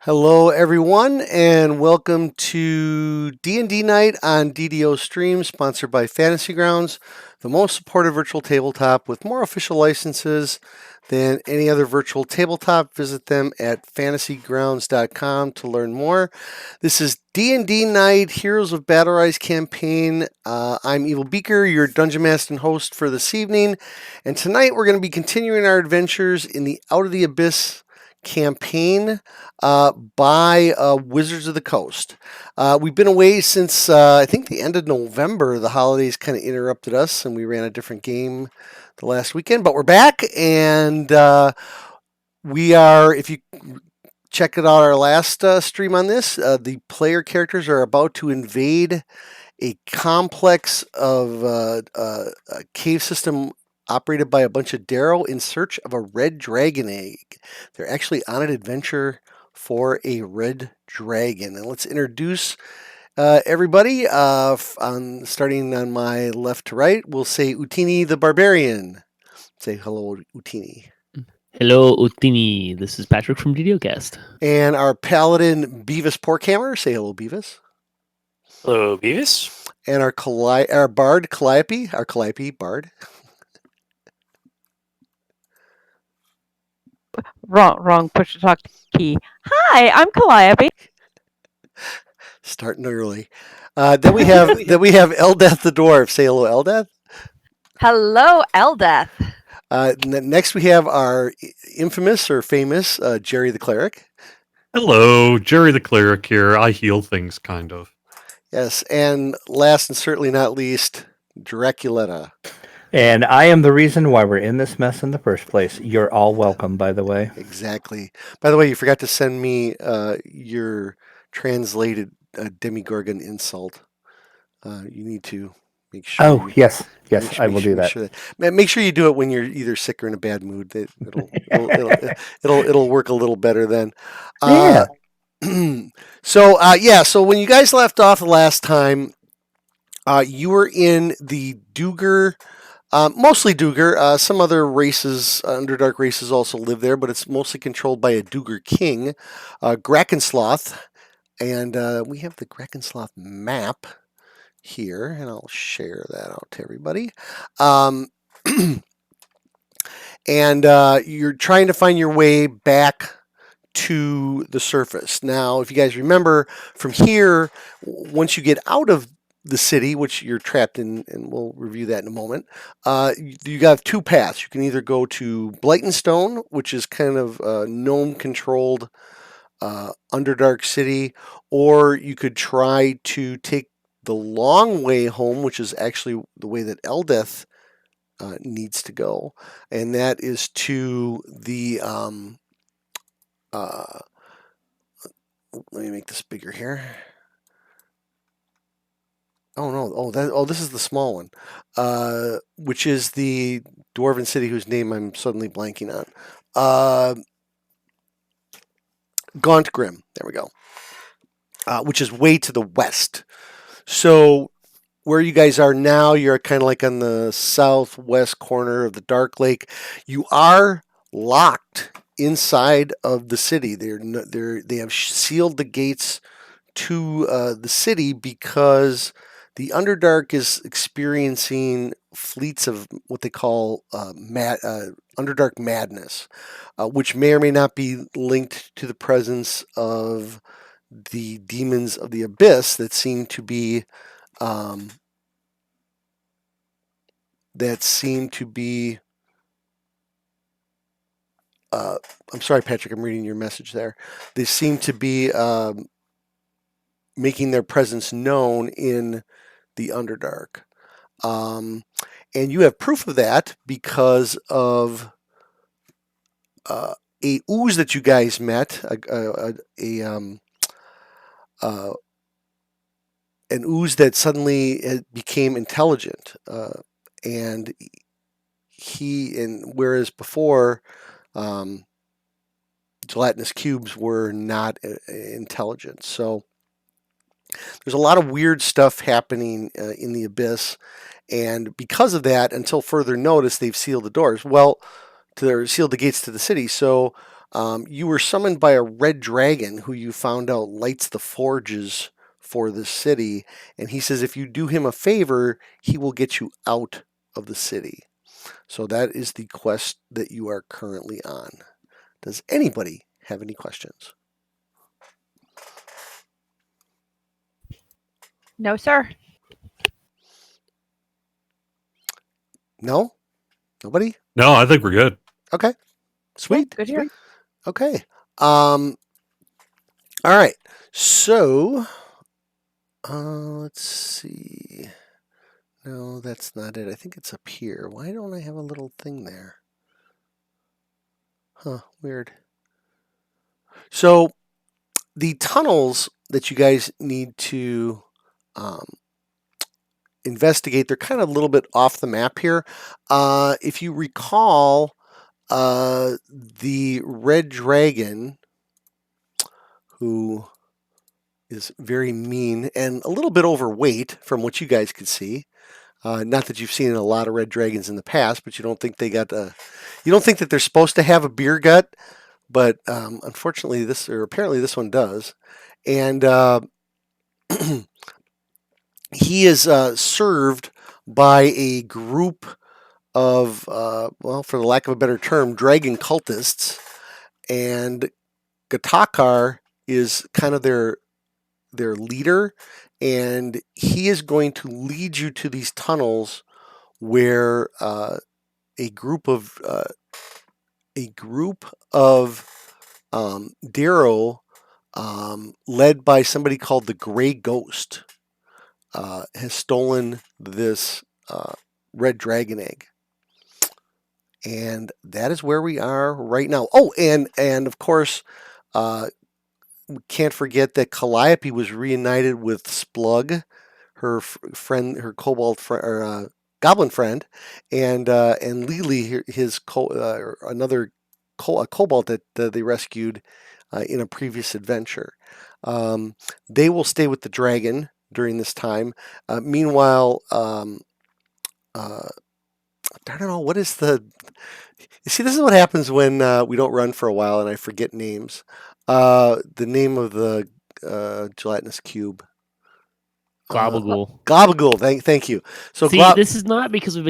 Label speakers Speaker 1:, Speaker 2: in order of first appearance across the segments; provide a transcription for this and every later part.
Speaker 1: Hello, everyone, and welcome to D&D Night on DDO Stream, sponsored by Fantasy Grounds, the most supported virtual tabletop with more official licenses than any other virtual tabletop. Visit them at fantasygrounds.com to learn more. This is D&D Night, Heroes of Battlerise campaign. I'm Evilbeeker, your Dungeon Master and host for this evening, and tonight we're going to be continuing our adventures in the Out of the Abyss campaign by Wizards of the Coast. We've been away since I think the end of November. The holidays kind of interrupted us, and we ran a different game the last weekend. But we're back, and we are. If you check it out, our last stream on this, the player characters are about to invade a complex of a cave system operated by a bunch of Darrow in search of a red dragon egg. They're actually on an adventure for a red dragon. And let's introduce everybody. Starting on my left to right, we'll say Utini the Barbarian. Say hello, Utini.
Speaker 2: Hello, Utini. This is Patrick from DDOcast.
Speaker 1: And our paladin, Beavis Porkhammer. Say hello, Beavis.
Speaker 3: Hello, Beavis.
Speaker 1: And our bard, Calliope. Our Calliope bard.
Speaker 4: Wrong push to talk key. Hi, I'm Calliope.
Speaker 1: Starting early. Then we have Eldeth the dwarf. Say hello, Eldeth.
Speaker 4: Hello, Eldeth.
Speaker 1: Next we have our infamous or famous Jerry the Cleric.
Speaker 5: Hello, Jerry the Cleric here. I heal things, kind of.
Speaker 1: Yes, and last and certainly not least, Draculetta.
Speaker 6: And I am the reason why we're in this mess in the first place. You're all welcome, by the way.
Speaker 1: Exactly. By the way, you forgot to send me your translated Demigorgon insult. You need to make sure.
Speaker 6: Oh, yes, I will do that.
Speaker 1: Make sure you do it when you're either sick or in a bad mood. It'll work a little better then.
Speaker 6: Yeah.
Speaker 1: So when you guys left off the last time, you were in the Duger. Mostly Duger. Some other races, underdark races, also live there, but it's mostly controlled by a Duger king, Grackensloth. And we have the Grackensloth map here, and I'll share that out to everybody. And you're trying to find your way back to the surface. Now, if you guys remember, from here, once you get out of the city, which you're trapped in, and we'll review that in a moment, you got two paths. You can either go to Blightenstone, which is kind of a gnome-controlled Underdark city, or you could try to take the long way home, which is actually the way that Eldeth needs to go, and that is to the... let me make this bigger here. Oh no! This is the small one, which is the dwarven city whose name I'm suddenly blanking on. Gauntgrim. There we go. Which is way to the west. So where you guys are now, you're kind of like on the southwest corner of the Dark Lake. You are locked inside of the city. They have sealed the gates to the city because the Underdark is experiencing fleets of what they call Underdark madness, which may or may not be linked to the presence of the demons of the abyss that seem to be I'm sorry, Patrick, I'm reading your message there. They seem to be making their presence known in the Underdark. And you have proof of that because of a ooze that you guys met, an ooze that suddenly became intelligent, and whereas before gelatinous cubes were not intelligent. So there's a lot of weird stuff happening in the abyss, and because of that, until further notice, they've sealed the doors. Well, they're sealed the gates to the city. So You were summoned by a red dragon who you found out lights the forges for the city. And he says if you do him a favor, he will get you out of the city. So that is the quest that you are currently on. Does anybody have any questions?
Speaker 4: No, sir.
Speaker 1: No? Nobody?
Speaker 5: No, I think we're good.
Speaker 1: Okay. Sweet.
Speaker 4: Good here.
Speaker 1: Okay. All right. So, let's see. No, that's not it. I think it's up here. Why don't I have a little thing there? Huh, weird. So, the tunnels that you guys need to investigate, they're kind of a little bit off the map here. If you recall, the red dragon, who is very mean and a little bit overweight from what you guys could see. Not that you've seen a lot of red dragons in the past, but you don't think they got you don't think that they're supposed to have a beer gut, but unfortunately apparently this one does. And he is served by a group of, well, for the lack of a better term, dragon cultists, and Gatakar is kind of their leader, and he is going to lead you to these tunnels where a group of Darrow, led by somebody called the Gray Ghost, has stolen this red dragon egg. And that is where we are right now. Oh, and of course, we can't forget that Calliope was reunited with Splug, her friend, her kobold friend, goblin friend, and Lily, his another kobold that they rescued in a previous adventure. They will stay with the dragon during this time. Meanwhile, I don't know, what is the... You see, this is what happens when we don't run for a while and I forget names. The name of the gelatinous cube.
Speaker 2: Globagool.
Speaker 1: Globagool. Thank you. So
Speaker 2: See, this is not because we have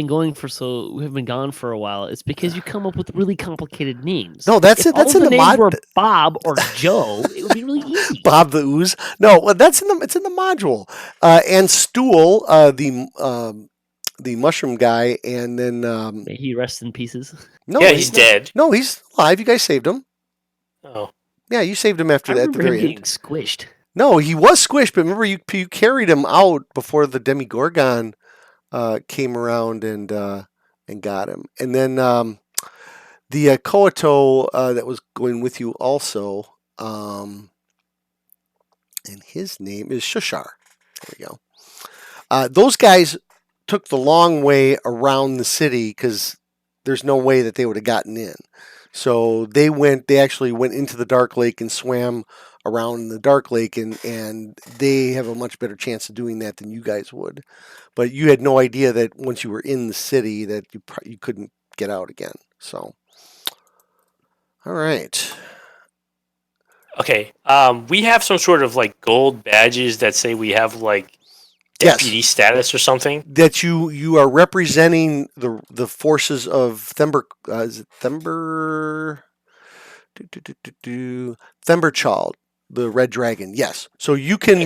Speaker 2: been gone for a while. It's because you come up with really complicated names.
Speaker 1: No, that's
Speaker 2: if
Speaker 1: it. That's
Speaker 2: all
Speaker 1: in
Speaker 2: the
Speaker 1: the
Speaker 2: names
Speaker 1: mod.
Speaker 2: were Bob or Joe, it would be really easy.
Speaker 1: Bob the Ooze. No, well, it's in the module. And Stool, the mushroom guy, and then
Speaker 2: May he rest in pieces.
Speaker 1: no,
Speaker 3: Yeah, he's dead.
Speaker 1: No, he's alive. You guys saved him.
Speaker 3: Oh.
Speaker 1: Yeah, you saved him
Speaker 2: I
Speaker 1: at the
Speaker 2: remember him
Speaker 1: very
Speaker 2: getting
Speaker 1: end.
Speaker 2: squished.
Speaker 1: No, he was squished, but remember you carried him out before the Demigorgon came around and got him. And then the Koato that was going with you also, and his name is Shushar. There we go. Those guys took the long way around the city because there's no way that they would have gotten in. So they actually went into the Dark Lake and swam around the Dark Lake, and they have a much better chance of doing that than you guys would. But you had no idea that once you were in the city that you couldn't get out again. So, all right.
Speaker 3: Okay. We have some sort of like gold badges that say we have like deputy status or something.
Speaker 1: That you are representing the forces of Thember. Is it Thember? Themberchild, the red dragon. Yes. So you can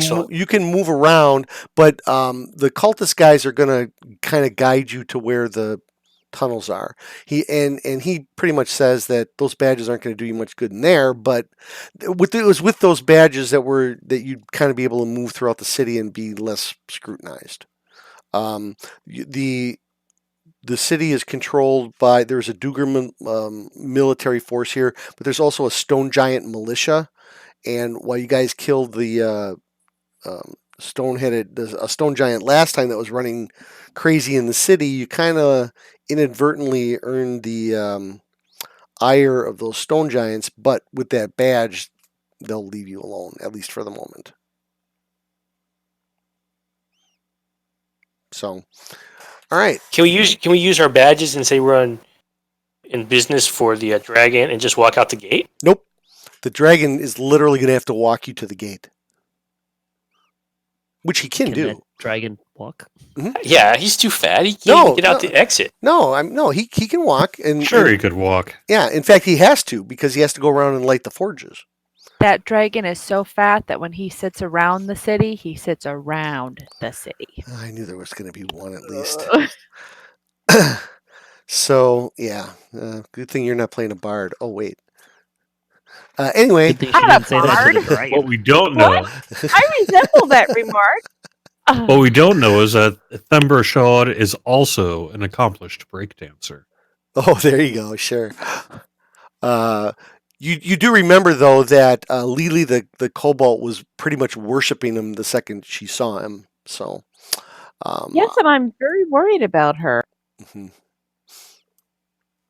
Speaker 1: move around, but the cultist guys are going to kind of guide you to where the tunnels are. He pretty much says that those badges aren't going to do you much good in there, but it was with those badges that you'd kind of be able to move throughout the city and be less scrutinized. The city is controlled by, there's a Duger military force here, but there's also a stone giant militia. And while you guys killed the a stone giant last time that was running crazy in the city, you kind of inadvertently earned the ire of those stone giants. But with that badge, they'll leave you alone, at least for the moment. So, all right.
Speaker 3: Can we use our badges and say we're on in business for the dragon and just walk out the gate?
Speaker 1: Nope. The dragon is literally going to have to walk you to the gate, which he can do.
Speaker 2: that dragon walk?
Speaker 3: Yeah, he's too fat. He can't
Speaker 1: No,
Speaker 3: even get out
Speaker 1: no.
Speaker 3: the exit.
Speaker 1: No, he can walk, and
Speaker 5: Sure,
Speaker 1: and-
Speaker 5: he could walk.
Speaker 1: yeah. In fact, he has to because he has to go around and light the forges.
Speaker 4: That dragon is so fat that when he sits around the city, he sits around the city.
Speaker 1: I knew there was going to be one at least. So yeah, good thing you're not playing a bard. Oh wait. Anyway,
Speaker 2: Good thing she
Speaker 4: I'm
Speaker 2: didn't
Speaker 4: not
Speaker 2: say that to the
Speaker 4: hard.
Speaker 2: dragon.
Speaker 5: What we don't know,
Speaker 4: I resemble that remark.
Speaker 5: what we don't know is that Thember Shawd is also an accomplished breakdancer.
Speaker 1: oh there you go. Sure. You do remember though that Lily the Cobalt was pretty much worshiping him the second she saw him. So.
Speaker 4: Yes, and I'm very worried about her.
Speaker 1: Mhm.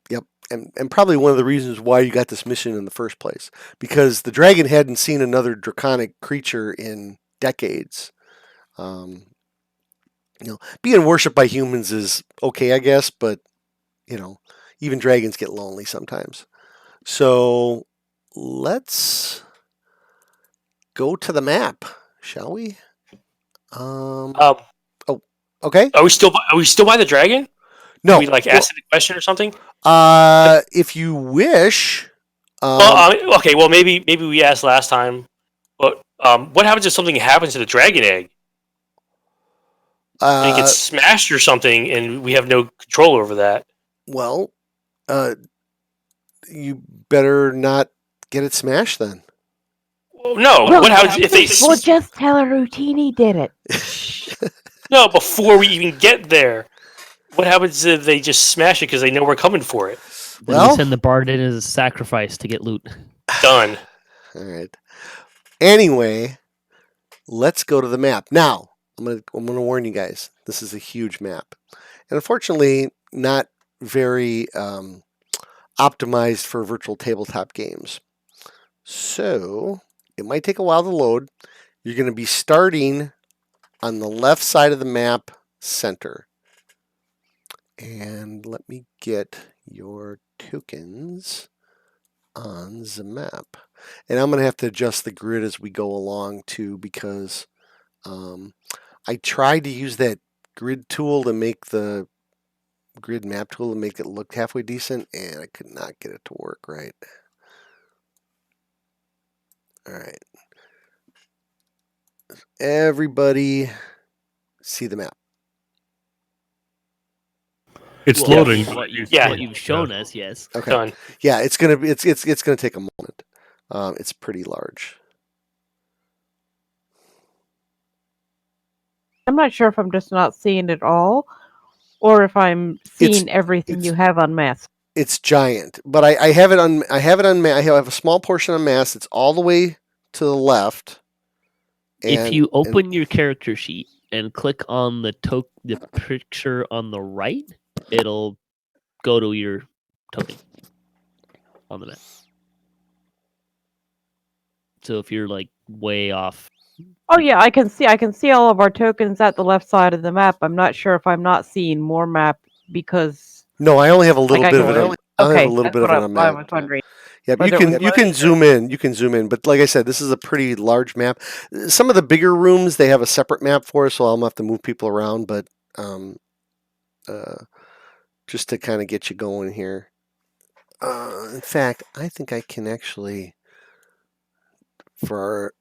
Speaker 1: Yep, and probably one of the reasons why you got this mission in the first place, because the dragon hadn't seen another draconic creature in decades. Being worshipped by humans is okay, I guess, but even dragons get lonely sometimes. So let's go to the map, shall we? Okay.
Speaker 3: Are we still by the dragon?
Speaker 1: No.
Speaker 3: Can we ask it a question or something?
Speaker 1: If you wish.
Speaker 3: Okay. Well, maybe we asked last time. But what happens if something happens to the dragon egg? And it gets smashed or something, and we have no control over that.
Speaker 1: Well, you better not get it smashed then.
Speaker 3: Well, no. What happens if they?
Speaker 4: Well, just tell her Utini did it.
Speaker 3: No, before we even get there. What happens if they just smash it because they know we're coming for it?
Speaker 2: Then
Speaker 1: Well-
Speaker 2: we send the bard in as a sacrifice to get loot.
Speaker 3: Done.
Speaker 1: All right. Anyway, let's go to the map. Now, I'm gonna warn you guys. This is a huge map, and unfortunately, not very optimized for virtual tabletop games. So it might take a while to load. You're going to be starting on the left side of the map, center. And let me get your tokens on the map. And I'm going to have to adjust the grid as we go along too, because I tried to use that grid tool to make the grid map tool to make it look halfway decent, and I could not get it to work right. All right. Everybody see the map.
Speaker 5: It's
Speaker 2: Well,
Speaker 5: loading.
Speaker 2: What you've shown us, yes.
Speaker 1: Okay.
Speaker 3: Done.
Speaker 1: Yeah, it's gonna take a moment. It's pretty large.
Speaker 4: I'm not sure if I'm just not seeing it all, or if I'm seeing everything you have on mass.
Speaker 1: It's giant, but I have it on. I have a small portion on mass. It's all the way to the left.
Speaker 2: If you open your character sheet and click on the picture on the right, it'll go to your token on the map. So if you're way off,
Speaker 4: Oh yeah, I can see all of our tokens at the left side of the map. I'm not sure if I'm not seeing more map because
Speaker 1: no, I only have a little
Speaker 4: I
Speaker 1: bit of it. I only
Speaker 4: okay,
Speaker 1: have a little
Speaker 4: that's
Speaker 1: bit of
Speaker 4: what
Speaker 1: it on
Speaker 4: I
Speaker 1: map.
Speaker 4: was wondering.
Speaker 1: Yeah,
Speaker 4: Whether
Speaker 1: you
Speaker 4: it
Speaker 1: can
Speaker 4: was-
Speaker 1: zoom in. You can zoom in, but like I said, this is a pretty large map. Some of the bigger rooms they have a separate map for, so I'll have to move people around. But just to kind of get you going here. In fact, I think I can actually, for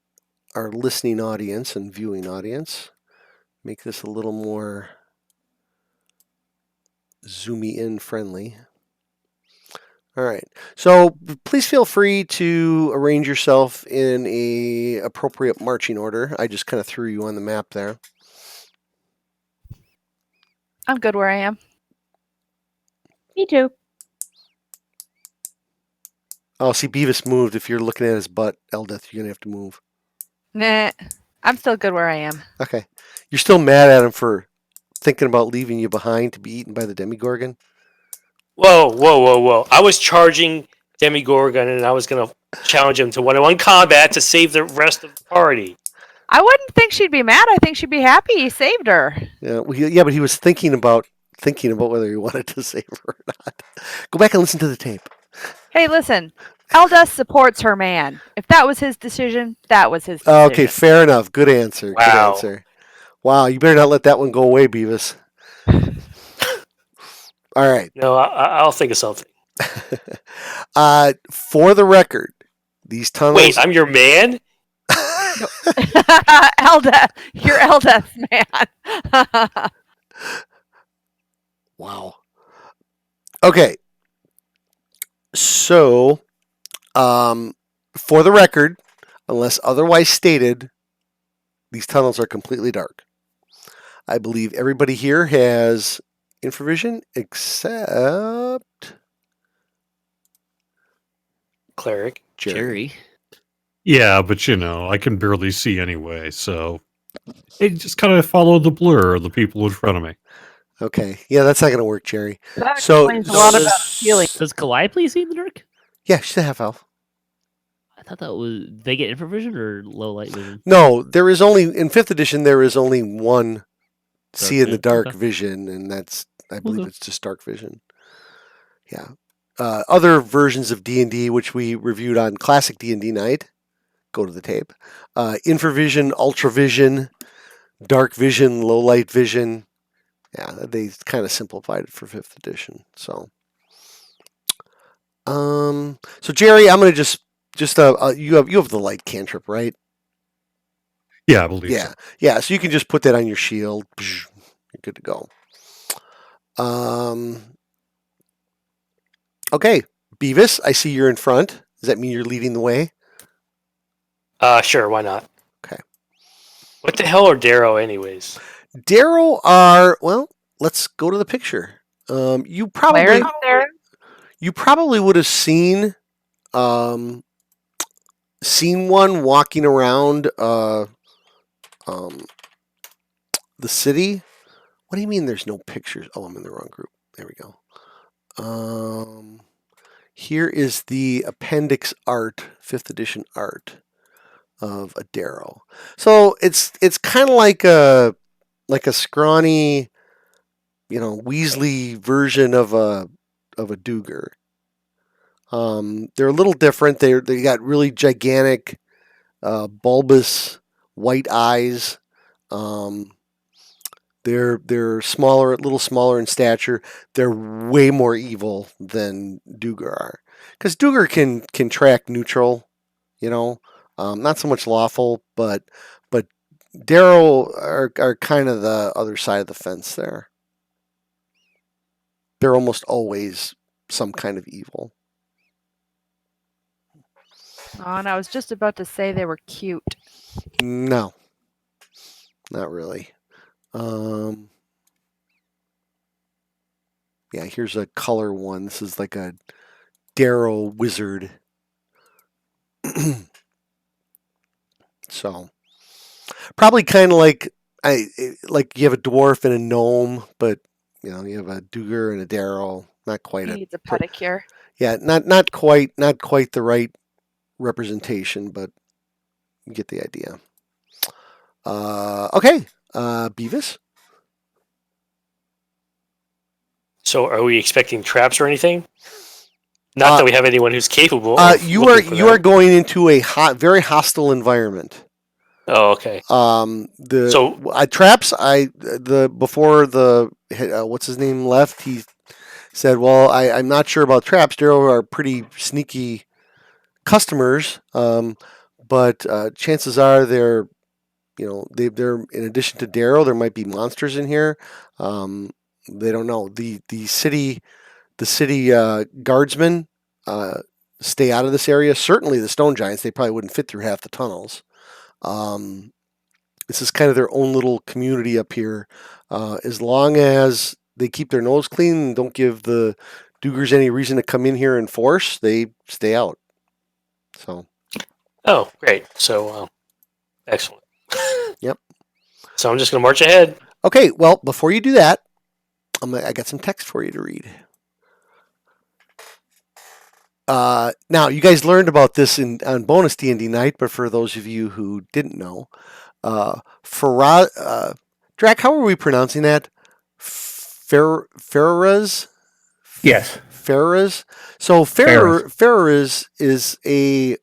Speaker 1: our listening audience and viewing audience, make this a little more zoomy in friendly. All right. So please feel free to arrange yourself in a appropriate marching order. I just kind of threw you on the map there.
Speaker 7: I'm good where I am.
Speaker 4: Me too.
Speaker 1: Oh, see, Beavis moved. If you're looking at his butt, Eldeth, you're going to have to move.
Speaker 7: Nah, I'm still good where I am.
Speaker 1: Okay. You're still mad at him for thinking about leaving you behind to be eaten by the Demigorgon?
Speaker 3: Whoa. I was charging Demigorgon and I was going to challenge him to 1-on-1 combat to save the rest of the party.
Speaker 7: I wouldn't think she'd be mad. I think she'd be happy he saved her.
Speaker 1: Yeah, but he was thinking about thinking about whether he wanted to save her or not. Go back and listen to the tape.
Speaker 7: Hey, listen. Eldeth supports her man. If that was his decision, that was his decision.
Speaker 1: Okay, fair enough. Good answer.
Speaker 3: Wow.
Speaker 1: Good answer. Wow, you better not let that one go away, Beavis. All right.
Speaker 3: No, I'll think of something.
Speaker 1: For the record, these tunnels.
Speaker 3: Wait, I'm your man?
Speaker 7: Eldeth. You're Eldeth, man.
Speaker 1: Wow. Okay. So, for the record, unless otherwise stated, these tunnels are completely dark. I believe everybody here has infravision except
Speaker 3: Cleric.
Speaker 1: Jerry.
Speaker 5: Yeah, but I can barely see anyway, so it just kind of follow the blur of the people in front of me.
Speaker 1: Okay. Yeah, that's not going to work, Jerry.
Speaker 4: That
Speaker 1: So-
Speaker 4: explains a lot about the feeling.
Speaker 2: Does Calliope see in the dark?
Speaker 1: Yeah, she's a half elf.
Speaker 2: I thought that was they get infravision or low light vision.
Speaker 1: No, there is only in 5th edition. There is only one see in the
Speaker 2: vision,
Speaker 1: dark
Speaker 2: okay.
Speaker 1: vision, and that's I believe
Speaker 2: Okay.
Speaker 1: it's just dark vision. Yeah. Other versions of D&D, which we reviewed on Classic D&D Night, go to the tape. Infravision, ultravision, dark vision, low light vision. Yeah, they kind of simplified it for 5th edition. So Jerry, I'm gonna just you have the light cantrip, right?
Speaker 5: Yeah, I believe
Speaker 1: Yeah,
Speaker 5: so.
Speaker 1: yeah. So you can just put that on your shield. You're good to go. Okay, Beavis, I see you're in front. Does that mean you're leading the way?
Speaker 3: Sure, why not?
Speaker 1: Okay.
Speaker 3: What the hell are Darrow, anyways?
Speaker 1: Darrow are let's go to the picture. You probably
Speaker 4: Cleric there.
Speaker 1: would have seen one walking around the city. What do you mean there's no pictures? Oh, I'm in the wrong group. There we go. Here is the appendix art, 5th edition art of a Darrow. So it's kind of like a scrawny, Weasley version of a Duger. They're a little different. They got really gigantic, bulbous white eyes. They're smaller, a little smaller in stature. They're way more evil than Duger are, because Duger can track neutral, not so much lawful, but Darrow are kind of the other side of the fence there. They're almost always some kind of evil.
Speaker 7: Oh, and I was just about to say they were cute.
Speaker 1: No, not really. Yeah, here's a color one. This is like a Darrow wizard. So, probably kind of like you have a dwarf and a gnome, but you have a Duger and a Darrow. Not quite
Speaker 7: He needs a pedicure.
Speaker 1: Yeah, not quite the right representation, but you get the idea. Okay, Beavis.
Speaker 3: So are we expecting traps or anything? Not that we have anyone who's capable.
Speaker 1: You are going into a very hostile environment.
Speaker 3: Oh, okay.
Speaker 1: Traps. Before what's his name left, he said, "Well, I'm not sure about traps. Darrow are pretty sneaky customers, but chances are they're in addition to Darrow, there might be monsters in here. They don't know. The city guardsmen stay out of this area. Certainly, the stone giants. They probably wouldn't fit through half the tunnels. This is kind of their own little community up here. As long as they keep their nose clean and don't give the Dugers any reason to come in here and force, they stay out. So.
Speaker 3: Oh, great. So, excellent.
Speaker 1: Yep.
Speaker 3: So I'm just going to march ahead.
Speaker 1: Okay. Well, before you do that, I got some text for you to read. Now, you guys learned about this on bonus D&D night, but for those of you who didn't know, Drac, how are we pronouncing that? Ferreras.
Speaker 6: Yes.
Speaker 1: Ferreras. So Ferreras is a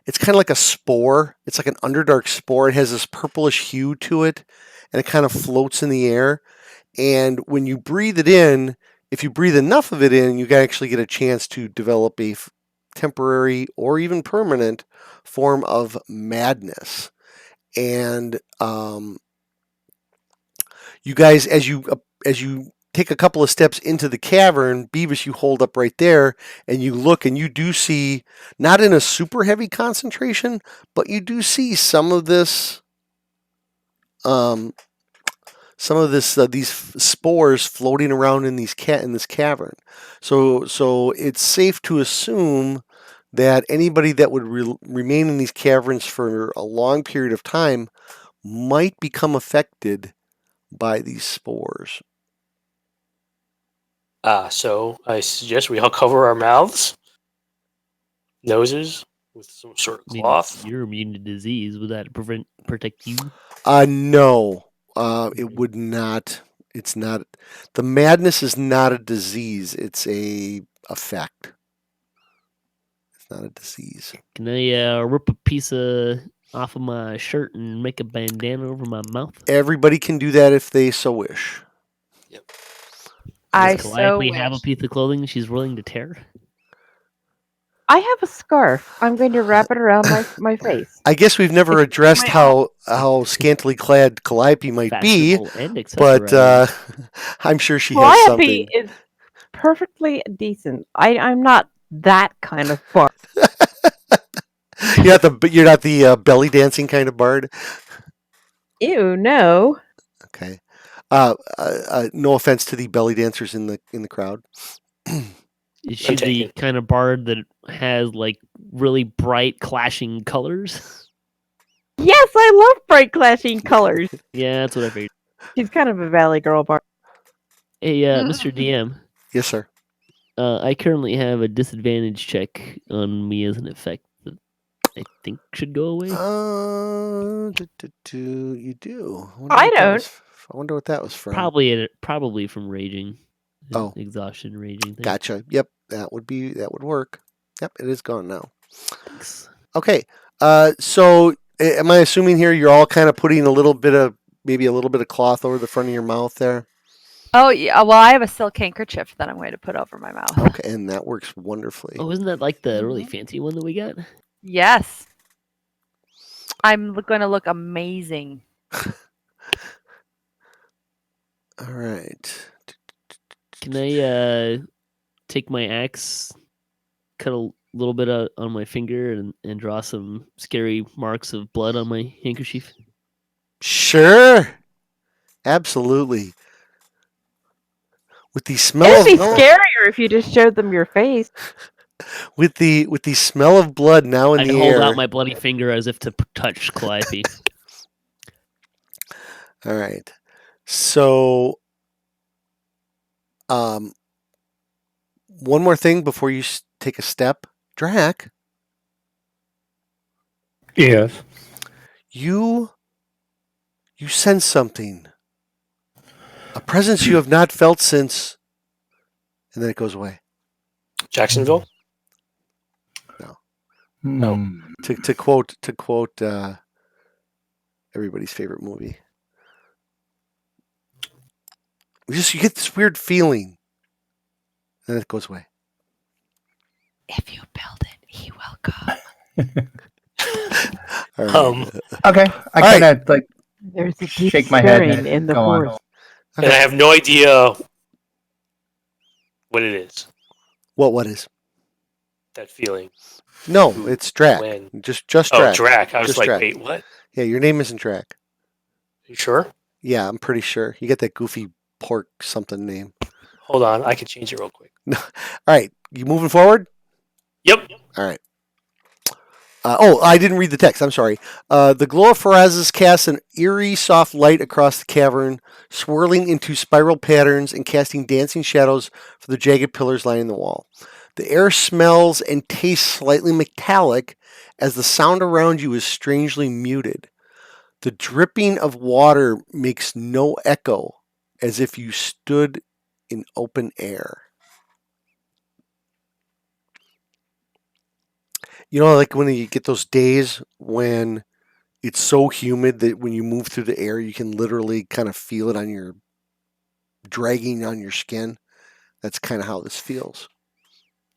Speaker 1: it's kind of like a spore. It's like an underdark spore. It has this purplish hue to it, and it kind of floats in the air. And when you breathe it in, if you breathe enough of it in, you can actually get a chance to develop a temporary or even permanent form of madness. And you guys, as you take a couple of steps into the cavern, Beavis, you hold up right there, and you look, and you do see, not in a super heavy concentration, but you do see some of this, these spores floating around in this cavern. So it's safe to assume that anybody that would remain in these caverns for a long period of time might become affected by these spores.
Speaker 3: So I suggest we all cover our mouths, noses with some sort of
Speaker 2: I mean,
Speaker 3: cloth.
Speaker 2: you're immune to disease. Would that protect you?
Speaker 1: No, it would not. It's not. The madness is not a disease. It's a effect. It's not a disease.
Speaker 2: Can I rip a piece off of my shirt and make a bandana over my mouth?
Speaker 1: Everybody can do that if they so wish.
Speaker 7: I
Speaker 2: Does
Speaker 7: so
Speaker 2: Calliope have a
Speaker 7: wish.
Speaker 2: piece of clothing she's willing to tear?
Speaker 4: I have a scarf. I'm going to wrap it around my face.
Speaker 1: I guess we've never addressed how scantily clad Calliope might be,
Speaker 2: Fashionable and
Speaker 1: but
Speaker 2: accessorized.
Speaker 1: I'm sure she has
Speaker 4: Calliope
Speaker 1: something.
Speaker 4: is perfectly decent. I'm not that kind of bard.
Speaker 1: You're not the belly dancing kind of bard.
Speaker 4: Ew, no.
Speaker 1: Okay. No offense to the belly dancers in the crowd.
Speaker 2: Is she the kind of bard that has like really bright clashing colors?
Speaker 4: Yes, I love bright clashing colors.
Speaker 2: Yeah, that's what I figured.
Speaker 4: She's kind of a valley girl bard.
Speaker 2: Hey, Mr. DM.
Speaker 1: Yes, sir.
Speaker 2: I currently have a disadvantage check on me as an effect that I think should go away.
Speaker 1: You do.
Speaker 4: I don't.
Speaker 1: I wonder what that was from.
Speaker 2: Probably from raging.
Speaker 1: Oh.
Speaker 2: Exhaustion raging thing.
Speaker 1: Gotcha. Yep, that would work. Yep, it is gone now.
Speaker 2: Thanks.
Speaker 1: Okay. So am I assuming here you're all kind of putting maybe a little bit of cloth over the front of your mouth there?
Speaker 7: Oh, yeah. Well, I have a silk handkerchief that I'm going to put over my mouth.
Speaker 1: Okay, and that works wonderfully.
Speaker 2: Oh, isn't that like the really fancy one that we got?
Speaker 7: Yes. I'm going to look amazing.
Speaker 1: All right.
Speaker 2: Can I take my axe, cut a little bit on my finger, and draw some scary marks of blood on my handkerchief?
Speaker 1: Sure. Absolutely. With the smell
Speaker 4: It'd be scarier if you just showed them your face.
Speaker 1: With the smell of blood now in
Speaker 2: I'd
Speaker 1: the
Speaker 2: hold
Speaker 1: air.
Speaker 2: out my bloody finger as if to touch Calliope.
Speaker 1: All right. So, one more thing before you take a step, Drac.
Speaker 6: Yes.
Speaker 1: You sense something. A presence you have not felt since, and then it goes away.
Speaker 3: Jacksonville?
Speaker 1: No. To quote everybody's favorite movie. You get this weird feeling, and then it goes away.
Speaker 7: If you build it, he will come.
Speaker 1: All right.
Speaker 6: Okay. I kind of like
Speaker 4: There's a deep
Speaker 6: shake my head
Speaker 4: stirring
Speaker 6: and
Speaker 4: in the
Speaker 6: go on.
Speaker 4: forest.
Speaker 3: And I have no idea what it is.
Speaker 1: What is?
Speaker 3: That feeling.
Speaker 1: No, it's Drac.
Speaker 3: When?
Speaker 1: Just
Speaker 3: Oh,
Speaker 1: Drac.
Speaker 3: Drac. I was
Speaker 1: Just
Speaker 3: like,
Speaker 1: Drac.
Speaker 3: wait, what?
Speaker 1: Yeah, your name isn't Drac.
Speaker 3: You sure?
Speaker 1: Yeah, I'm pretty sure. You get that goofy pork something name.
Speaker 3: Hold on. I can change it real quick.
Speaker 1: All right, you moving forward?
Speaker 3: Yep.
Speaker 1: All right. I didn't read the text. I'm sorry. The glow of Faraz's casts an eerie, soft light across the cavern, swirling into spiral patterns and casting dancing shadows for the jagged pillars lining the wall. The air smells and tastes slightly metallic as the sound around you is strangely muted. The dripping of water makes no echo as if you stood in open air. You know, like when you get those days when it's so humid that when you move through the air, you can literally kind of feel it on your, dragging on your skin. That's kind of how this feels.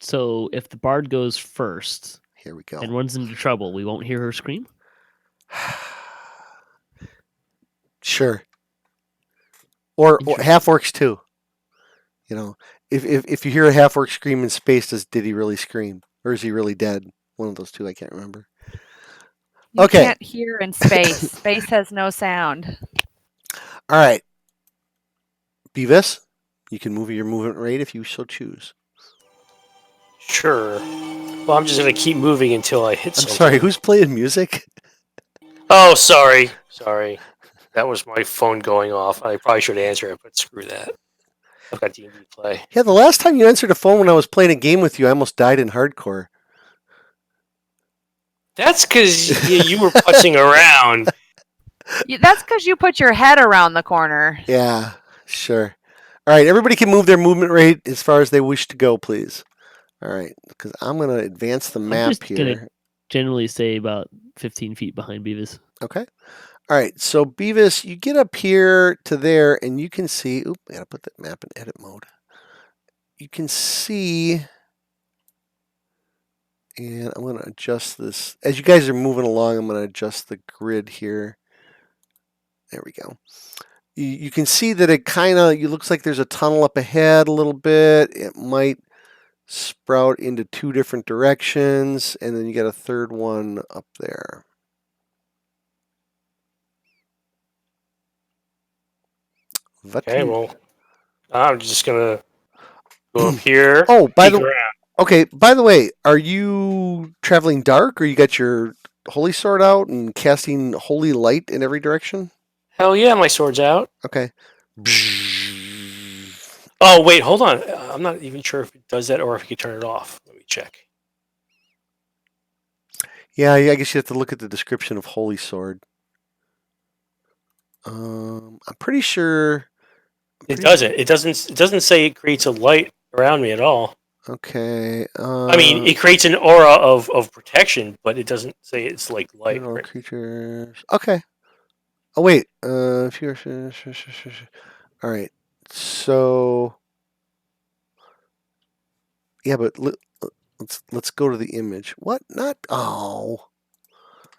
Speaker 2: So if the bard goes first
Speaker 1: Here we go.
Speaker 2: and runs into trouble, we won't hear her scream?
Speaker 1: Sure. Or
Speaker 2: Interesting.
Speaker 1: half orcs too. You know, if you hear a half orc scream in space, did he really scream? Or is he really dead? One of those two, I can't remember.
Speaker 7: You
Speaker 1: Okay.
Speaker 7: can't hear in space. Space has no sound.
Speaker 1: All right. Beavis, you can move your movement rate if you so choose.
Speaker 3: Sure. Well, I'm just gonna keep moving until I hit
Speaker 1: I'm
Speaker 3: something.
Speaker 1: sorry, who's playing music?
Speaker 3: Oh, sorry. That was my phone going off. I probably should answer it, but screw that. I've got D&D play.
Speaker 1: Yeah, the last time you answered a phone when I was playing a game with you, I almost died in hardcore.
Speaker 3: That's because you were putzing around.
Speaker 7: That's because you put your head around the corner.
Speaker 1: Yeah, sure. All right, everybody can move their movement rate as far as they wish to go, please. All right, because I'm going to advance the
Speaker 2: I'm
Speaker 1: map
Speaker 2: just
Speaker 1: here.
Speaker 2: gonna generally say about 15 feet behind Beavis.
Speaker 1: Okay. All right, so Beavis, you get up here to there, and you can see. Oop, I gotta put that map in edit mode. You can see, and I'm gonna adjust this as you guys are moving along. I'm gonna adjust the grid here. There we go. You can see that it kind of looks like there's a tunnel up ahead a little bit. It might sprout into two different directions, and then you got a third one up there.
Speaker 3: Okay, well, I'm just gonna go up here.
Speaker 1: Oh, by
Speaker 3: peek
Speaker 1: the
Speaker 3: around.
Speaker 1: okay. By the way, are you traveling dark, or you got your holy sword out and casting holy light in every direction?
Speaker 3: Hell yeah, my sword's out.
Speaker 1: Okay.
Speaker 3: Oh wait, hold on. I'm not even sure if it does that or if you can turn it off. Let me check.
Speaker 1: Yeah, I guess you have to look at the description of holy sword. I'm pretty sure.
Speaker 3: It doesn't. It doesn't. It doesn't say it creates a light around me at all.
Speaker 1: Okay.
Speaker 3: I mean, it creates an aura of protection, but it doesn't say it's like light.
Speaker 1: all
Speaker 3: Right?
Speaker 1: creatures. Okay. Oh wait. If you're all right. So yeah, but let's go to the image. What? Not. Oh,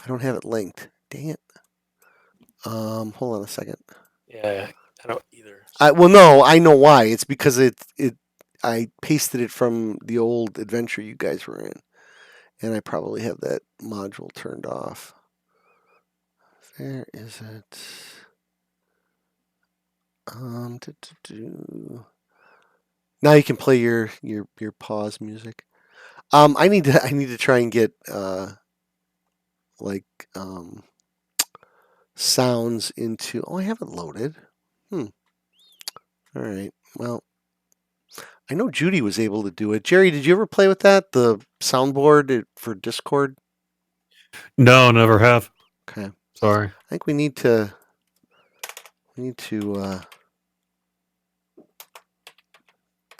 Speaker 1: I don't have it linked. Dang it. Hold on a second.
Speaker 3: Yeah, I don't either.
Speaker 1: Well, no, I know why. It's because I pasted it from the old adventure you guys were in, and I probably have that module turned off. Where is it? Now you can play your pause music. I need to try and get like sounds into. Oh, I have it loaded. All right. Well, I know Judy was able to do it. Jerry, did you ever play with that? The soundboard for Discord?
Speaker 5: No, never have.
Speaker 1: Okay.
Speaker 5: Sorry.
Speaker 1: I think we need to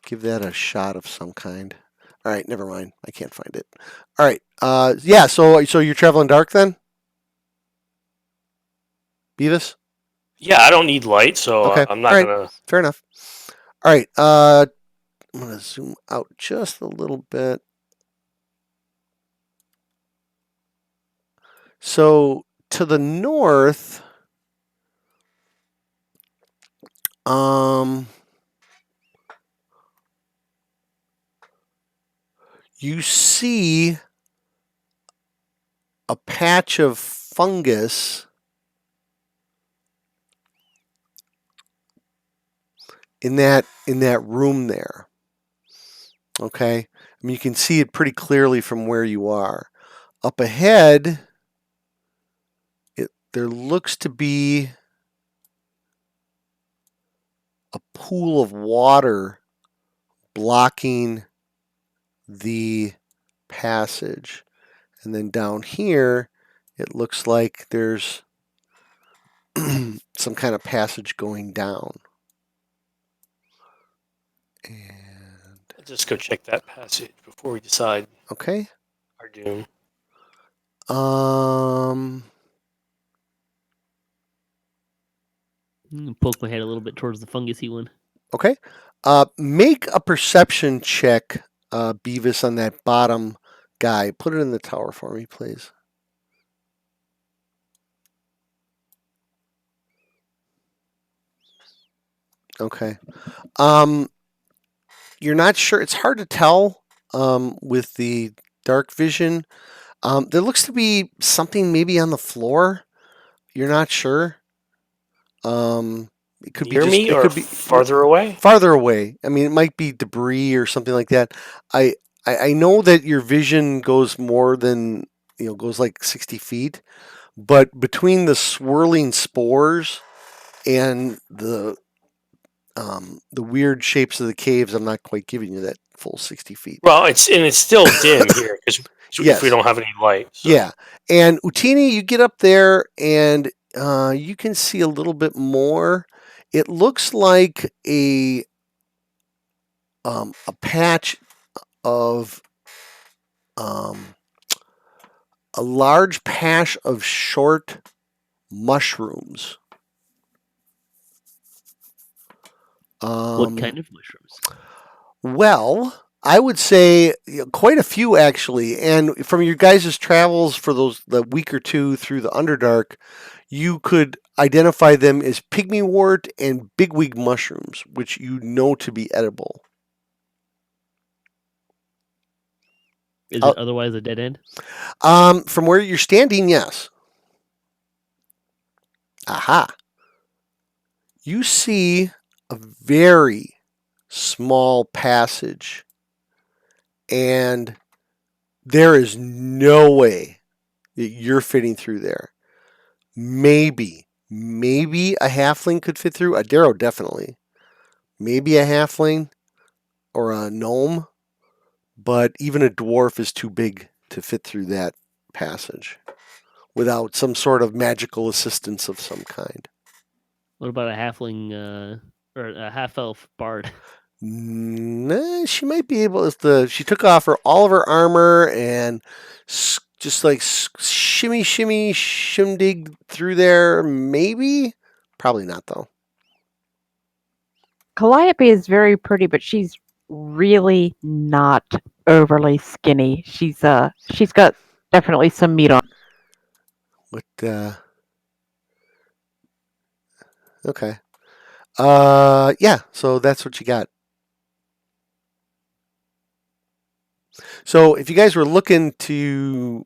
Speaker 1: give that a shot of some kind. All right, never mind. I can't find it. All right. Yeah, so you're traveling dark then? Beavis?
Speaker 3: Yeah, I don't need light, so
Speaker 1: Okay.
Speaker 3: I'm not
Speaker 1: All right.
Speaker 3: gonna.
Speaker 1: Fair enough. All right. I'm going to zoom out just a little bit. So to the north, you see a patch of fungus in that room there. Okay? I mean, you can see it pretty clearly from where you are. Up ahead, there looks to be a pool of water blocking the passage. And then down here, it looks like there's some kind of passage going down. And
Speaker 3: Let's just go check that passage before we decide
Speaker 1: okay.
Speaker 3: our doom.
Speaker 2: Poke my head a little bit towards the fungusy one.
Speaker 1: Okay. Make a perception check, Beavis, on that bottom guy. Put it in the tower for me, please. Okay. You're not sure. It's hard to tell with the dark vision. There looks to be something maybe on the floor. You're not sure. It could
Speaker 3: Near
Speaker 1: be just,
Speaker 3: me
Speaker 1: it
Speaker 3: or
Speaker 1: could be
Speaker 3: farther away?
Speaker 1: farther away. I mean, it might be debris or something like that. I know that your vision goes more than, goes like 60 feet, but between the swirling spores and the weird shapes of the caves, I'm not quite giving you that full 60 feet.
Speaker 3: Well, it's still dim here because
Speaker 1: Yes.
Speaker 3: if we don't have any light. So.
Speaker 1: Yeah. And Utini, you get up there and you can see a little bit more. It looks like a patch of a large patch of short mushrooms.
Speaker 2: What kind of mushrooms?
Speaker 1: Well, I would say quite a few actually. And from your guys' travels for the week or two through the Underdark, you could identify them as pygmywort and bigwig mushrooms, which you know to be edible.
Speaker 2: Is it otherwise a dead end?
Speaker 1: From where you're standing, yes. Aha. You see a very small passage, and there is no way that you're fitting through there. Maybe a halfling could fit through. A Darrow definitely. Maybe a halfling or a gnome, but even a dwarf is too big to fit through that passage without some sort of magical assistance of some kind.
Speaker 2: What about a halfling or a half elf bard?
Speaker 1: Nah, she might be able to. She took off all of her armor and just like shimmy, shimdig through there. Maybe, probably not though.
Speaker 4: Calliope is very pretty, but she's really not overly skinny. She's got definitely some meat on.
Speaker 1: But okay. Yeah. So that's what you got. So if you guys were looking to,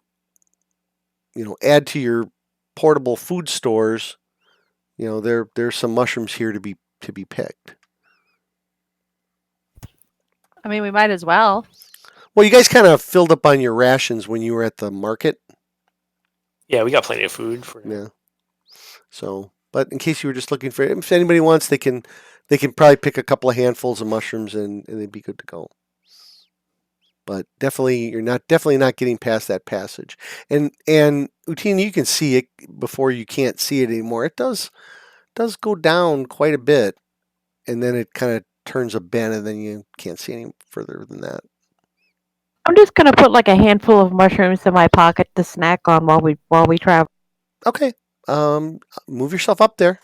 Speaker 1: add to your portable food stores, there's some mushrooms here to be picked.
Speaker 7: I mean, we might as well.
Speaker 1: Well, you guys kind of filled up on your rations when you were at the market.
Speaker 3: Yeah, we got plenty of food for now.
Speaker 1: Yeah. So, but in case you were just looking for it, if anybody wants, they can probably pick a couple of handfuls of mushrooms and they'd be good to go. But definitely, you're definitely not getting past that passage. And Utini, you can see it before you can't see it anymore. It does go down quite a bit, and then it kind of turns a bend, and then you can't see any further than that.
Speaker 4: I'm just gonna put like a handful of mushrooms in my pocket to snack on while we travel.
Speaker 1: Okay. Move yourself up there.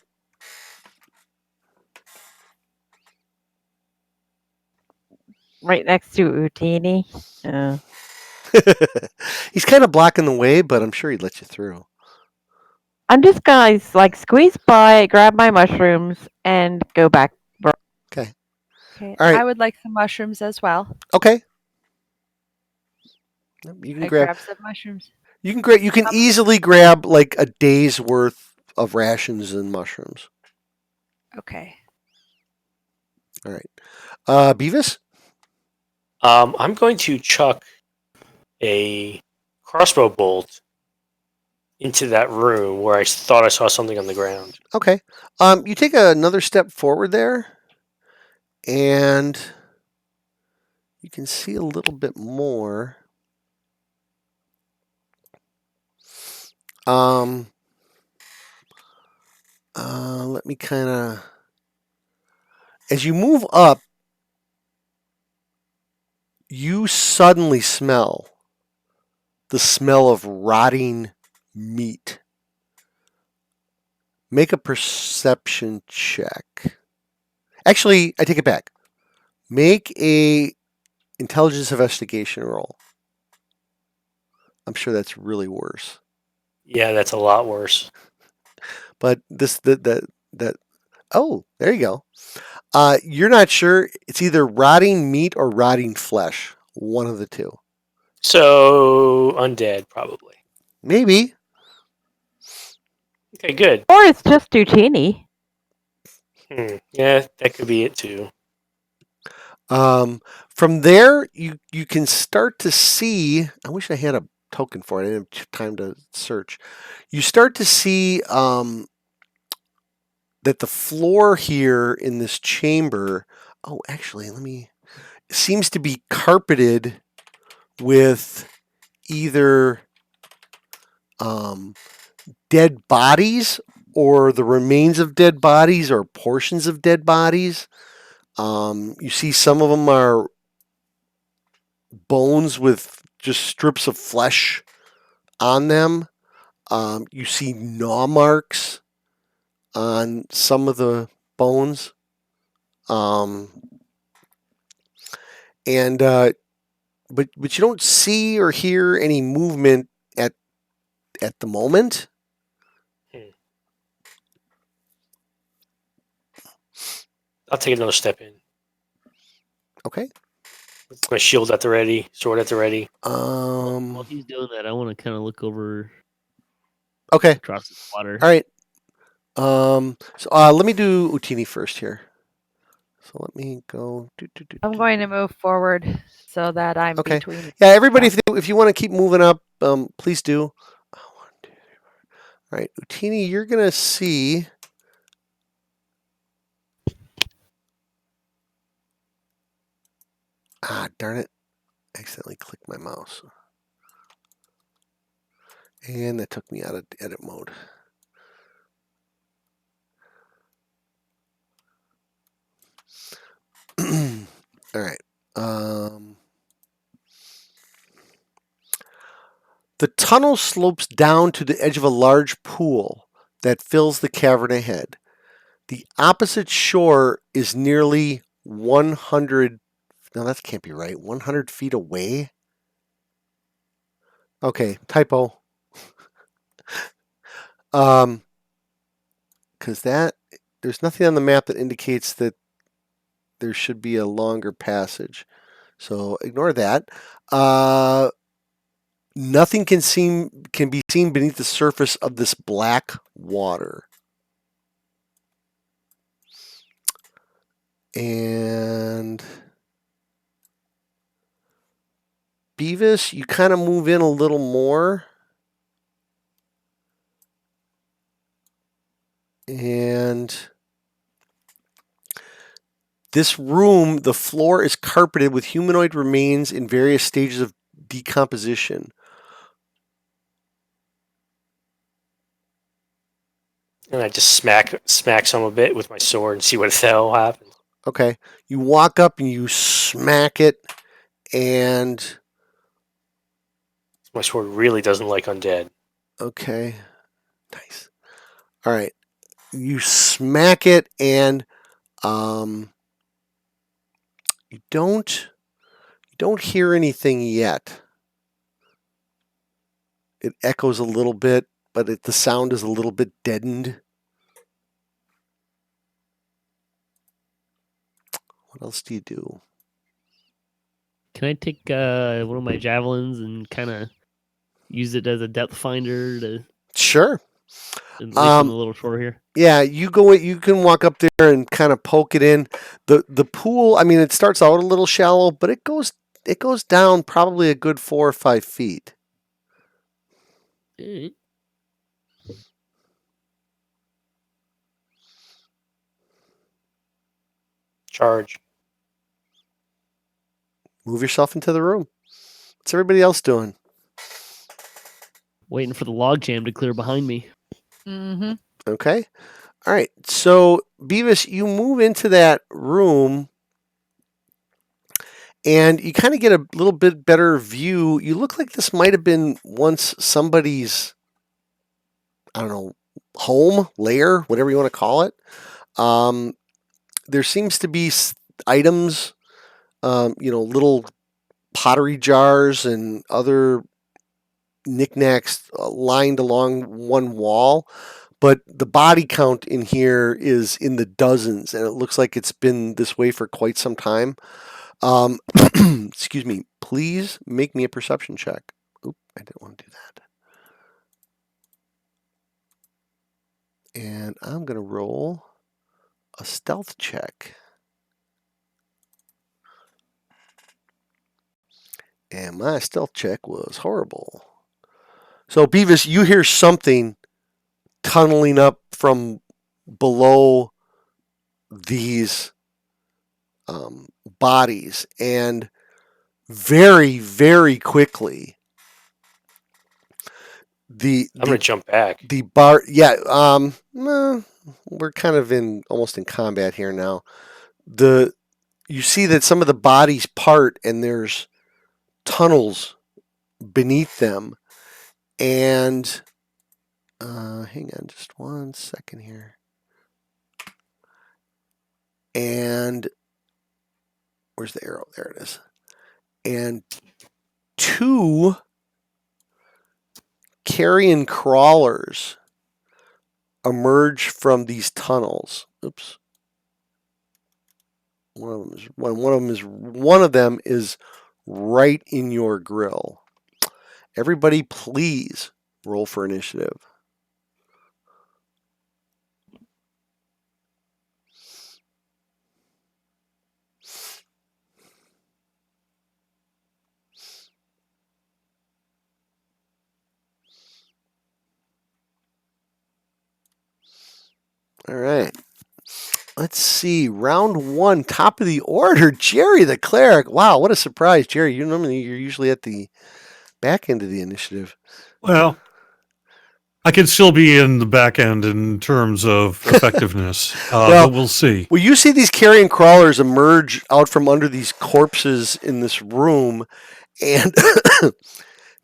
Speaker 4: Right next to Utini.
Speaker 1: He's kind of blocking the way, but I'm sure he'd let you through.
Speaker 4: I'm just gonna like squeeze by, grab my mushrooms, and go back.
Speaker 1: Okay.
Speaker 7: Okay.
Speaker 1: All right.
Speaker 7: I would like some mushrooms as well.
Speaker 1: Okay. You can grab
Speaker 7: some mushrooms.
Speaker 1: You can easily grab like a day's worth of rations and mushrooms.
Speaker 7: Okay.
Speaker 1: All right. Beavis?
Speaker 3: I'm going to chuck a crossbow bolt into that room where I thought I saw something on the ground.
Speaker 1: Okay. You take another step forward there, and you can see a little bit more. Let me kind of, as you move up, you suddenly smell the smell of rotting meat. Make a perception check. Actually, I take it back. Make a intelligence investigation roll. I'm sure that's really worse.
Speaker 3: Yeah, that's a lot worse.
Speaker 1: But oh, there you go. You're not sure. It's either rotting meat or rotting flesh. One of the two.
Speaker 3: So undead, probably.
Speaker 1: Maybe.
Speaker 3: Okay, good.
Speaker 4: Or it's just Utini.
Speaker 3: Yeah, that could be it too.
Speaker 1: From there, you can start to see. I wish I had a token for it. I didn't have time to search. You start to see that the floor here in this chamber. Oh, actually, seems to be carpeted with either dead bodies or the remains of dead bodies or portions of dead bodies. You see some of them are bones with just strips of flesh on them. You see gnaw marks on some of the bones. But you don't see or hear any movement at the moment.
Speaker 3: I'll take another step in.
Speaker 1: Okay.
Speaker 3: With my shield at the ready, sword at the ready.
Speaker 2: While he's doing that, I want to kind of look over
Speaker 1: Okay.
Speaker 2: across the water.
Speaker 1: All right. So let me do Utini first here. So let me go.
Speaker 7: I'm going to move forward so that I'm
Speaker 1: Okay.
Speaker 7: between.
Speaker 1: Yeah, everybody, if you want to keep moving up, please do. 1, 2, 3, 4. All right, Utini, you're gonna see. Ah, darn it! I accidentally clicked my mouse, and that took me out of edit mode. All right. The tunnel slopes down to the edge of a large pool that fills the cavern ahead. The opposite shore is nearly 100. No, that can't be right. 100 feet away? Okay, typo. Because there's nothing on the map that indicates that there should be a longer passage. So ignore that. Nothing can be seen beneath the surface of this black water. And Beavis, you kind of move in a little more. And this room, the floor is carpeted with humanoid remains in various stages of decomposition.
Speaker 3: And I just smack some of it with my sword and see what the hell happens.
Speaker 1: Okay. You walk up and you smack it, and
Speaker 3: My sword really doesn't like undead.
Speaker 1: okay. Nice. All right. You smack it, and you don't hear anything yet. It echoes a little bit, but the sound is a little bit deadened. What else do you do?
Speaker 2: Can I take one of my javelins and kind of use it as a depth finder to
Speaker 1: Sure.
Speaker 2: at least on the little shore here?
Speaker 1: Yeah, you can walk up there and kind of poke it in. The pool, I mean, it starts out a little shallow, but it goes down probably a good 4 or 5 feet.
Speaker 2: Alright.
Speaker 3: Charge.
Speaker 1: Move yourself into the room. What's everybody else doing?
Speaker 2: Waiting for the log jam to clear behind me.
Speaker 7: Mm-hmm.
Speaker 1: Okay. All right. So, Beavis, you move into that room, and you kind of get a little bit better view. You look like this might have been once somebody's, I don't know, home, lair, whatever you want to call it. There seems to be items, little pottery jars and other knickknacks lined along one wall. But the body count in here is in the dozens, and it looks like it's been this way for quite some time. Excuse me. Please make me a perception check. Oop, I didn't want to do that. And I'm going to roll a stealth check. And my stealth check was horrible. So, Beavis, you hear something tunneling up from below these bodies, and very, very quickly,
Speaker 3: I'm gonna jump back.
Speaker 1: the bar. Yeah, we're kind of almost in combat here now. You see that some of the bodies part, and there's tunnels beneath them, and hang on just 1 second here. And where's the arrow? There it is. And 2 carrion crawlers emerge from these tunnels. Oops. One of them is right in your grill. Everybody, please roll for initiative. All right. Let's see. Round 1, top of the order. Jerry the Cleric. Wow, what a surprise, Jerry. You're usually at the back end of the initiative.
Speaker 5: Well, I could still be in the back end in terms of effectiveness, but we'll see.
Speaker 1: Well, you see these carrion crawlers emerge out from under these corpses in this room, and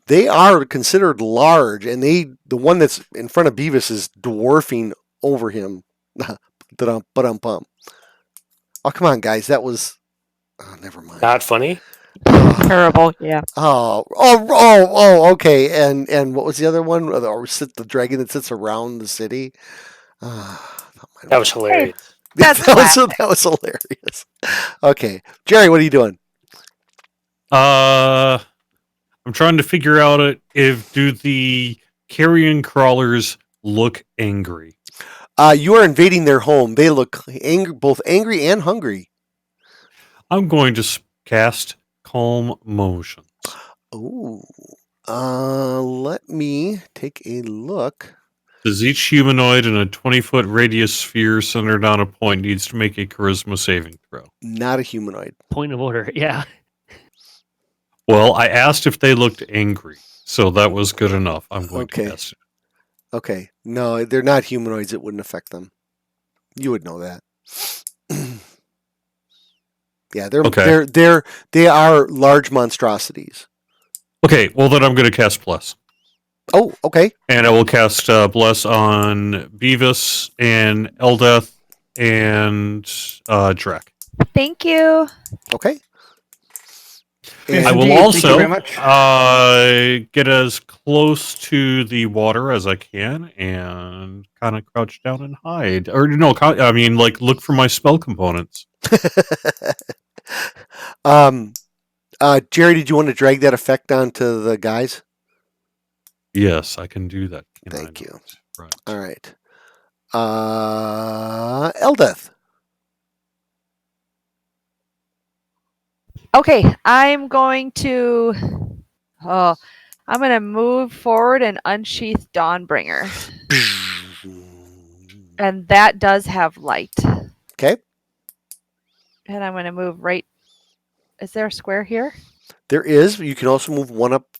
Speaker 1: they are considered large, and the one that's in front of Beavis is dwarfing over him. Oh, come on, guys. That was... Oh, never mind.
Speaker 3: Not funny.
Speaker 4: Terrible. Yeah.
Speaker 1: Okay. And what was the other one? The dragon that sits around the city.
Speaker 3: That was hilarious.
Speaker 1: That was hilarious. Okay, Jerry, what are you doing?
Speaker 5: I'm trying to figure out if the carrion crawlers look angry.
Speaker 1: You are invading their home. They look both angry and hungry.
Speaker 5: I'm going to cast Calm Motions.
Speaker 1: Oh, let me take a look.
Speaker 5: Says each humanoid in a 20-foot radius sphere centered on a point needs to make a charisma saving throw.
Speaker 1: Not a humanoid.
Speaker 2: Point of order. Yeah.
Speaker 5: Well, I asked if they looked angry, so that was good enough. I'm going to cast it.
Speaker 1: Okay. No, they're not humanoids. It wouldn't affect them. You would know that. Yeah, they are large monstrosities.
Speaker 5: Okay, well then I'm going to cast Bless.
Speaker 1: Oh, okay.
Speaker 5: And I will cast Bless on Beavis and Eldeth and Drac.
Speaker 7: Thank you.
Speaker 1: Okay.
Speaker 6: Yes,
Speaker 5: I will
Speaker 6: indeed. Thank you
Speaker 5: also
Speaker 6: very much.
Speaker 5: get as close to the water as I can and kind of crouch down and hide. Or no, look for my spell components.
Speaker 1: Jerry, did you want to drag that effect onto the guys?
Speaker 5: Yes, I can do that.
Speaker 1: Thank you.
Speaker 5: Right.
Speaker 1: All right. Eldeth.
Speaker 7: Okay, I'm going to move forward and unsheath Dawnbringer. And that does have light.
Speaker 1: Okay.
Speaker 7: And I'm going to move right. Is there a square here?
Speaker 1: There is. You can also move one up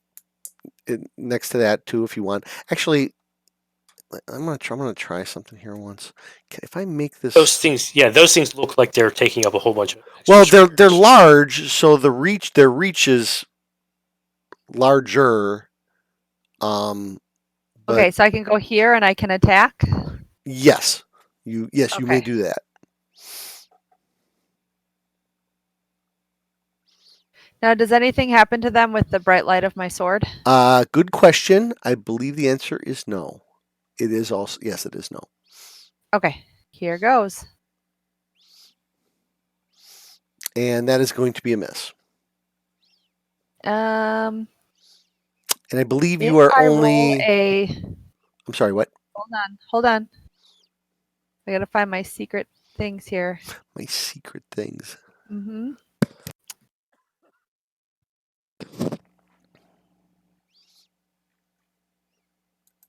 Speaker 1: next to that too if you want. Actually, I'm gonna try something here once. If I make this
Speaker 3: Those things look like they're taking up a whole bunch of extra
Speaker 1: well, they're
Speaker 3: squares.
Speaker 1: large, so their reach is larger. But
Speaker 7: Okay, so I can go here and I can attack.
Speaker 1: yes, you may
Speaker 7: Okay.
Speaker 1: do that.
Speaker 7: Now, does anything happen to them with the bright light of my sword?
Speaker 1: Good question. I believe the answer is no. It is also yes. It is no.
Speaker 7: Okay, here goes.
Speaker 1: And that is going to be a miss.
Speaker 7: Um,
Speaker 1: And I believe
Speaker 7: if
Speaker 1: you are
Speaker 7: I roll
Speaker 1: only. I'm sorry. What?
Speaker 7: Hold on. I gotta find my secret things here.
Speaker 1: My secret things.
Speaker 7: Mm-hmm.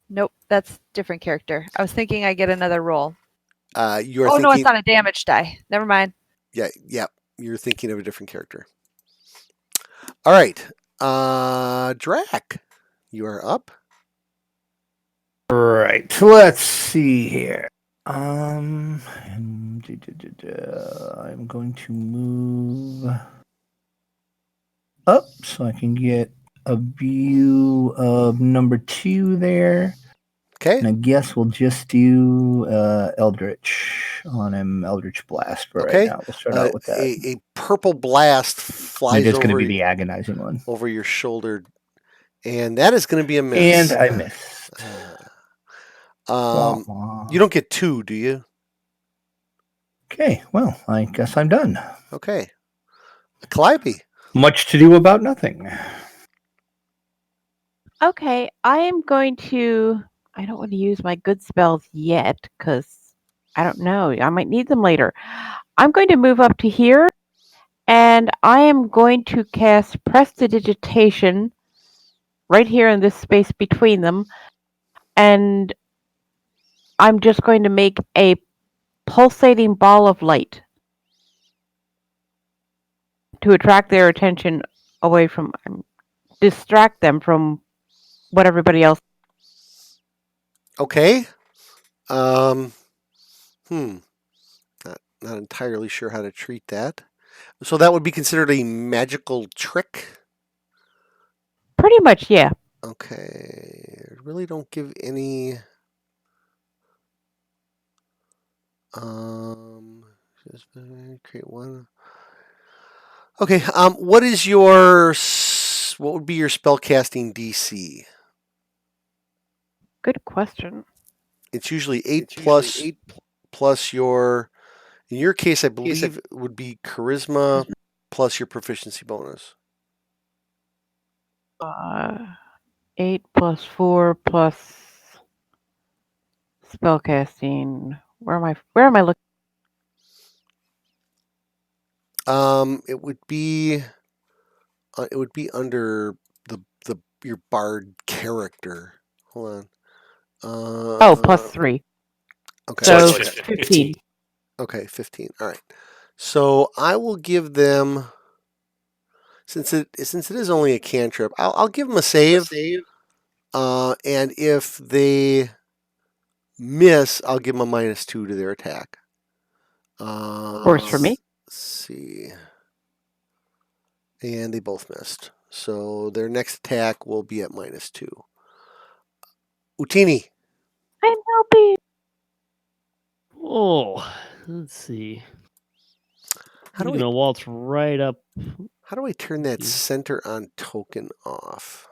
Speaker 7: Nope, that's different character. I was thinking I get another roll.
Speaker 1: You are
Speaker 7: Oh
Speaker 1: thinking.
Speaker 7: no, it's on a damage die. Never mind.
Speaker 1: Yeah. You're thinking of a different character. All right. Drac, you are up.
Speaker 6: Right. Let's see here. I'm going to move up so I can get a view of number 2 there.
Speaker 1: Okay.
Speaker 6: And I guess we'll just do Eldritch on him, Eldritch Blast for
Speaker 1: Okay.
Speaker 6: right now. We'll start out with that.
Speaker 1: A purple blast flies
Speaker 6: It is going to
Speaker 1: over
Speaker 6: be the agonizing one.
Speaker 1: over your shoulder, and that is going to be a
Speaker 6: And
Speaker 1: miss.
Speaker 6: I missed.
Speaker 1: You don't get 2, do you?
Speaker 6: Okay, well, I guess I'm done.
Speaker 1: Okay. Calliope.
Speaker 6: Much to do about nothing.
Speaker 4: Okay, I am going to. I don't want to use my good spells yet because I don't know. I might need them later. I'm going to move up to here, and I am going to cast Prestidigitation right here in this space between them, and I'm just going to make a pulsating ball of light to attract their attention away from, distract them from what everybody else.
Speaker 1: Okay. Not entirely sure how to treat that. So that would be considered a magical trick.
Speaker 4: Pretty much, yeah.
Speaker 1: Okay. Really don't give any. Just create one. Okay. What is your? What would be your spellcasting DC?
Speaker 4: Good question.
Speaker 1: It's usually 8 plus your. In your case, I believe it would be charisma plus your proficiency bonus.
Speaker 4: 8 plus 4 plus spellcasting. Where am I looking?
Speaker 1: It would be under the your bard character. Hold on.
Speaker 4: Plus 3.
Speaker 1: Okay.
Speaker 4: So
Speaker 3: it's
Speaker 4: 15.
Speaker 1: Okay, 15. All right. So I will give them, since it is only a cantrip, I'll give them a save. And if they miss, I'll give them a -2 to their attack.
Speaker 4: Works for me.
Speaker 1: Let's see. And they both missed. So their next attack will be at -2. Utini.
Speaker 4: I'm helping.
Speaker 2: Oh, let's see.
Speaker 1: How
Speaker 2: I'm
Speaker 1: do
Speaker 2: gonna waltz right up.
Speaker 1: How do I turn that
Speaker 2: Yeah.
Speaker 1: center on token off?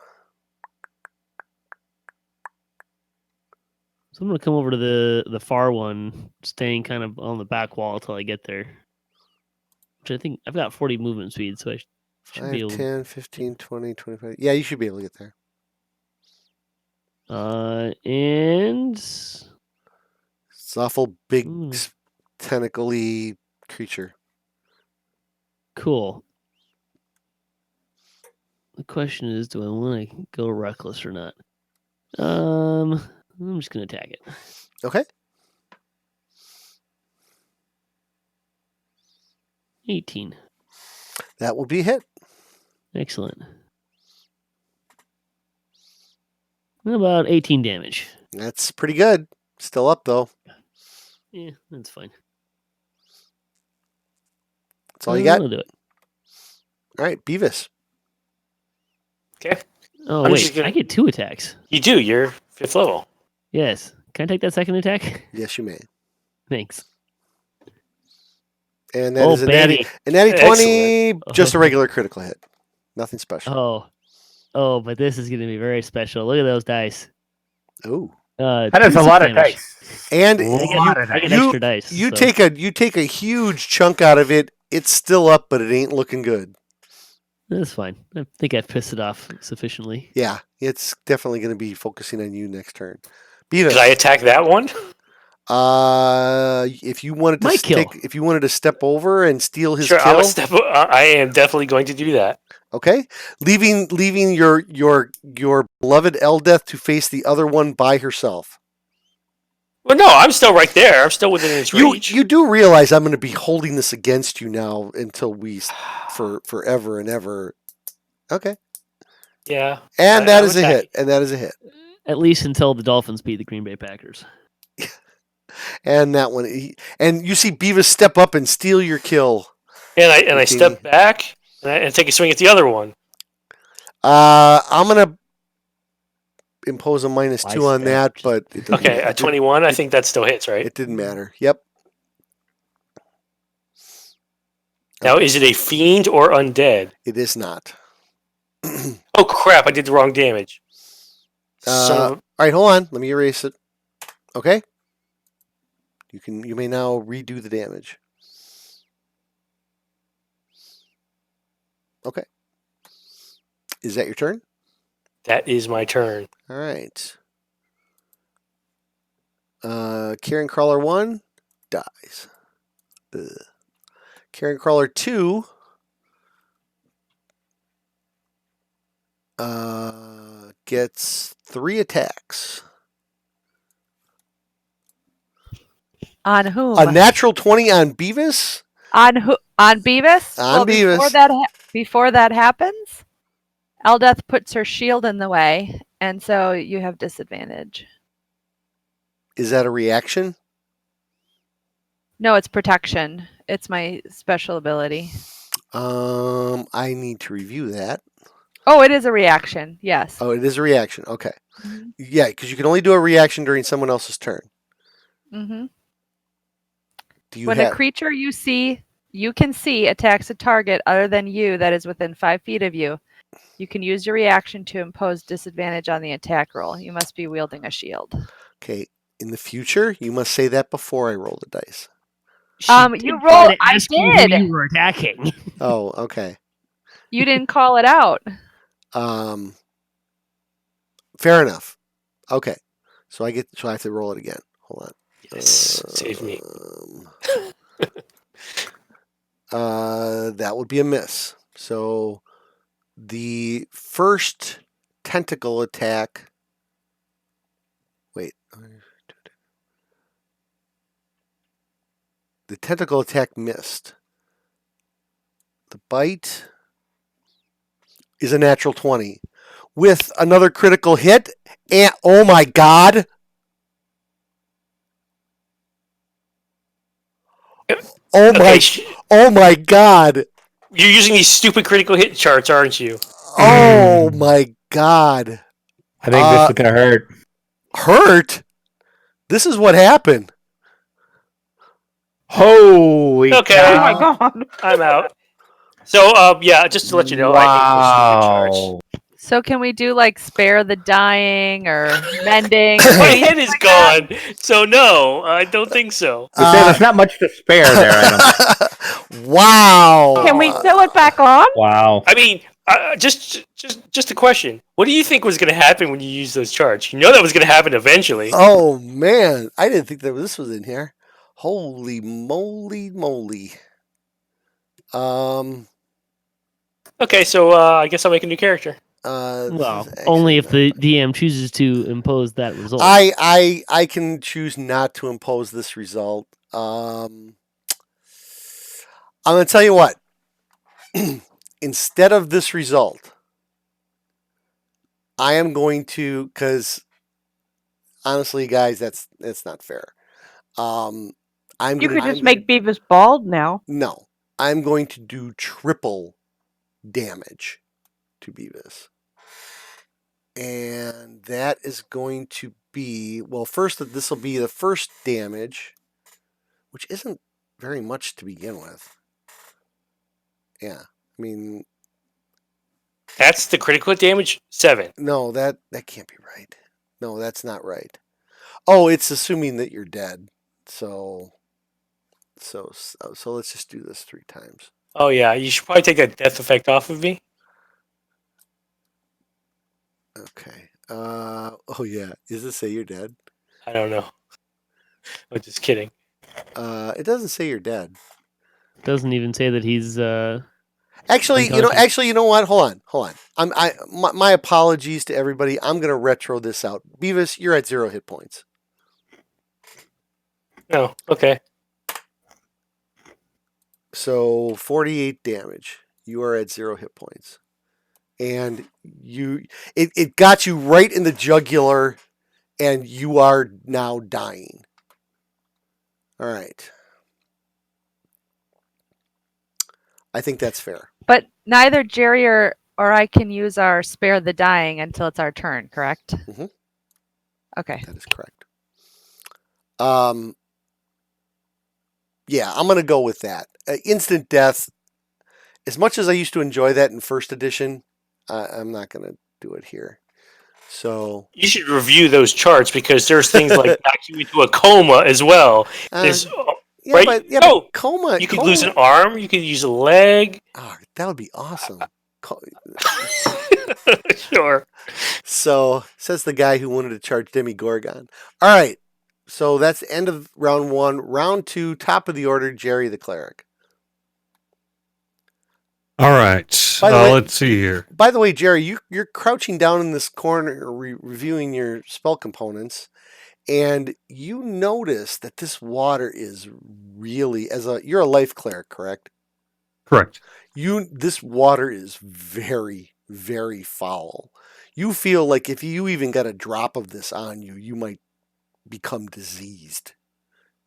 Speaker 2: So I'm gonna come over to the far one, staying kind of on the back wall until I get there. Which I think I've got 40 movement speed, so I should be
Speaker 1: 5,
Speaker 2: able.
Speaker 1: 10, 15, 20, 25. Yeah, you should be able to get there.
Speaker 2: And
Speaker 1: It's an awful big, tentacle-y creature.
Speaker 2: cool. The question is, do I want to go reckless or not? I'm just gonna attack it.
Speaker 1: Okay.
Speaker 2: 18.
Speaker 1: That will be a hit.
Speaker 2: Excellent. About 18 damage.
Speaker 1: That's pretty good. Still up though.
Speaker 2: Yeah, that's fine.
Speaker 1: That's all you got.
Speaker 2: I'll do it.
Speaker 1: All right, Beavis.
Speaker 3: Okay.
Speaker 2: Oh
Speaker 3: I'm
Speaker 2: wait,
Speaker 3: just gonna-
Speaker 2: I get 2 attacks.
Speaker 3: You do. You're 5th level.
Speaker 2: Yes. Can I take that second attack?
Speaker 1: Yes, you may.
Speaker 2: Thanks.
Speaker 1: And that is a
Speaker 2: baby.
Speaker 1: natty 20,
Speaker 3: Excellent.
Speaker 1: just a regular critical hit. Nothing special.
Speaker 2: Oh, but this is going to be very special. Look at those dice.
Speaker 1: Oh.
Speaker 6: That is
Speaker 2: 2
Speaker 6: a lot of
Speaker 2: damage.
Speaker 6: dice.
Speaker 1: And
Speaker 2: I get extra dice.
Speaker 1: you
Speaker 2: so-
Speaker 1: take a huge chunk out of it. It's still up, but it ain't looking good.
Speaker 2: That's fine. I think I've pissed it off sufficiently.
Speaker 1: Yeah, it's definitely going to be focusing on you next turn.
Speaker 3: Could
Speaker 1: Beavis.
Speaker 3: I attack that one?
Speaker 1: If you wanted to
Speaker 2: My kill.
Speaker 1: if you wanted to step over and steal his
Speaker 3: Sure,
Speaker 1: kill,
Speaker 3: I am definitely going to do that.
Speaker 1: okay, leaving your beloved Eldeth to face the other one by herself.
Speaker 3: Well, no, I'm still right there. I'm still within its reach.
Speaker 1: You do realize I'm going to be holding this against you now until for forever and ever. Okay,
Speaker 3: Yeah.
Speaker 1: and that
Speaker 3: I'm
Speaker 1: is a hit. And that is a hit.
Speaker 2: At least until the Dolphins beat the Green Bay Packers.
Speaker 1: And that one, and you see Beavis step up and steal your kill.
Speaker 3: And I
Speaker 1: Utini.
Speaker 3: step back and take a swing at the other one.
Speaker 1: I'm gonna impose a -2
Speaker 2: Why
Speaker 1: on that,
Speaker 2: step?
Speaker 1: but it doesn't-
Speaker 3: Okay, at 21, I think that still hits, right?
Speaker 1: it didn't matter. Yep.
Speaker 3: Now, is it a fiend or undead?
Speaker 1: It is not.
Speaker 3: Oh crap! I did the wrong damage. Son of
Speaker 1: All right, hold on. Let me erase it. Okay. You may now redo the damage. Okay. Is that your turn?
Speaker 3: that is my turn.
Speaker 1: All right. Carrion Crawler 1 dies. Ugh. Carrion Crawler 2 gets 3 attacks.
Speaker 7: On whom?
Speaker 1: A natural 20 on Beavis.
Speaker 7: On who? On Beavis?
Speaker 1: On Beavis.
Speaker 7: Before that happens, Eldeth puts her shield in the way, and so you have disadvantage.
Speaker 1: Is that a reaction?
Speaker 7: No, it's protection. It's my special ability.
Speaker 1: I need to review that.
Speaker 7: Oh, it is a reaction. Yes.
Speaker 1: Oh, it is a reaction. Okay.
Speaker 7: Mhm.
Speaker 1: Yeah, because you can only do a reaction during someone else's turn.
Speaker 7: Mm-hmm.
Speaker 1: Do you
Speaker 7: When
Speaker 1: have?
Speaker 7: a creature you can see attacks a target other than you that is within 5 feet of you, you can use your reaction to impose disadvantage on the attack roll. You must be wielding a shield.
Speaker 1: Okay. In the future, you must say that before I roll the dice.
Speaker 2: She
Speaker 7: You
Speaker 2: did
Speaker 7: rolled-
Speaker 2: try to
Speaker 7: I
Speaker 2: ask you
Speaker 7: did.
Speaker 2: who you were attacking.
Speaker 1: Oh, okay.
Speaker 7: You didn't call it out.
Speaker 1: Fair enough. Okay. So I have to roll it again. Hold on.
Speaker 3: Yes, save me.
Speaker 1: That would be a miss. So the first tentacle attack. Wait. The tentacle attack missed. The bite is a natural 20 with another critical hit. And oh my god. Oh my
Speaker 3: Okay,
Speaker 1: oh my god.
Speaker 3: you're using these stupid critical hit charts, aren't you?
Speaker 1: Oh my god.
Speaker 6: I think this is gonna hurt.
Speaker 1: Hurt? This is what happened.
Speaker 6: Holy
Speaker 3: Okay.
Speaker 6: cow.
Speaker 4: Oh my god.
Speaker 3: I'm out. So, yeah, just to let you know, I hate those stupid charts.
Speaker 6: Wow.
Speaker 7: So can we do like spare the dying or mending?
Speaker 3: My head is gone, so no, I don't think so.
Speaker 6: We say there's not much to spare there. I don't.
Speaker 1: Wow.
Speaker 4: Can we sew it back on?
Speaker 6: Wow.
Speaker 3: I mean, just a question. What do you think was going to happen when you use those charts? You know that was going to happen eventually.
Speaker 1: Oh man, I didn't think that this was in here. Holy moly.
Speaker 3: Okay, so I guess I'll make a new character.
Speaker 1: This
Speaker 2: Well,
Speaker 1: is actually
Speaker 2: only if
Speaker 1: not
Speaker 2: the
Speaker 1: right.
Speaker 2: DM chooses to impose that result.
Speaker 1: I can choose not to impose this result. I'm going to tell you what. Instead of this result, I am going to, because honestly, guys, that's not fair.
Speaker 4: You could just make Beavis bald now.
Speaker 1: No, I'm going to do triple damage to Beavis. And that is going to be, well, first, this will be the first damage, which isn't very much to begin with. Yeah, I mean...
Speaker 3: That's the critical damage? 7.
Speaker 1: No, that can't be right. No, that's not right. Oh, it's assuming that you're dead. So let's just do this 3 times.
Speaker 3: Oh, yeah. You should probably take that death effect off of me.
Speaker 1: Okay. Oh, yeah. Does it say you're dead?
Speaker 3: I don't know. I'm just kidding.
Speaker 1: It doesn't say you're dead.
Speaker 2: Doesn't even say that he's.
Speaker 1: Actually,
Speaker 2: unconscious.
Speaker 1: you know what? Hold on. My apologies to everybody. I'm going to retro this out. Beavis, you're at 0 hit points.
Speaker 3: Oh, okay.
Speaker 1: So 48 damage. You are at 0 hit points. And it got you right in the jugular, and you are now dying. All right. I think that's fair.
Speaker 7: But neither Jerry or I can use our spare the dying until it's our turn, correct?
Speaker 1: Mhm.
Speaker 7: Okay.
Speaker 1: That is correct. Yeah, I'm going to go with that. Instant death, as much as I used to enjoy that in first edition, I'm not going to do it here. So
Speaker 3: You should review those charts because there's things like knock you into a coma as well. There's,
Speaker 1: yeah,
Speaker 3: right?
Speaker 1: but coma.
Speaker 3: You could lose an arm. You could use a leg.
Speaker 1: Oh, that would be awesome.
Speaker 3: Sure.
Speaker 1: So, says the guy who wanted to charge Demigorgon. All right. So that's the end of round 1. Round 2, top of the order, Jerry the Cleric.
Speaker 5: All right.
Speaker 1: By the way-
Speaker 5: Let's see here.
Speaker 1: By the way, Jerry, you're crouching down in this corner reviewing your spell components, and you notice that this water is really, you're a life cleric, correct?
Speaker 5: Correct.
Speaker 1: This water is very, very foul. You feel like if you even got a drop of this on you, you might become diseased.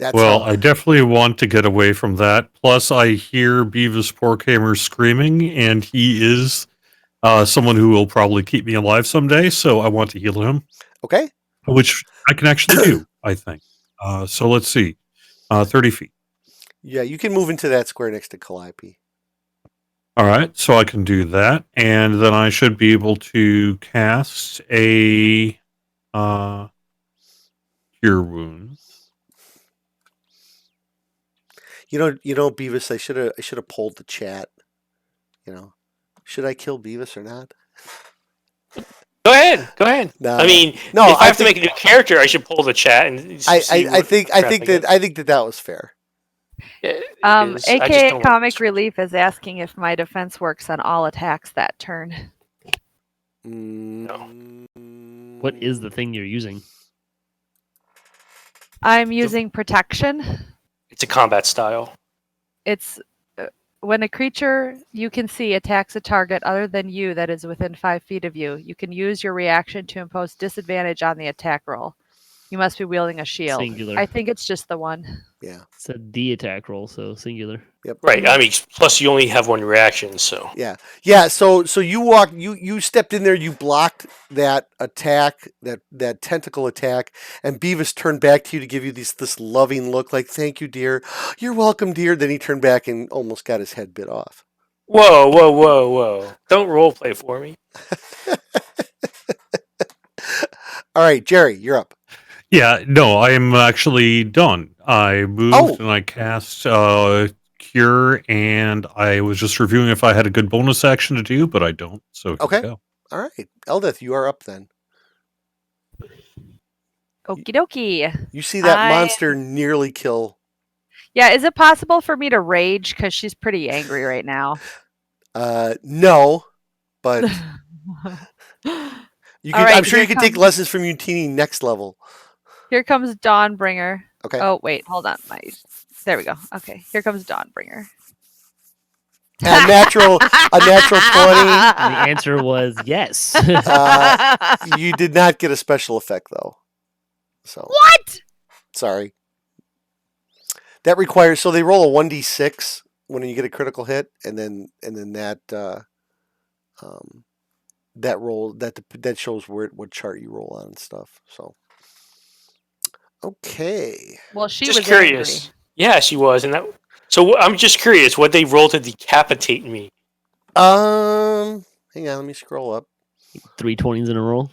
Speaker 5: I definitely want to get away from that. Plus, I hear Beavis Porkhammer screaming, and he is someone who will probably keep me alive someday, so I want to heal him.
Speaker 1: Okay.
Speaker 5: Which I can actually do, I think. So let's see. 30 feet.
Speaker 1: Yeah, you can move into that square next to Calliope.
Speaker 5: All right, so I can do that, and then I should be able to cast a Cure Wounds.
Speaker 1: You know, Beavis, I should have polled the chat. Should I kill Beavis or not?
Speaker 3: Go ahead.
Speaker 1: No,
Speaker 3: I mean,
Speaker 1: no,
Speaker 3: if I have to make a new character, I should pull the chat and
Speaker 1: I think that was fair.
Speaker 7: AKA Comic Relief is asking if my defense works on all attacks that turn.
Speaker 3: No.
Speaker 2: What is the thing you're using?
Speaker 7: I'm using protection.
Speaker 3: It's a combat style.
Speaker 7: It's when a creature you can see attacks a target other than you that is within 5 feet of you, you can use your reaction to impose disadvantage on the attack roll. You must be wielding a shield.
Speaker 2: Singular.
Speaker 7: I think it's just the one.
Speaker 1: Yeah.
Speaker 2: It's a D attack roll, so singular.
Speaker 1: Yep.
Speaker 3: Right. I mean, plus you only have one reaction, so.
Speaker 1: Yeah. So you stepped in there, you blocked that attack, that tentacle attack, and Beavis turned back to you to give you this loving look, like, "Thank you, dear. You're welcome, dear." Then he turned back and almost got his head bit off.
Speaker 3: Whoa. Don't roleplay for me.
Speaker 1: All right, Jerry, you're up.
Speaker 5: Yeah, no, I am actually done. I moved and I cast Cure, and I was just reviewing if I had a good bonus action to do, but I don't. So here
Speaker 1: Okay.
Speaker 5: we go.
Speaker 1: All right, Eldeth, you are up then.
Speaker 7: Okie dokie.
Speaker 1: You see that monster nearly kill.
Speaker 7: Yeah, is it possible for me to rage? Because she's pretty angry right now.
Speaker 1: No, but I'm sure you can take
Speaker 7: comes-
Speaker 1: lessons from Utini next level.
Speaker 7: Here comes Dawnbringer.
Speaker 1: Okay.
Speaker 7: Oh, wait, hold on. There we go. Okay, here comes Dawnbringer.
Speaker 1: A natural 20.
Speaker 2: The answer was yes.
Speaker 1: You did not get a special effect, though. So
Speaker 7: What?
Speaker 1: sorry. That requires so they roll a 1d6 when you get a critical hit, and then that that roll that shows what chart you roll on and stuff. So okay.
Speaker 7: Well, she
Speaker 3: Just
Speaker 7: was
Speaker 3: curious.
Speaker 7: angry.
Speaker 3: Yeah, she was, and that. So I'm just curious what they roll to decapitate me.
Speaker 1: Hang on, let me scroll up.
Speaker 2: 3 20s in a row.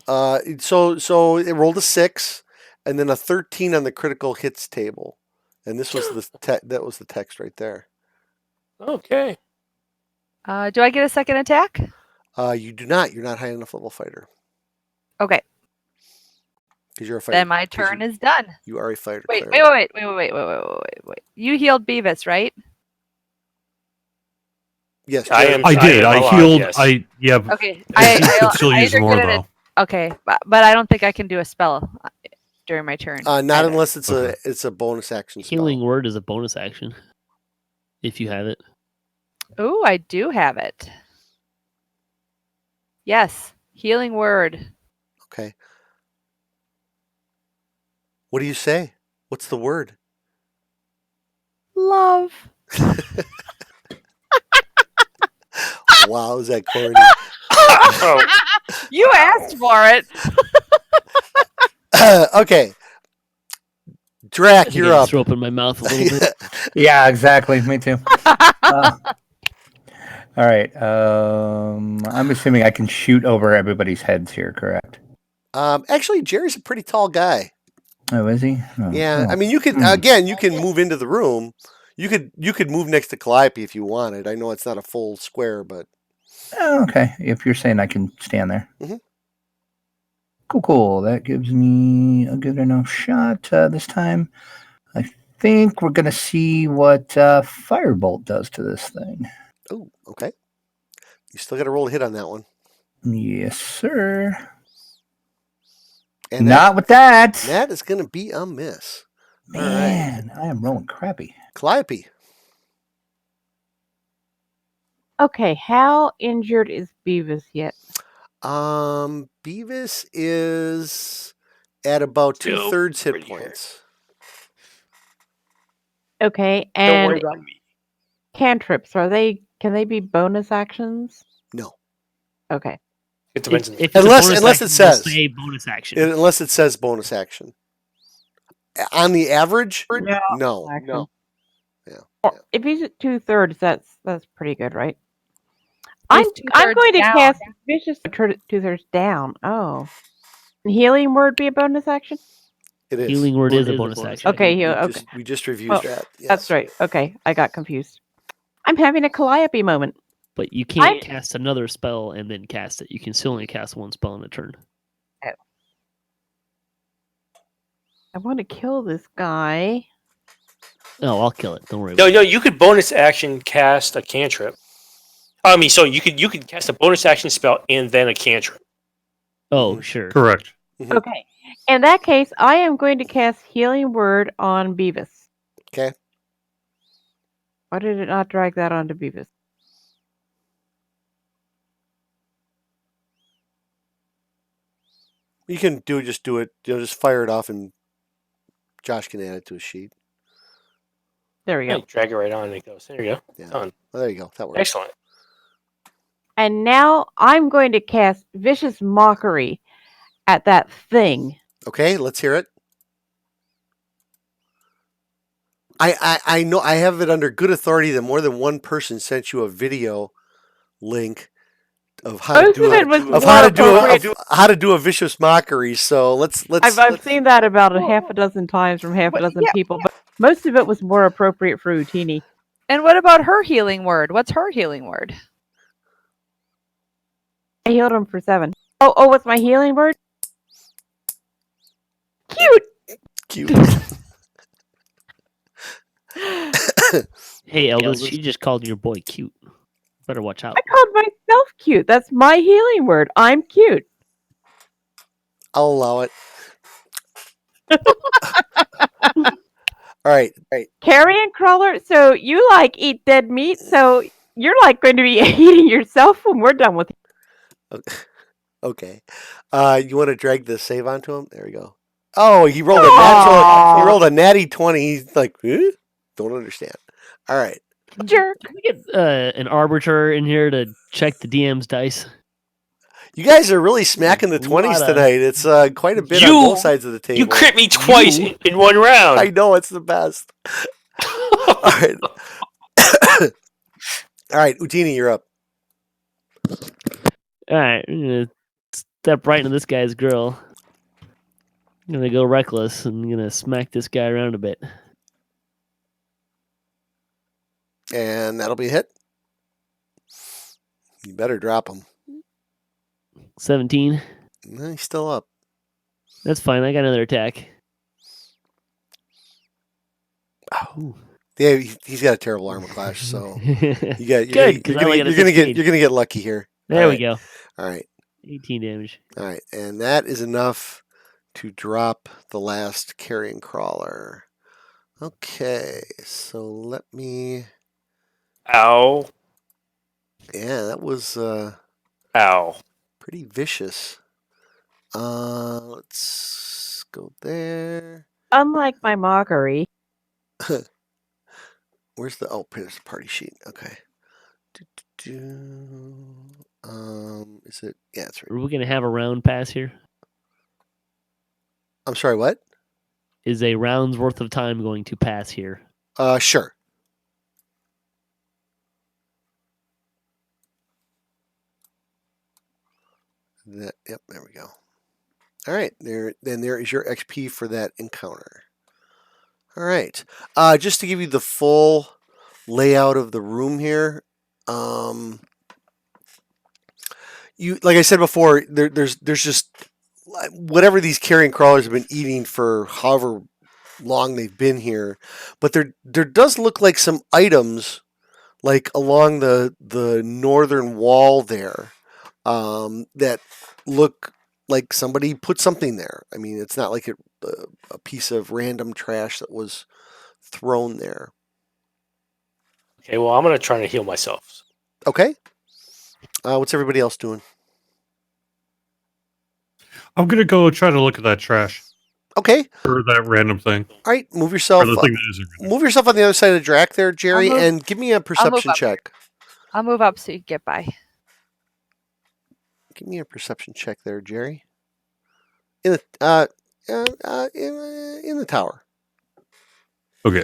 Speaker 1: So it rolled a 6, and then a 13 on the critical hits table, and this was that was the text right there.
Speaker 3: Okay.
Speaker 7: Do I get a second attack?
Speaker 1: You do not. You're not high enough level fighter
Speaker 7: Okay,
Speaker 1: because you're a fighter.
Speaker 7: then my turn is done.
Speaker 1: You are a fighter.
Speaker 7: Wait.
Speaker 1: cleric.
Speaker 7: You healed Beavis, right?
Speaker 1: Yes,
Speaker 3: I
Speaker 1: Jared.
Speaker 3: am.
Speaker 5: I did.
Speaker 3: am
Speaker 5: I
Speaker 3: alive,
Speaker 5: healed.
Speaker 3: yes.
Speaker 7: Okay.
Speaker 5: I could still
Speaker 7: I
Speaker 5: use
Speaker 7: either
Speaker 5: more
Speaker 7: get
Speaker 5: though.
Speaker 7: Okay, but I don't think I can do a spell during my turn.
Speaker 1: Not
Speaker 7: either.
Speaker 1: unless it's
Speaker 5: Okay.
Speaker 1: a bonus action spell.
Speaker 2: Healing word is a bonus action. If you have it.
Speaker 7: Ooh, I do have it. Yes, healing word.
Speaker 1: Okay. What do you say? What's the word?
Speaker 7: Love.
Speaker 1: Wow, is that corny?
Speaker 3: Oh,
Speaker 7: You asked for it.
Speaker 1: Okay.
Speaker 2: I
Speaker 1: Drac,
Speaker 2: think
Speaker 1: you're
Speaker 2: I
Speaker 1: up.
Speaker 2: just threw up in my mouth a little bit.
Speaker 6: Yeah, exactly. Me too. All right. I'm assuming I can shoot over everybody's heads here, correct?
Speaker 1: Actually, Jerry's a pretty tall guy.
Speaker 6: Oh, is he? Oh,
Speaker 1: Yeah,
Speaker 6: oh.
Speaker 1: I mean, you can you can move into the room. You could move next to Calliope if you wanted. I know it's not a full square, but
Speaker 6: Oh, okay. If you're saying I can stand there.
Speaker 1: Mhm.
Speaker 6: Cool. That gives me a good enough shot this time. I think we're going to see what Firebolt does to this thing.
Speaker 1: oh, okay. You still got to roll a hit on that one.
Speaker 6: Yes, sir.
Speaker 1: And
Speaker 6: Not with that.
Speaker 1: that is going to be a miss.
Speaker 6: Man, I am rolling crappy.
Speaker 1: Calliope.
Speaker 4: Okay, how injured is Beavis yet?
Speaker 1: Beavis is at about
Speaker 3: Still
Speaker 1: 2/3 hit
Speaker 3: pretty hurt.
Speaker 1: points.
Speaker 4: Okay,
Speaker 3: Don't worry
Speaker 4: and
Speaker 3: about me.
Speaker 4: cantrips, can they be bonus actions?
Speaker 1: No,
Speaker 4: Okay.
Speaker 3: It depends on
Speaker 2: If
Speaker 3: the
Speaker 2: it's a
Speaker 1: Unless-
Speaker 2: bonus
Speaker 1: unless it
Speaker 2: action, it'll
Speaker 1: says.
Speaker 2: say bonus action.
Speaker 1: unless it says bonus action. On the average, no.
Speaker 4: Action.
Speaker 1: Yeah.
Speaker 4: Or if he's at 2/3, that's pretty good, right?
Speaker 7: He's
Speaker 4: I'm
Speaker 7: 2/3
Speaker 4: going to
Speaker 7: down.
Speaker 4: cast vicious 2/3 down. Oh, and healing word be a bonus action?
Speaker 1: It is.
Speaker 2: Healing word is a bonus action.
Speaker 4: Okay,
Speaker 1: We,
Speaker 4: yeah,
Speaker 1: we
Speaker 4: okay.
Speaker 1: just, we just reviewed
Speaker 4: Well,
Speaker 1: that. Yes.
Speaker 4: That's right. Okay, I got confused. I'm having a Calliope moment.
Speaker 2: But you can't cast another spell and then cast it. You can still only cast one spell in a turn.
Speaker 4: I want to kill this guy.
Speaker 2: Oh, I'll kill it. Don't worry.
Speaker 3: No,
Speaker 2: about
Speaker 3: no, you could bonus action cast a cantrip. I mean, so you could cast a bonus action spell and then a cantrip.
Speaker 2: it. Oh, sure.
Speaker 5: Correct.
Speaker 1: Mhm.
Speaker 4: Okay. In that case, I am going to cast Healing Word on Beavis.
Speaker 1: Okay.
Speaker 4: Why did it not drag that onto Beavis?
Speaker 1: You can just do it. Just fire it off, and Josh can add it to his sheet.
Speaker 4: There we
Speaker 3: Yeah,
Speaker 4: go.
Speaker 3: drag it right on and it goes. There you go.
Speaker 1: Yeah.
Speaker 3: Done.
Speaker 1: Well, there you go. That works.
Speaker 3: Excellent.
Speaker 4: And now I'm going to cast Vicious Mockery at that thing.
Speaker 1: Okay, let's hear it. I know I have it under good authority that more than one person sent you a video link of how
Speaker 4: Most
Speaker 1: to do
Speaker 4: of it was
Speaker 1: of
Speaker 4: more
Speaker 1: how to do
Speaker 4: appropriate.
Speaker 1: how to do a vicious mockery. So let's
Speaker 4: I've seen that about a half a dozen times from half a dozen people, but most of it was more appropriate for Utini.
Speaker 7: And what about her healing word? What's her healing word?
Speaker 4: I healed him for 7. Oh, what's my healing word? Cute.
Speaker 1: cute.
Speaker 2: Hey, Eldeth, she just called your boy cute. Better watch out.
Speaker 4: I called myself cute. That's my healing word. I'm cute.
Speaker 1: I'll allow it. All right.
Speaker 4: Carrion crawler. So you like eat dead meat. So you're like going to be eating yourself when we're done with you.
Speaker 1: Okay. You want to drag the save onto him? There we go. Oh, he rolled a natural. He rolled a natty 20. He's like, huh? Don't understand. All right.
Speaker 4: Jerk.
Speaker 2: Can we get an arbiter in here to check the DM's dice?
Speaker 1: You guys are really smacking the
Speaker 2: A
Speaker 1: 20s
Speaker 2: lot of-
Speaker 1: tonight. It's quite a bit on
Speaker 3: You-
Speaker 1: both sides of the table.
Speaker 3: You crit me twice
Speaker 1: You?
Speaker 3: in one round.
Speaker 1: I know, it's the best. All right. All right, Utini, you're up.
Speaker 2: All right, I'm gonna step right into this guy's grill. I'm gonna go reckless and I'm gonna smack this guy around a bit.
Speaker 1: And that'll be a hit. You better drop him.
Speaker 2: 17.
Speaker 1: No, he's still up.
Speaker 2: That's fine. I got another attack.
Speaker 1: Oh. Yeah, he's got a terrible armor clash, so you're
Speaker 2: Good, 'cause I only got a
Speaker 1: gonna
Speaker 2: 16.
Speaker 1: get lucky here.
Speaker 2: There
Speaker 1: All
Speaker 2: we
Speaker 1: right.
Speaker 2: go.
Speaker 1: All right.
Speaker 2: 18 damage.
Speaker 1: All right, and that is enough to drop the last carrion crawler. Okay, so let me.
Speaker 3: Ow.
Speaker 1: Yeah, that was
Speaker 3: Ow.
Speaker 1: pretty vicious. Let's go there.
Speaker 4: Unlike my mockery.
Speaker 1: Where's the? Oh, there's the party sheet. Okay. Is it? Yeah, that's right.
Speaker 2: Are we gonna have a round pass here?
Speaker 1: I'm sorry. What?
Speaker 2: Is a round's worth of time going to pass here?
Speaker 1: Sure. Yep, there we go. All right, there is your XP for that encounter. All right, just to give you the full layout of the room here. You, like I said before, there's just whatever these carrion crawlers have been eating for however long they've been here, but there does look like some items like along the northern wall there that look like somebody put something there. I mean, it's not like a piece of random trash that was thrown there.
Speaker 3: Okay, well, I'm going to try to heal myself.
Speaker 1: Okay. What's everybody else doing?
Speaker 5: I'm gonna go try to look at that trash
Speaker 1: Okay.
Speaker 5: or that random thing.
Speaker 1: All right. Move
Speaker 5: Or
Speaker 1: yourself.
Speaker 5: the thing that isn't random.
Speaker 1: Move yourself on the other side of the Drac there, Jerry,
Speaker 7: move-
Speaker 1: and give me a perception
Speaker 7: up.
Speaker 1: check.
Speaker 7: I'll move up so you get by.
Speaker 1: Give me a perception check there, Jerry. In the in the tower.
Speaker 5: Okay.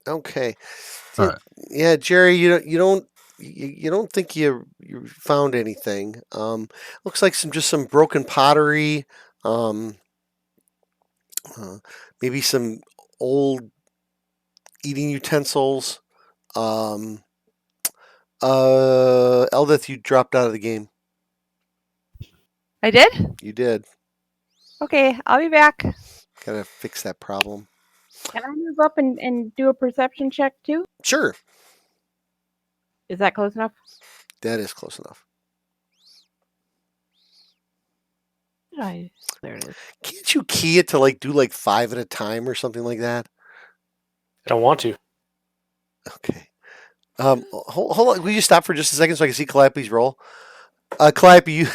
Speaker 1: Okay.
Speaker 5: All right.
Speaker 1: Yeah, Jerry, you don't think you found anything. Looks like some broken pottery. Maybe some old eating utensils. Eldeth, you dropped out of the game.
Speaker 7: I did?
Speaker 1: You did.
Speaker 7: Okay, I'll be back.
Speaker 1: Gotta fix that problem.
Speaker 4: Can I move up and do a perception check too?
Speaker 1: Sure,
Speaker 4: Is that close enough?
Speaker 1: that is close enough.
Speaker 4: There it is.
Speaker 1: Can't you key it to do 5 at a time or something like that?
Speaker 3: I don't want to.
Speaker 1: Okay. Hold on. Will you stop for just a second so I can see Calliope's roll? Calliope, you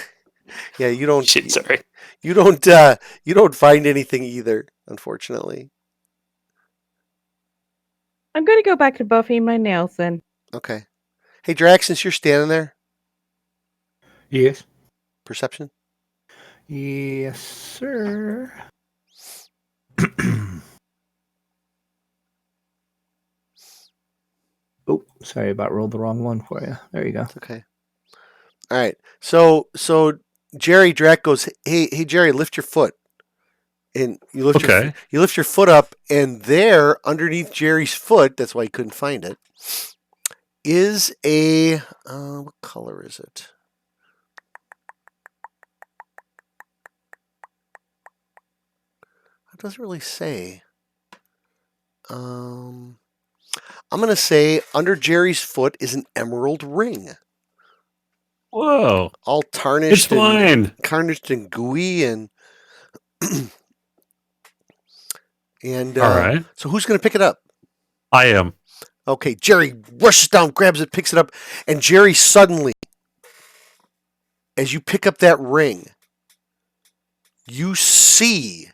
Speaker 1: don't.
Speaker 3: Shit, sorry.
Speaker 1: You don't find anything either, unfortunately.
Speaker 4: I'm going to go back to buffing my nails then.
Speaker 1: Okay. Hey, Drax, since you're standing there,
Speaker 6: Yes.
Speaker 1: perception?
Speaker 6: Yes, sir. Oh, sorry about rolled the wrong one for you. There you go.
Speaker 1: It's okay. All right. So Jerry Drac goes, hey Jerry, lift your foot. And you lift your foot up, and there, underneath Jerry's foot, that's why he couldn't find it, is a what color is it? It doesn't really say. I'm gonna say under Jerry's foot is an emerald ring,
Speaker 5: Whoa.
Speaker 1: all
Speaker 5: It's
Speaker 1: tarnished
Speaker 5: mine.
Speaker 1: and gooey, and And
Speaker 5: All right.
Speaker 1: so who's going to pick it up?
Speaker 5: I am.
Speaker 1: Okay, Jerry rushes down, grabs it, picks it up, and Jerry suddenly, as you pick up that ring, you see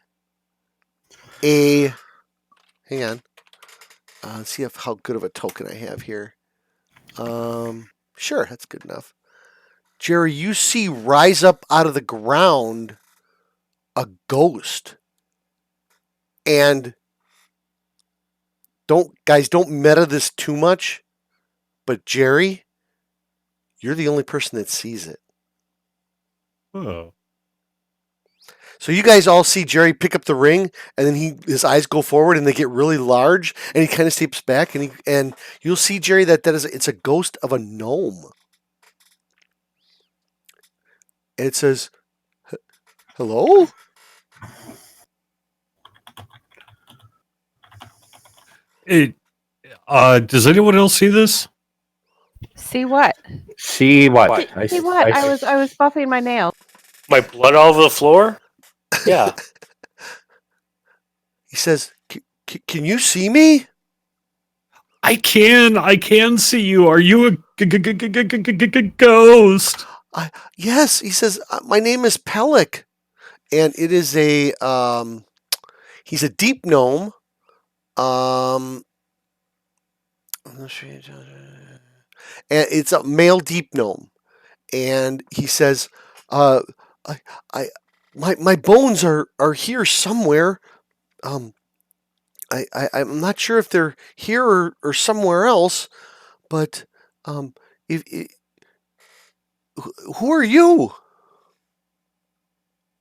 Speaker 1: a. Hang on. Let's see how good of a token I have here. Sure, that's good enough. Jerry, you see rise up out of the ground a ghost. And don't meta this too much, but Jerry, you're the only person that sees it.
Speaker 5: Oh.
Speaker 1: So you guys all see Jerry pick up the ring, and then his eyes go forward, and they get really large, and he kind of steps back, and you'll see Jerry it's a ghost of a gnome, and it says, "Hello."
Speaker 5: Does anyone else see this?
Speaker 7: See what?
Speaker 6: See what?
Speaker 3: What?
Speaker 4: See what? I was buffing my nails.
Speaker 3: My blood all over the floor? Yeah.
Speaker 1: He says, "Can you see me?"
Speaker 5: I can see you. Are you a ghost?
Speaker 1: Yes, he says, "My name is Pellic, and it is a he's a deep gnome. And it's a male deep gnome, and he says, my bones are here somewhere. I'm not sure if they're here or somewhere else, but if who are you?"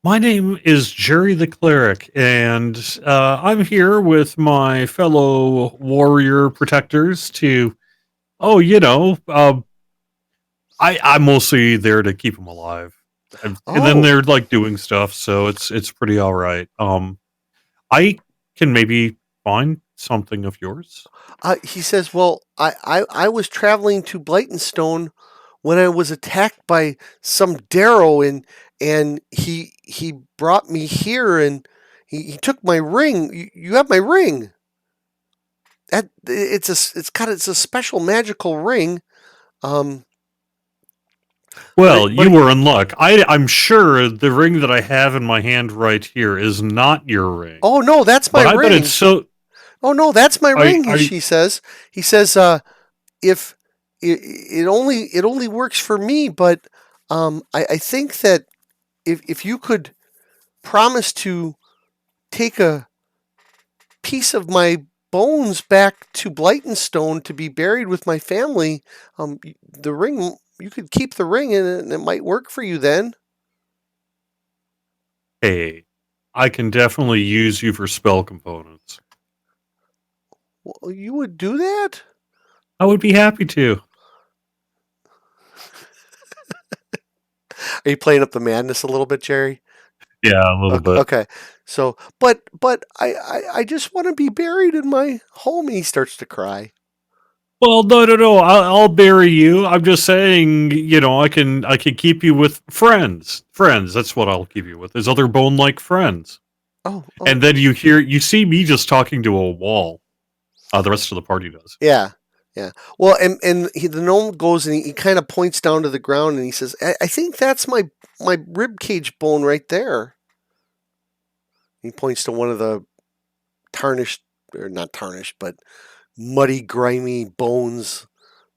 Speaker 5: My name is Jerry the Cleric, and I'm here with my fellow warrior protectors to, I'm mostly there to keep them alive. And then they're like doing stuff, so it's pretty all right. I can maybe find something of yours.
Speaker 1: He says, "Well, I was traveling to Blightonstone when I was attacked by some Darrow, and he brought me here, and he took my ring. You have my ring. It's a special magical ring.
Speaker 5: Well, you were in luck. I'm sure the ring that I have in my hand right here is not your ring.
Speaker 1: Oh no, that's my
Speaker 5: but
Speaker 1: ring.
Speaker 5: I bet it's so.
Speaker 1: Oh no, that's my ring." He says. He says, "If it only works for me, but I think that if you could promise to take a piece of my bones back to Blightonstone to be buried with my family, the ring, you could keep the ring, and it might work for you then."
Speaker 5: Hey, I can definitely use you for spell components.
Speaker 1: Well, you would do that?
Speaker 5: I would be happy to.
Speaker 1: Are you playing up the madness a little bit, Jerry?
Speaker 5: Yeah, a little bit.
Speaker 1: Okay. So, but I just want to be buried in my home. And he starts to cry.
Speaker 5: Well, no. I'll bury you. I'm just saying, I can keep you with friends. Friends. That's what I'll keep you with. Is other bone-like friends.
Speaker 1: Oh.
Speaker 5: And then you see me just talking to a wall. The rest of the party does.
Speaker 1: Yeah. Well, and the gnome goes and he kind of points down to the ground and he says, I think that's my rib cage bone right there." He points to one of the tarnished, or not tarnished, but muddy, grimy bones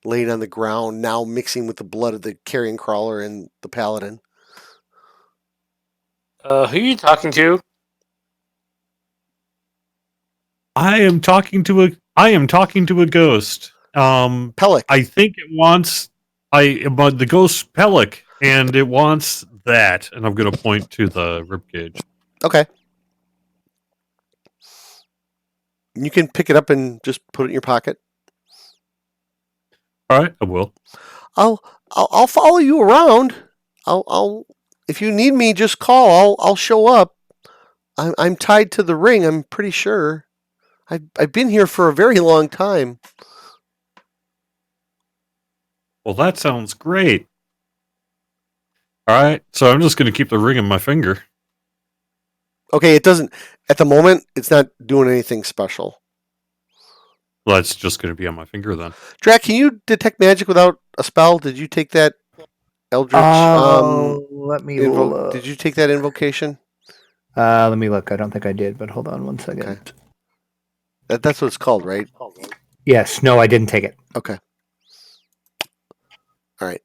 Speaker 1: laid on the ground, now mixing with the blood of the carrion crawler and the paladin.
Speaker 3: Who are you talking to?
Speaker 5: I am talking to a ghost.
Speaker 1: Pellic.
Speaker 5: I think it wants but the ghost Pellic, and it wants that, and I'm going to point to the ribcage.
Speaker 1: Okay. You can pick it up and just put it in your pocket.
Speaker 5: All right, I will.
Speaker 1: I'll follow you around. I'll if you need me, just call. I'll show up. I'm tied to the ring. I'm pretty sure. I've been here for a very long time.
Speaker 5: Well, that sounds great. All right, so I'm just going to keep the ring in my finger.
Speaker 1: Okay, it doesn't. At the moment, it's not doing anything special.
Speaker 5: Well, that's just going to be on my finger then.
Speaker 1: Drac, can you detect magic without a spell? Did you take that Eldritch?
Speaker 6: Let me look.
Speaker 1: Did you take that invocation?
Speaker 6: Let me look. I don't think I did, but hold on one second.
Speaker 1: Okay. That's what it's called, right?
Speaker 6: Yes. No, I didn't take it.
Speaker 1: Okay. All right.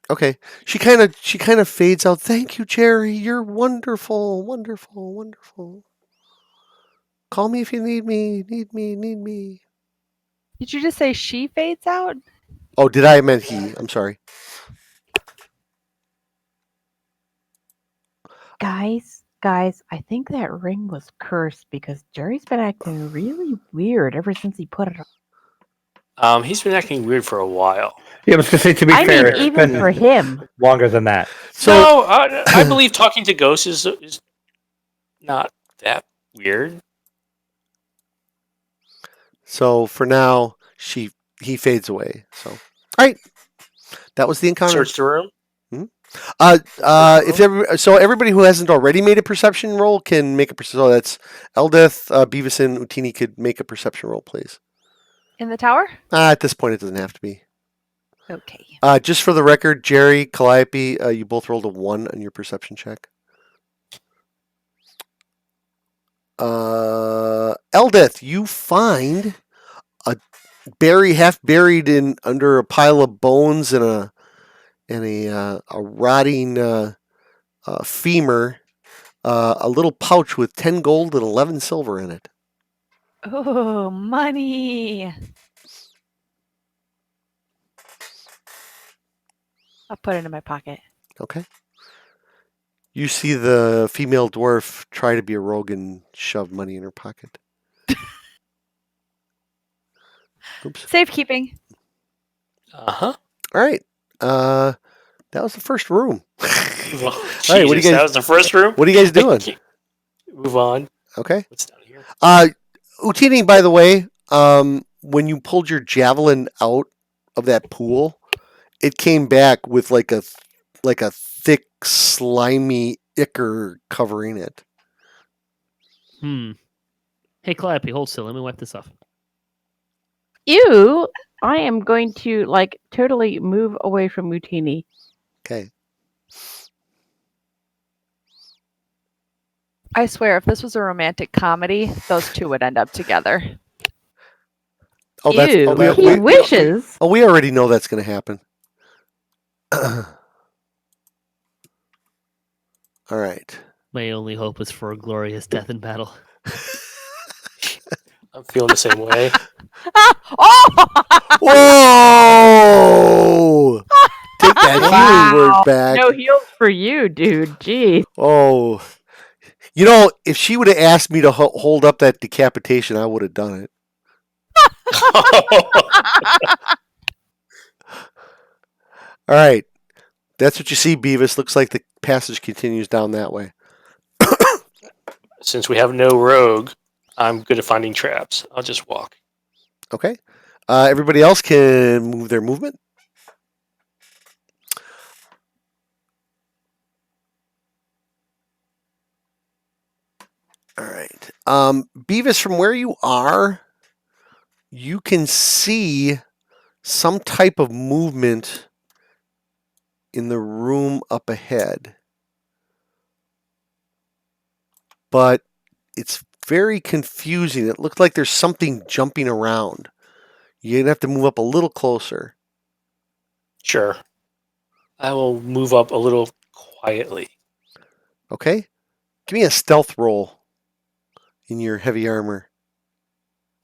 Speaker 1: Okay. She kind of fades out. Thank you, Jerry. You're wonderful, wonderful, wonderful. Call me if you need me. Need me.
Speaker 7: Did you just say she fades out?
Speaker 1: Oh, did I? I meant he. I'm sorry.
Speaker 4: Guys, I think that ring was cursed because Jerry's been acting really weird ever since he put it on.
Speaker 3: He's been acting weird for a while.
Speaker 6: Yeah, I was going to say, to be
Speaker 4: I
Speaker 6: fair,
Speaker 4: mean,
Speaker 6: it's
Speaker 4: even
Speaker 6: been
Speaker 4: for him.
Speaker 6: longer than that.
Speaker 1: So,
Speaker 3: No, I believe talking to ghosts is not that weird.
Speaker 1: So for now, he fades away. So, all right, that was the encounter.
Speaker 3: Search the room.
Speaker 1: So everybody who hasn't already made a perception roll can make a perception. So that's Eldeth, Beavis, and Utini could make a perception roll, please.
Speaker 7: In the tower?
Speaker 1: At this point, it doesn't have to be.
Speaker 7: Okay.
Speaker 1: Just for the record, Jerry, Calliope, you both rolled a 1 on your perception check. Eldeth, you find a half buried in under a pile of bones and a rotting femur, a little pouch with 10 gold and 11 silver in it.
Speaker 7: Oh, money. I'll put it in my pocket.
Speaker 1: Okay. You see the female dwarf try to be a rogue and shove money in her pocket. Oops.
Speaker 7: Safekeeping.
Speaker 3: Uh-huh.
Speaker 1: All right. That was the first room.
Speaker 3: Well,
Speaker 1: All right, what do you guys?
Speaker 3: that was the first room?
Speaker 1: What are you guys doing?
Speaker 3: Move on.
Speaker 1: Okay.
Speaker 3: What's down here?
Speaker 1: Utini, by the way, when you pulled your javelin out of that pool, it came back with like a thick, slimy ichor covering it.
Speaker 2: Hey, Calliope, hold still. Let me wipe this off.
Speaker 4: Ew! I am going to totally move away from Utini.
Speaker 1: Okay.
Speaker 7: I swear, if this was a romantic comedy, those two would end up together.
Speaker 1: Oh, that's
Speaker 4: Ew,
Speaker 1: we
Speaker 4: he wishes.
Speaker 1: we already know that's going to happen. All right.
Speaker 2: My only hope is for a glorious death in battle.
Speaker 3: I'm feeling the same way.
Speaker 7: Oh!
Speaker 1: Whoa! Take that healing word back.
Speaker 4: No heals for you, dude. Jeez.
Speaker 1: Oh. You know, if she would have asked me to hold up that decapitation, I would have done it. All right. That's what you see, Beavis. Looks like the passage continues down that way.
Speaker 3: Since we have no rogue, I'm good at finding traps. I'll just walk.
Speaker 1: Okay. Everybody else can move their movement. All right. Beavis, from where you are, you can see some type of movement in the room up ahead. But it's very confusing. It looks like there's something jumping around. You're going to have to move up a little closer.
Speaker 3: Sure. I will move up a little quietly.
Speaker 1: Okay? Give me a stealth roll in your heavy armor.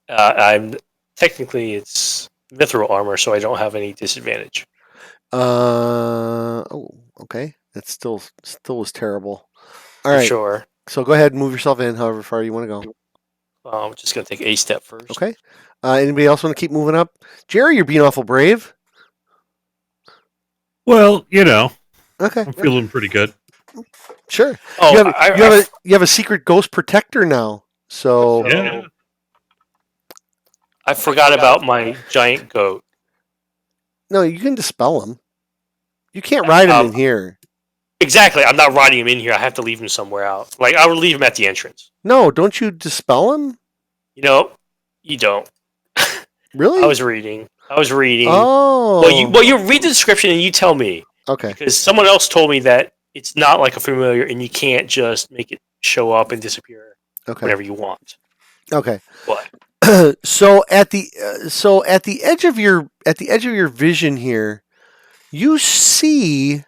Speaker 3: I'm technically it's mithril armor, so I don't have any disadvantage.
Speaker 1: Okay. That still was terrible. All right.
Speaker 3: Sure.
Speaker 1: So go ahead and move yourself in however far you want to go.
Speaker 3: I'm just going to take a step first.
Speaker 1: Okay. Anybody else want to keep moving up? Jerry, you're being awful brave.
Speaker 5: Well, you know,
Speaker 1: Okay.
Speaker 5: I'm feeling pretty good.
Speaker 1: Sure.
Speaker 3: Oh,
Speaker 1: You have a secret ghost protector now. So
Speaker 5: Yeah.
Speaker 3: I forgot about my giant goat.
Speaker 1: no, you can dispel him. You can't ride him in here.
Speaker 3: Exactly. I'm not riding him in here. I have to leave him somewhere out. Like, I would leave him at the entrance.
Speaker 1: No, don't you dispel him?
Speaker 3: You know, you don't.
Speaker 1: Really?
Speaker 3: I was reading.
Speaker 1: Oh.
Speaker 3: Well, you read the description and you tell me.
Speaker 1: Okay.
Speaker 3: Because someone else told me that it's not like a familiar and you can't just make it show up and disappear whenever you want.
Speaker 1: Okay.
Speaker 3: What?
Speaker 1: So at the edge of your vision here, you see.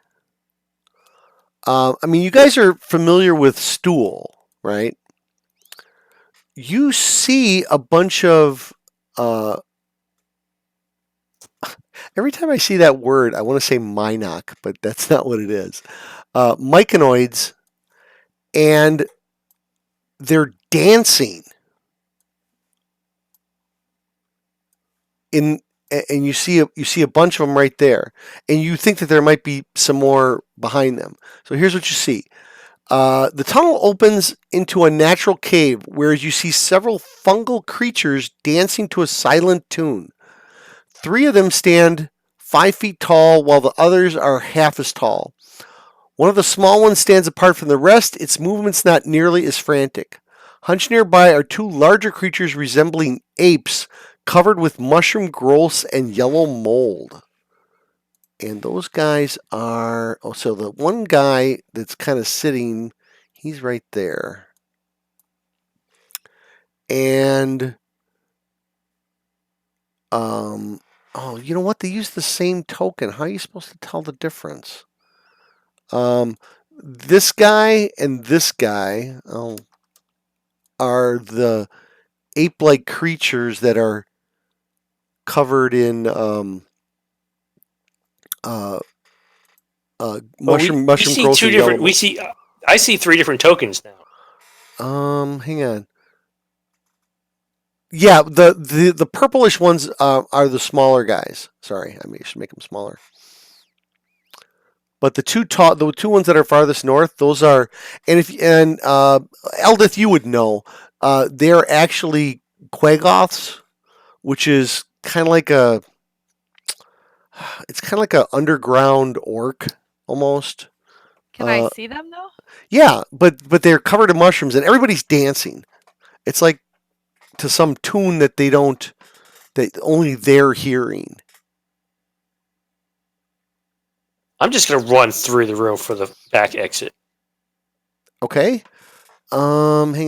Speaker 1: I mean, you guys are familiar with stool, right? You see a bunch of. Every time I see that word, I want to say Minoc, but that's not what it is. Myconoids, and they're dancing. And you see a bunch of them right there, and you think that there might be some more behind them. So here's what you see. The tunnel opens into a natural cave, whereas you see several fungal creatures dancing to a silent tune. 3 of them stand 5 feet tall, while the others are half as tall. One of the small ones stands apart from the rest, its movements not nearly as frantic. Hunched nearby are 2 larger creatures resembling apes, covered with mushroom growths and yellow mold. And those guys are... Oh, so the one guy that's kind of sitting, he's right there. And... Oh, you know what? They use the same token. How are you supposed to tell the difference? This guy and this guy are the ape-like creatures that are covered in mushroom growth.
Speaker 3: I see 3 different tokens now.
Speaker 1: Hang on. Yeah, the purplish ones are the smaller guys. Sorry, I should make them smaller. But the two ones that are farthest north, those are, and Eldeth, you would know, they're actually Quagoths, which is kind of like a underground orc almost.
Speaker 7: Can I see them though?
Speaker 1: Yeah, but they're covered in mushrooms and everybody's dancing. It's like to some tune that only they're hearing.
Speaker 3: I'm just gonna run through the room for the back exit.
Speaker 1: Okay. Hang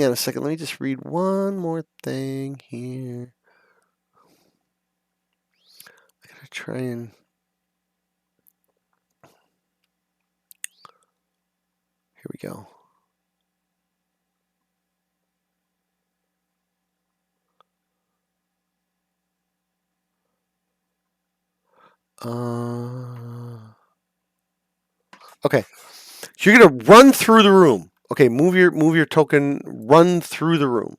Speaker 1: on a second. Let me just read one more thing here. I gotta try and. Here we go. Okay. So you're gonna run through the room. Okay, move your token. Run through the room.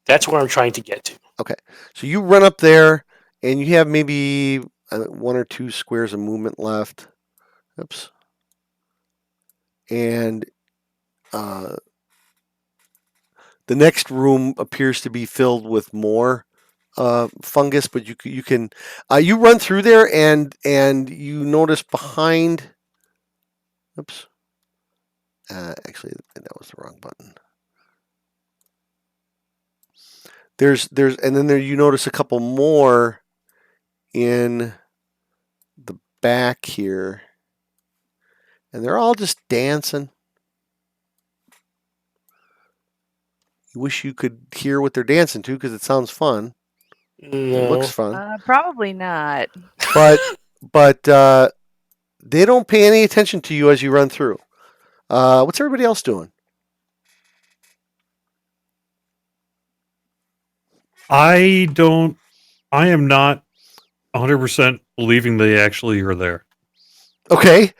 Speaker 3: That's where I'm trying to get to.
Speaker 1: Okay, so you run up there, and you have maybe 1 or 2 squares of movement left. Oops. And the next room appears to be filled with more fungus, but you can you run through there, and you notice behind. Oops. Actually, that was the wrong button. And then you notice a couple more in the back here, and they're all just dancing. You wish you could hear what they're dancing to because it sounds fun.
Speaker 3: No.
Speaker 1: It looks fun.
Speaker 7: Probably not.
Speaker 1: But they don't pay any attention to you as you run through. What's everybody else doing?
Speaker 5: I am not 100% believing they actually are there.
Speaker 1: Okay.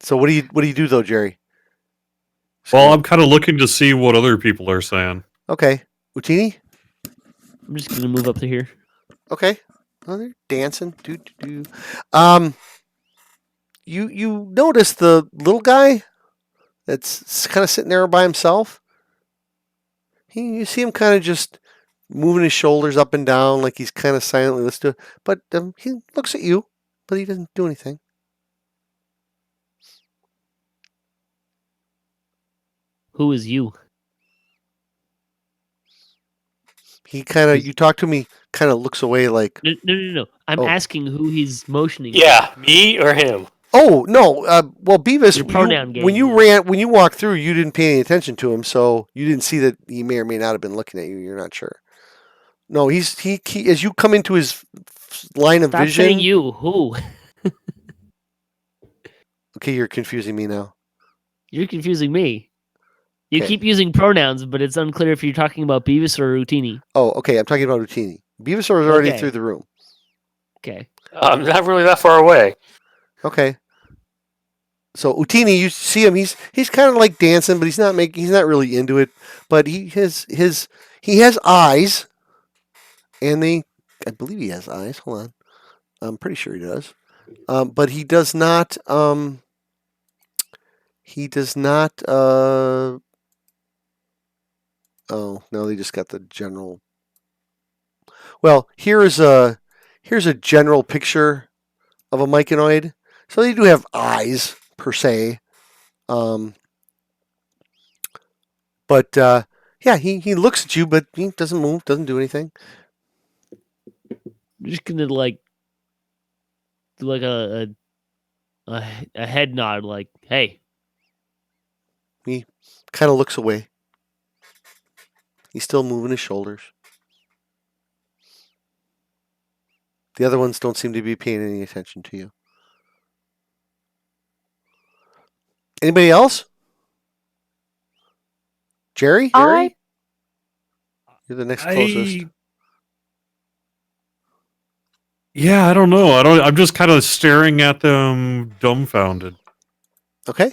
Speaker 1: So what do you do though, Jerry?
Speaker 5: Well, I'm kind of looking to see what other people are saying.
Speaker 1: Okay. Utini?
Speaker 2: I'm just gonna move up to here.
Speaker 1: Okay. Oh, they're dancing. You notice the little guy that's kind of sitting there by himself. You see him kind of just moving his shoulders up and down like he's kind of silently listening to it. But he looks at you, but he doesn't do anything.
Speaker 2: Who is you?
Speaker 1: He kind of, you talk to him, he kind of looks away like,
Speaker 2: No. I'm
Speaker 1: Oh.
Speaker 2: asking who he's motioning.
Speaker 3: Yeah, me or him?
Speaker 1: oh, no. Well, Beavis,
Speaker 2: Your pronoun game,
Speaker 1: when you
Speaker 2: yeah.
Speaker 1: when you walked through, you didn't pay any attention to him, so you didn't see that he may or may not have been looking at you. You're not sure. No, he as you come into his line of
Speaker 2: Stop
Speaker 1: vision.
Speaker 2: saying you. Who?
Speaker 1: Okay, you're confusing me now.
Speaker 2: You're confusing me. You
Speaker 1: Okay.
Speaker 2: keep using pronouns, but it's unclear if you're talking about Beavis or Utini.
Speaker 1: Oh, okay. I'm talking about Utini. Beavis was already
Speaker 2: Okay.
Speaker 1: through the room.
Speaker 2: Okay.
Speaker 3: I'm not really that far away.
Speaker 1: Okay. So Utini, you see him. He's kind of like dancing, but he's not really into it. But he has eyes, and I believe he has eyes. Hold on, I'm pretty sure he does. But he does not. He does not. Oh no, they just got the general. Well, here's a general picture of a myconoid. So they do have eyes per se. But yeah, he looks at you, but he doesn't move, doesn't do anything.
Speaker 2: I'm just gonna like do like a head nod, like, hey.
Speaker 1: Kind of looks away. He's still moving his shoulders. The other ones don't seem to be paying any attention to you. Anybody else? Jerry? You're the next closest.
Speaker 5: Yeah, I don't know. I'm just kind of staring at them, dumbfounded.
Speaker 1: Okay.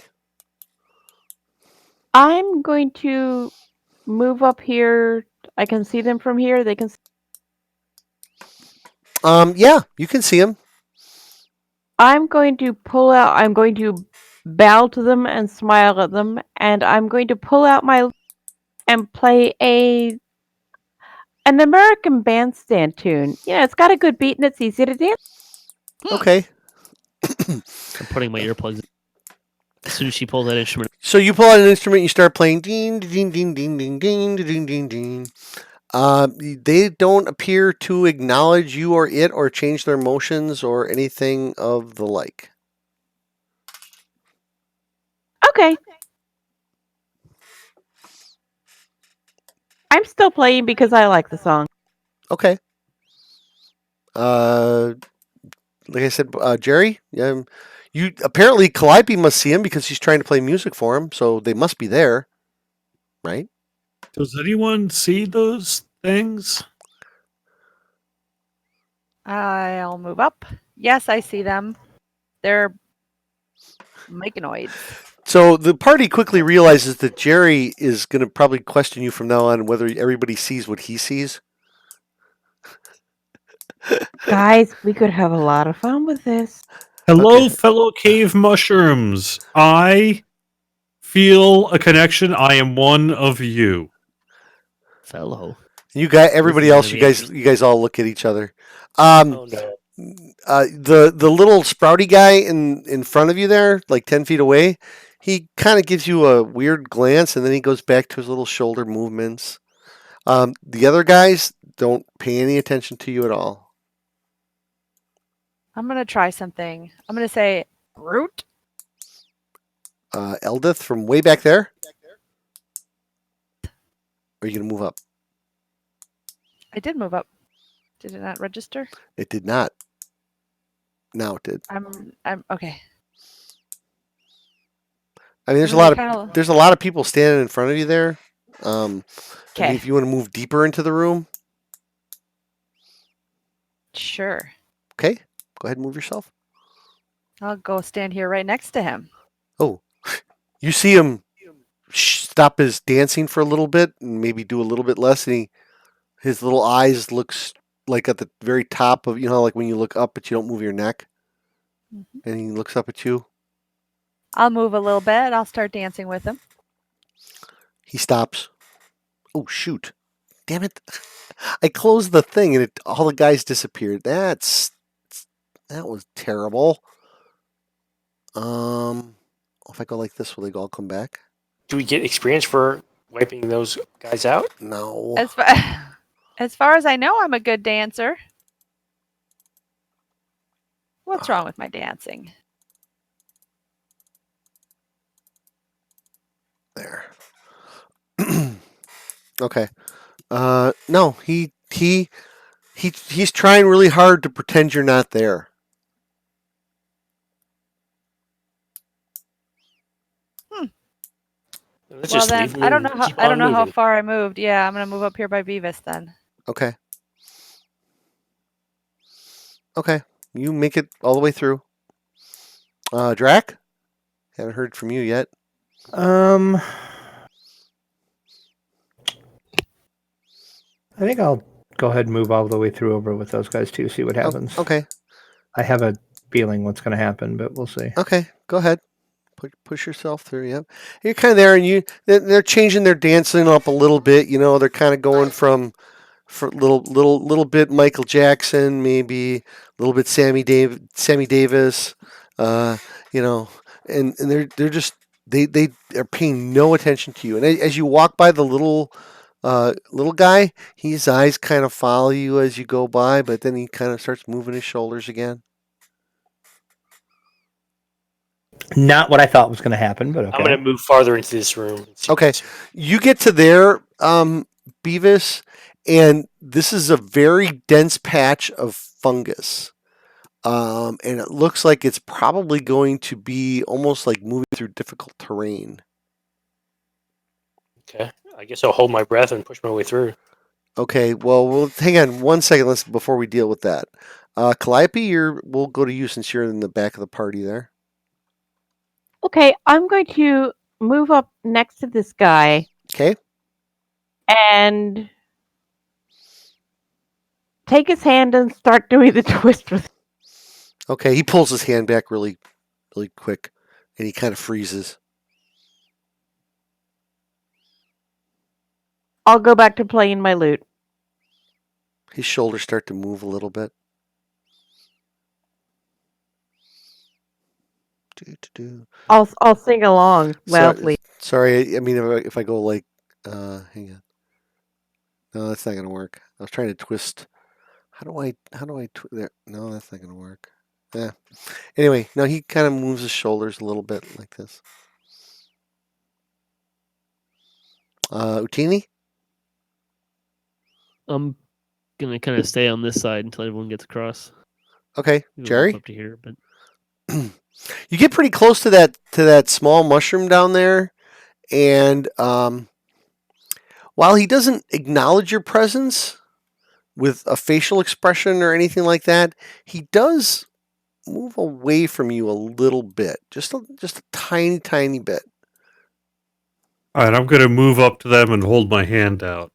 Speaker 4: I'm going to move up here. I can see them from here. They can.
Speaker 1: Yeah, you can see him.
Speaker 4: I'm going to pull out. I'm going to bow to them and smile at them, and I'm going to pull out my and play an American bandstand tune. Yeah, it's got a good beat and it's easy to dance.
Speaker 1: Okay.
Speaker 2: I'm putting my earplugs in. As soon as she pulls that instrument.
Speaker 1: So you pull out an instrument, you start playing ding, ding, ding, ding, ding, ding, ding, ding, ding. They don't appear to acknowledge you or it or change their motions or anything of the like.
Speaker 4: Okay. I'm still playing because I like the song.
Speaker 1: Okay. Like I said, Jerry, you apparently Calliope must see him because he's trying to play music for him, so they must be there, right?
Speaker 5: Does anyone see those things?
Speaker 7: I'll move up. Yes, I see them. They're myconoids.
Speaker 1: So the party quickly realizes that Jerry is going to probably question you from now on whether everybody sees what he sees.
Speaker 4: Guys, we could have a lot of fun with this.
Speaker 5: Hello,
Speaker 1: Okay.
Speaker 5: fellow cave mushrooms. I feel a connection. I am one of you.
Speaker 2: Fellow.
Speaker 1: You got everybody
Speaker 2: This is
Speaker 1: else.
Speaker 2: gonna
Speaker 1: You
Speaker 2: be
Speaker 1: guys all look at each other.
Speaker 3: Oh no.
Speaker 1: The little sprouty guy in front of you there, like 10 feet away, he kind of gives you a weird glance, and then he goes back to his little shoulder movements. The other guys don't pay any attention to you at all.
Speaker 7: I'm going to try something. I'm going to say root.
Speaker 1: Eldeth from way back there. Or are you gonna move up?
Speaker 7: I did move up. Did it not register?
Speaker 1: It did not. Now it did.
Speaker 7: I'm okay.
Speaker 1: I mean, there's a lot of people standing in front of you there. I mean,
Speaker 7: Okay.
Speaker 1: if you want to move deeper into the room,
Speaker 7: Sure.
Speaker 1: okay, go ahead and move yourself.
Speaker 7: I'll go stand here right next to him.
Speaker 1: Oh, you see him stop his dancing for a little bit and maybe do a little bit less, and his little eyes looks like at the very top of, like when you look up but you don't move your neck, and he looks up at you.
Speaker 7: I'll move a little bit. I'll start dancing with him.
Speaker 1: He stops. Oh shoot! Damn it! I closed the thing and all the guys disappeared. That was terrible. If I go like this, will they all come back?
Speaker 3: Do we get experience for wiping those guys out?
Speaker 1: No.
Speaker 7: As far as I know, I'm a good dancer. What's wrong with my dancing?
Speaker 1: There. Okay. No, he's trying really hard to pretend you're not there.
Speaker 3: Let's
Speaker 7: Well
Speaker 3: just
Speaker 7: then,
Speaker 3: leave him
Speaker 7: I don't
Speaker 3: and
Speaker 7: know how
Speaker 3: keep on
Speaker 7: how
Speaker 3: moving.
Speaker 7: far I moved. Yeah, I'm gonna move up here by Beavis then.
Speaker 1: Okay. Okay. You make it all the way through. Drac? Haven't heard from you yet.
Speaker 6: I think I'll go ahead and move all the way through over with those guys too. See what happens.
Speaker 1: Okay.
Speaker 6: I have a feeling what's going to happen, but we'll see.
Speaker 1: Okay. Go ahead. Push yourself through. Yep. You're kind of there, and they're changing their dancing up a little bit. You know, they're kind of going from for little bit Michael Jackson, maybe a little bit Sammy Davis. You know, and they're just they are paying no attention to you. And as you walk by the little guy, his eyes kind of follow you as you go by, but then he kind of starts moving his shoulders again.
Speaker 6: Not what I thought was going to happen, but okay.
Speaker 3: I'm going to move farther into this room.
Speaker 1: Okay. You get to there, Beavis, and this is a very dense patch of fungus. And it looks like it's probably going to be almost like moving through difficult terrain.
Speaker 3: Okay. I guess I'll hold my breath and push my way through.
Speaker 1: Okay, well, hang on 1 second before we deal with that. Calliope, we'll go to you since you're in the back of the party there.
Speaker 4: Okay, I'm going to move up next to this guy.
Speaker 1: Okay.
Speaker 4: And take his hand and start doing the twist with it.
Speaker 1: Okay, he pulls his hand back really, really quick, and he kind of freezes.
Speaker 4: I'll go back to playing my lute.
Speaker 1: His shoulders start to move a little bit.
Speaker 4: I'll sing along loudly.
Speaker 1: Sorry, I mean if I go like, hang on. No, that's not gonna work. I was trying to twist. How do I twist there? No, that's not gonna work. Yeah. Anyway, no, he kind of moves his shoulders a little bit like this. Utini?
Speaker 2: I'm gonna kind of stay on this side until everyone gets across.
Speaker 1: Okay,
Speaker 2: We'll
Speaker 1: Jerry.
Speaker 2: move up to here, but
Speaker 1: You get pretty close to that small mushroom down there, and while he doesn't acknowledge your presence with a facial expression or anything like that, he does move away from you a little bit, just a tiny bit.
Speaker 5: All right, I'm going to move up to them and hold my hand out.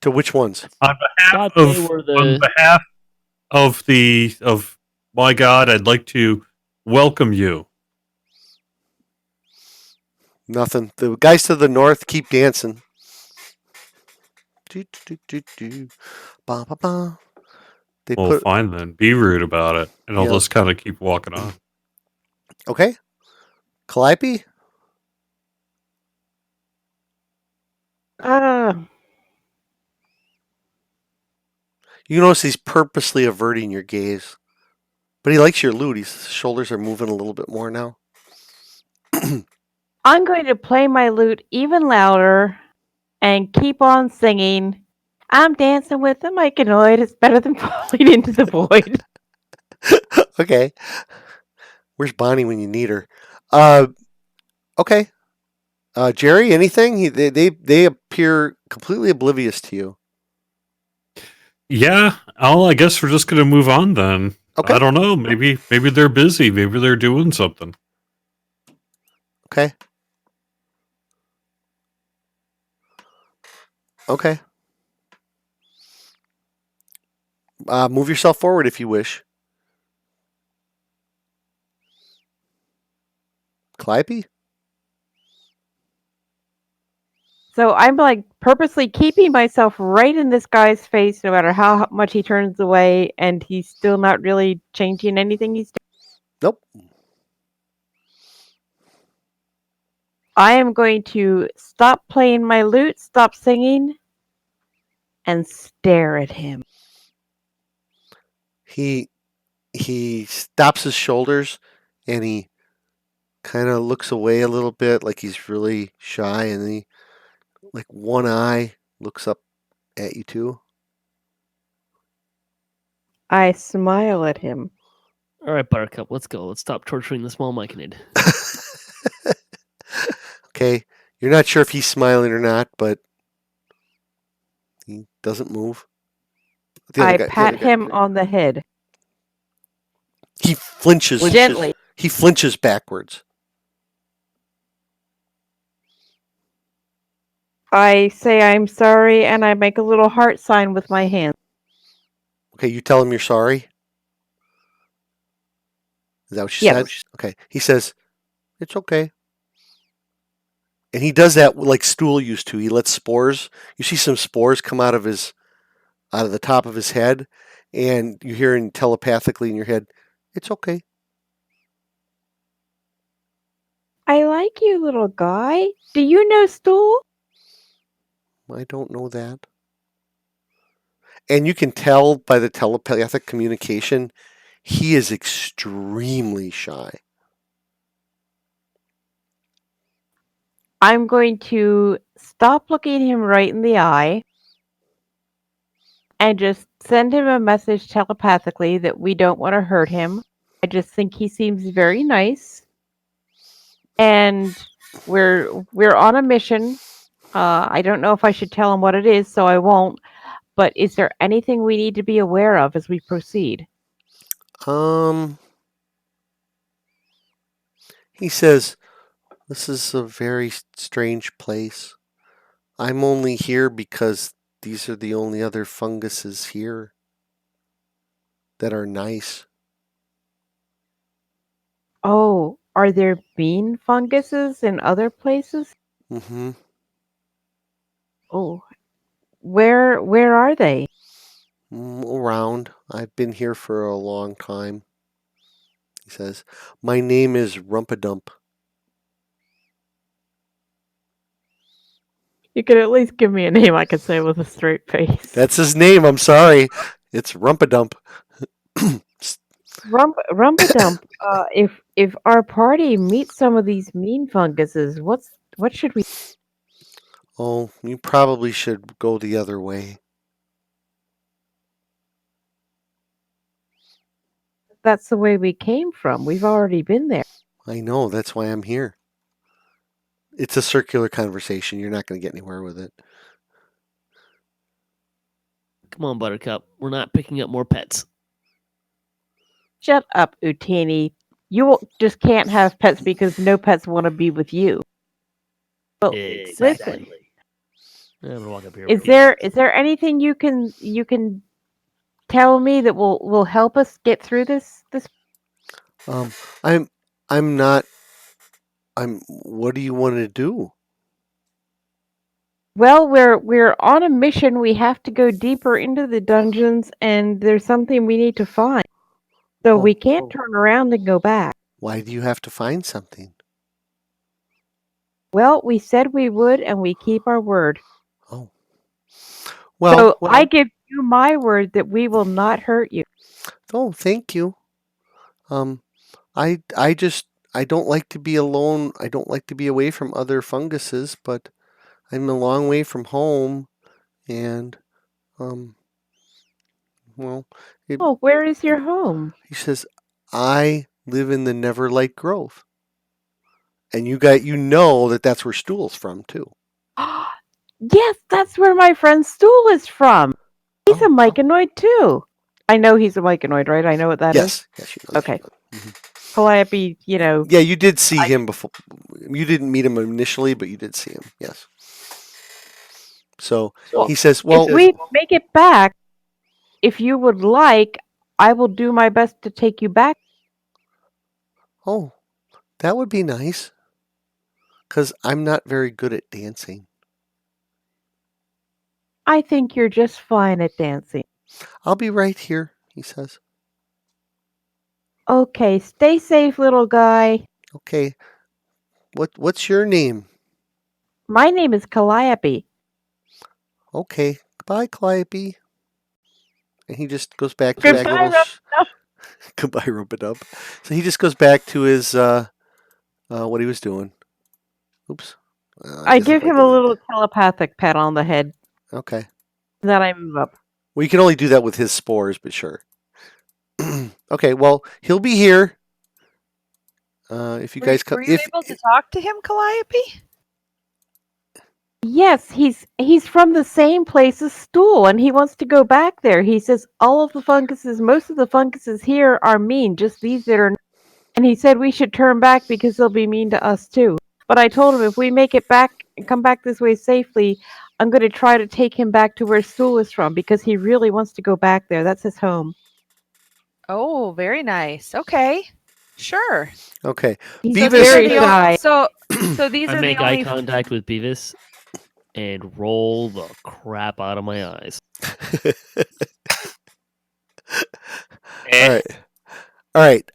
Speaker 1: To which ones?
Speaker 5: On behalf
Speaker 2: thought they were
Speaker 5: of my God, I'd like to welcome you.
Speaker 1: Nothing. The guys to the north keep dancing. Ba, ba, ba.
Speaker 5: Well, fine then. Be rude about it, and I'll just kind of keep walking on.
Speaker 1: Okay. Calliope? You notice he's purposely averting your gaze. But he likes your lute. His shoulders are moving a little bit more now.
Speaker 4: I'm going to play my lute even louder and keep on singing. I'm dancing with the myconoid. It's better than falling into the void.
Speaker 1: Okay. Where's Bonnie when you need her? Okay. Jerry, anything? They appear completely oblivious to you.
Speaker 5: Yeah, I guess we're just going to move on then.
Speaker 1: Okay.
Speaker 5: I don't know. Maybe they're busy. Maybe they're doing something.
Speaker 1: Okay. Okay. Move yourself forward if you wish. Calliope?
Speaker 4: So I'm like purposely keeping myself right in this guy's face, no matter how much he turns away, and he's still not really changing anything he's doing.
Speaker 1: Nope.
Speaker 4: I am going to stop playing my lute, stop singing, and stare at him.
Speaker 1: He stops his shoulders and he kind of looks away a little bit, like he's really shy, and then he, like, one eye looks up at you too.
Speaker 4: I smile at him.
Speaker 2: All right, Buttercup, let's go. Let's stop torturing the small myconid.
Speaker 1: Okay, you're not sure if he's smiling or not, but he doesn't move.
Speaker 4: I pat him on the head.
Speaker 1: He flinches
Speaker 4: Gently.
Speaker 1: He flinches backwards.
Speaker 4: I say I'm sorry, and I make a little heart sign with my hand.
Speaker 1: Okay, you tell him you're sorry. Is that what you said? Okay. He says, "It's okay." And he does that like Stool used to. He lets spores. You see some spores come out of the top of his head, and you hear him telepathically in your head, "It's okay."
Speaker 4: I like you, little guy. Do you know Stool?
Speaker 1: I don't know that. And you can tell by the telepathic communication, he is extremely shy.
Speaker 4: I'm going to stop looking him right in the eye and just send him a message telepathically that we don't want to hurt him. I just think he seems very nice. And we're on a mission. I don't know if I should tell him what it is, so I won't. But is there anything we need to be aware of as we proceed?
Speaker 1: He says, "This is a very strange place. I'm only here because these are the only other funguses here that are nice."
Speaker 4: Oh, are there bean funguses in other places?
Speaker 1: Mm-hmm.
Speaker 4: Oh, where are they?
Speaker 1: Around. I've been here for a long time. He says, "My name is Rumpadump."
Speaker 4: You could at least give me a name I could say with a straight face.
Speaker 1: That's his name. I'm sorry. It's Rumpadump.
Speaker 4: Rumpadump. If our party meets some of these mean funguses, what should we?
Speaker 1: Oh, you probably should go the other way.
Speaker 4: That's the way we came from. We've already been there.
Speaker 1: I know. That's why I'm here. It's a circular conversation. You're not going to get anywhere with it.
Speaker 2: Come on, Buttercup. We're not picking up more pets.
Speaker 4: Shut up, Utini. You just can't have pets because no pets want to be with you. Well, listen.
Speaker 2: I'm gonna walk up here.
Speaker 4: Is there anything you can tell me that will help us get through this?
Speaker 1: I'm not. What do you want to do?
Speaker 4: Well, we're on a mission. We have to go deeper into the dungeons, and there's something we need to find. So we can't turn around and go back.
Speaker 1: Why do you have to find something?
Speaker 4: Well, we said we would, and we keep our word.
Speaker 1: Oh. Well,
Speaker 4: I give you my word that we will not hurt you.
Speaker 1: Oh, thank you. I don't like to be alone. I don't like to be away from other funguses, but I'm a long way from home, and well,
Speaker 4: where is your home?
Speaker 1: He says, "I live in the Neverlight Grove," and you know that's where Stool's from too.
Speaker 4: Yes, that's where my friend Stool is from. He's a myconoid too. I know he's a myconoid, right? I know what that is.
Speaker 1: Yes, you know.
Speaker 4: Okay. Calliope,
Speaker 1: Yeah, you did see him before. You didn't meet him initially, but you did see him. Yes. So he says, "Well,
Speaker 4: if we make it back, if you would like, I will do my best to take you back."
Speaker 1: Oh, that would be nice. Because I'm not very good at dancing.
Speaker 4: I think you're just fine at dancing.
Speaker 1: I'll be right here, he says.
Speaker 4: Okay, stay safe, little guy.
Speaker 1: Okay. What's your name?
Speaker 4: My name is Calliope.
Speaker 1: Okay. Goodbye, Calliope. And he just goes back to his
Speaker 4: Goodbye,
Speaker 1: little goodbye, Rub-a-Dub. So he just goes back to his what he was doing. Oops.
Speaker 4: I
Speaker 1: guess
Speaker 4: give
Speaker 1: if
Speaker 4: him
Speaker 1: do
Speaker 4: a
Speaker 1: it-
Speaker 4: little telepathic pat on the head.
Speaker 1: Okay.
Speaker 4: Then I move up.
Speaker 1: Well, you can only do that with his spores, but sure. Okay. Well, he'll be here. If you guys come,
Speaker 7: Were you able to talk to him, Calliope?
Speaker 4: Yes, he's from the same place as Stool, and he wants to go back there. He says all of the funguses, most of the funguses here are mean, just these that are. And he said we should turn back because they'll be mean to us too. But I told him if we make it back and come back this way safely, I'm going to try to take him back to where Stool is from because he really wants to go back there. That's his home.
Speaker 7: Oh, very nice. Okay, sure.
Speaker 1: Okay.
Speaker 4: He's
Speaker 1: Beavis-
Speaker 4: very shy.
Speaker 7: So these
Speaker 2: I
Speaker 7: are the
Speaker 2: make eye
Speaker 7: only.
Speaker 2: contact with Beavis and roll the crap out of my eyes.
Speaker 1: All right. All right.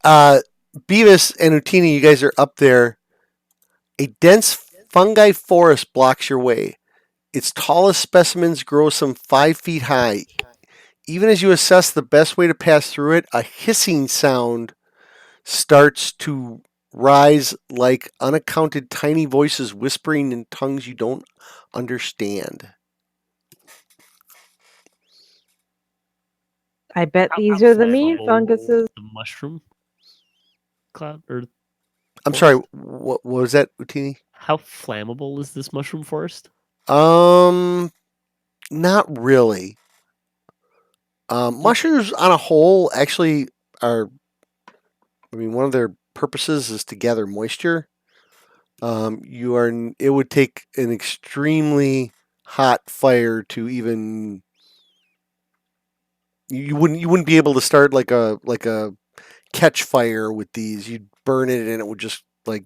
Speaker 1: Beavis and Utini, you guys are up there. A dense fungi forest blocks your way. Its tallest specimens grow some 5 feet high. Even as you assess the best way to pass through it, a hissing sound starts to rise like unaccounted tiny voices whispering in tongues you don't understand.
Speaker 4: I bet
Speaker 2: How-
Speaker 4: these
Speaker 2: how
Speaker 4: are the mean
Speaker 2: flammable
Speaker 4: funguses.
Speaker 2: The mushroom cloud, or
Speaker 1: I'm sorry, what was that, Utini?
Speaker 2: how flammable is this mushroom forest?
Speaker 1: Not really. Mushrooms on a whole actually are, I mean, one of their purposes is to gather moisture. It would take an extremely hot fire to even, you wouldn't be able to start like a catch fire with these. You'd burn it and it would just like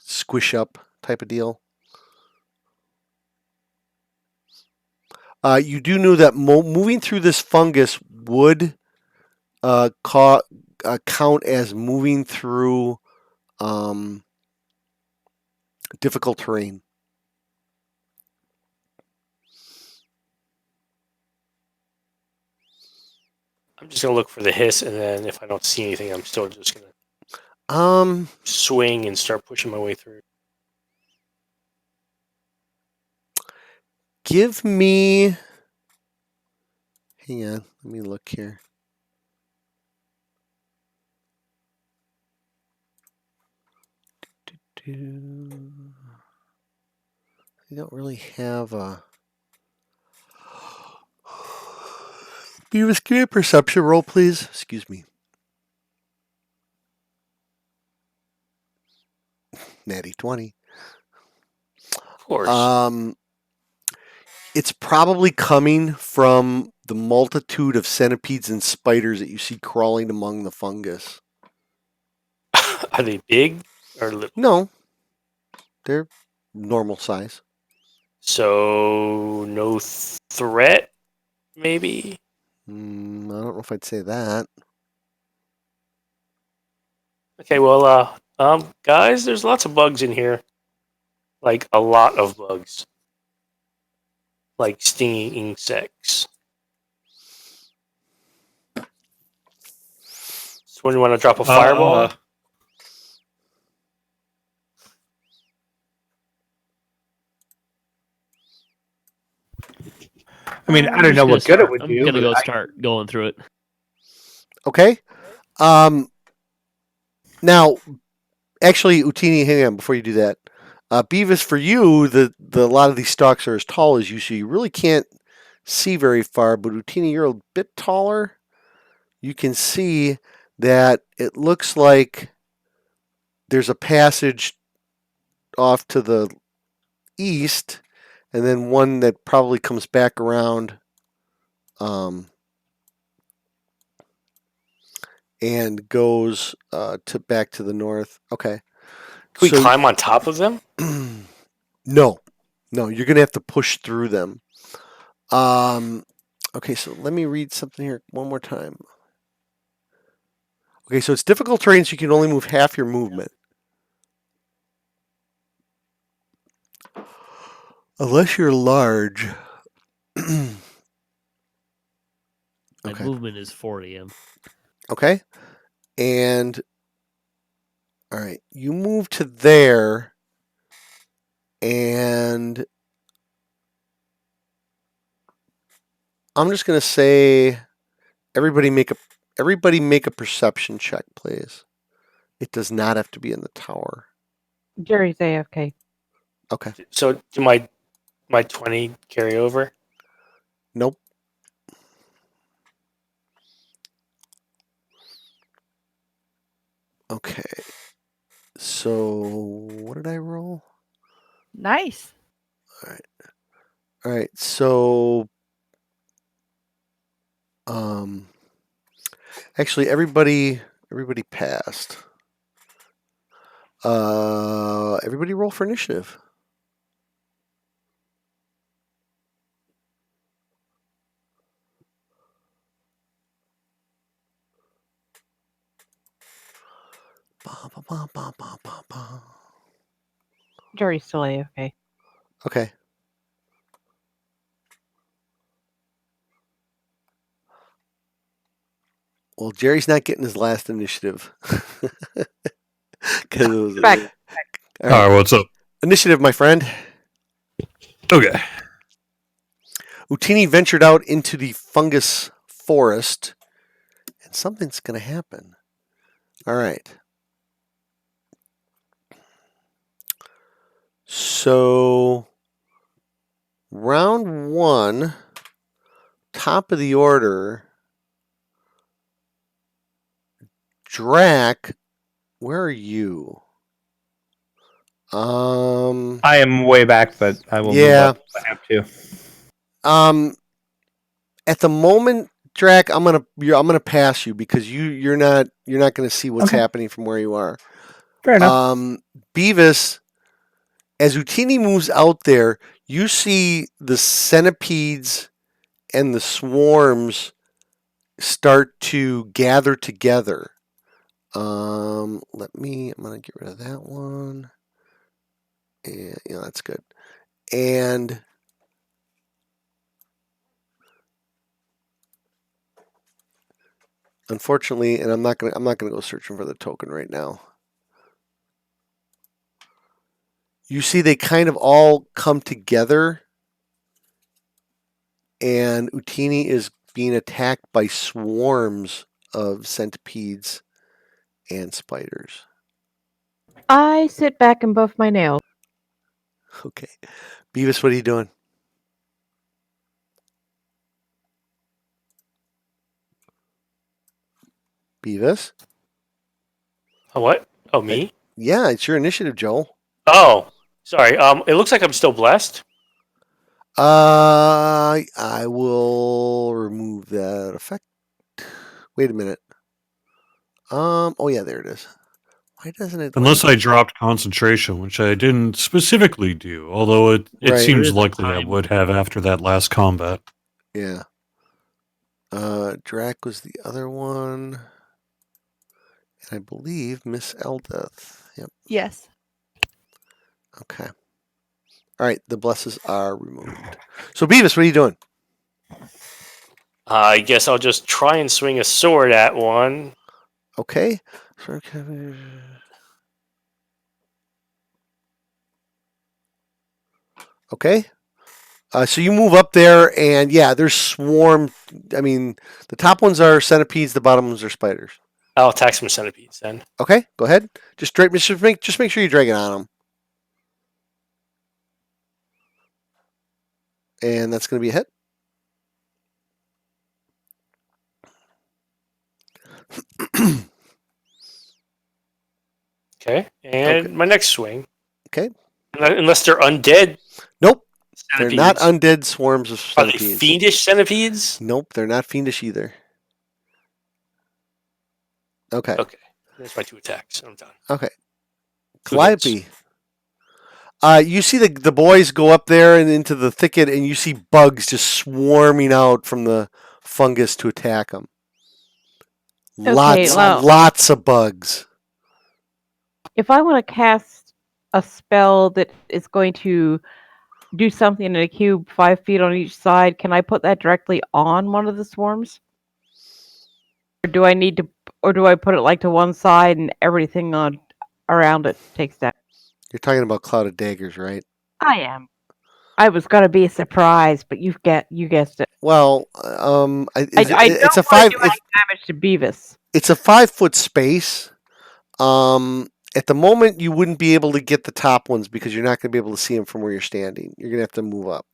Speaker 1: squish up type of deal. You do know that moving through this fungus would count as moving through difficult terrain.
Speaker 3: I'm just gonna look for the hiss, and then if I don't see anything, I'm still just gonna swing and start pushing my way through.
Speaker 1: Give me. Hang on, let me look here. I don't really have a. Beavis, give me a perception roll, please. Excuse me. Natty 20.
Speaker 3: Of course.
Speaker 1: It's probably coming from the multitude of centipedes and spiders that you see crawling among the fungus.
Speaker 3: Are they big or little?
Speaker 1: No, they're normal size.
Speaker 3: So no threat, maybe.
Speaker 1: I don't know if I'd say that.
Speaker 3: Okay, well, guys, there's lots of bugs in here. Like a lot of bugs. Like stinging insects. So when you want to drop a fireball?
Speaker 6: I mean, I don't know what good it would
Speaker 2: I'm
Speaker 6: do.
Speaker 2: gonna
Speaker 6: but
Speaker 2: go start going through it.
Speaker 1: Okay. Now, actually, Utini, hang on before you do that. Beavis, for you, the lot of these stalks are as tall as you, so you really can't see very far. But Utini, you're a bit taller. You can see that it looks like there's a passage off to the east, and then one that probably comes back around and goes back to the north. Okay.
Speaker 3: Can we climb on top of them?
Speaker 1: No. No, you're going to have to push through them. Okay, so let me read something here one more time. Okay, so it's difficult terrain, so you can only move half your movement. Unless you're large.
Speaker 2: My
Speaker 1: Okay.
Speaker 2: movement is 40.
Speaker 1: Okay. And all right, you move to there, and I'm just gonna say everybody make a perception check, please. It does not have to be in the tower.
Speaker 4: Jerry's AFK.
Speaker 1: Okay.
Speaker 3: So do my 20 carry over?
Speaker 1: Nope. Okay. So what did I roll?
Speaker 7: Nice.
Speaker 1: All right. So actually everybody passed. Everybody roll for initiative.
Speaker 4: Jerry's still AFK.
Speaker 1: Okay. Well, Jerry's not getting his last initiative. Because it was
Speaker 4: Back.
Speaker 1: All
Speaker 5: All
Speaker 1: right.
Speaker 5: right, what's up?
Speaker 1: Initiative, my friend.
Speaker 5: Okay.
Speaker 1: Utini ventured out into the fungus forest, and something's going to happen. All right. So, round 1, top of the order, Drac, where are you?
Speaker 6: I am way back, but I will
Speaker 1: Yeah.
Speaker 6: move up if I have to.
Speaker 1: At the moment, Drac, I'm gonna pass you because you're not gonna see what's
Speaker 6: Okay.
Speaker 1: happening from where you are.
Speaker 6: Fair enough.
Speaker 1: Beavis, as Utini moves out there, you see the centipedes and the swarms start to gather together. I'm gonna get rid of that one. And that's good. And unfortunately, and I'm not gonna go searching for the token right now. You see they kind of all come together, and Utini is being attacked by swarms of centipedes and spiders.
Speaker 4: I sit back and buff my nails.
Speaker 1: Okay. Beavis, what are you doing? Beavis?
Speaker 3: Oh, what? Oh, me?
Speaker 1: Yeah, it's your initiative, Joel.
Speaker 3: Oh, sorry. It looks like I'm still blessed.
Speaker 1: I will remove that effect. Wait a minute. Oh yeah, there it is. Why doesn't it?
Speaker 5: Unless I dropped concentration, which I didn't specifically do, although it
Speaker 1: Right.
Speaker 5: seems
Speaker 2: There is a
Speaker 5: likely I
Speaker 2: time.
Speaker 5: would have after that last combat.
Speaker 1: Yeah. Drac was the other one. And I believe Miss Eldeth. Yep.
Speaker 7: Yes.
Speaker 1: Okay. All right, the blesses are removed. So Beavis, what are you doing?
Speaker 3: I guess I'll just try and swing a sword at one.
Speaker 1: Okay. Okay. So you move up there, and yeah, there's swarm. I mean, the top ones are centipedes, the bottom ones are spiders.
Speaker 3: I'll attack some centipedes then.
Speaker 1: Okay, go ahead. Just make sure you drag it on them, and that's going to be a hit.
Speaker 3: Okay. And
Speaker 1: Okay.
Speaker 3: my next swing.
Speaker 1: Okay.
Speaker 3: Unless they're undead.
Speaker 1: Nope,
Speaker 3: Centipedes.
Speaker 1: they're not undead swarms of
Speaker 3: Are they
Speaker 1: centipedes.
Speaker 3: fiendish centipedes?
Speaker 1: Nope, they're not fiendish either. Okay.
Speaker 3: Okay. There's my 2 attacks. I'm done.
Speaker 1: Okay.
Speaker 3: Two hits.
Speaker 1: Calliope. You see the boys go up there and into the thicket, and you see bugs just swarming out from the fungus to attack them. Lots of bugs.
Speaker 4: If I want to cast a spell that is going to do something in a cube 5 feet on each side, can I put that directly on one of the swarms? Or do I put it like to one side and everything around it takes that?
Speaker 1: You're talking about Cloud of Daggers, right?
Speaker 4: I am. I was gonna be a surprise, but you guessed it.
Speaker 1: Well, it's a 5.
Speaker 4: Damage to Beavis.
Speaker 1: It's a 5 foot space. At the moment, you wouldn't be able to get the top ones because you're not going to be able to see them from where you're standing. You're going to have to move up.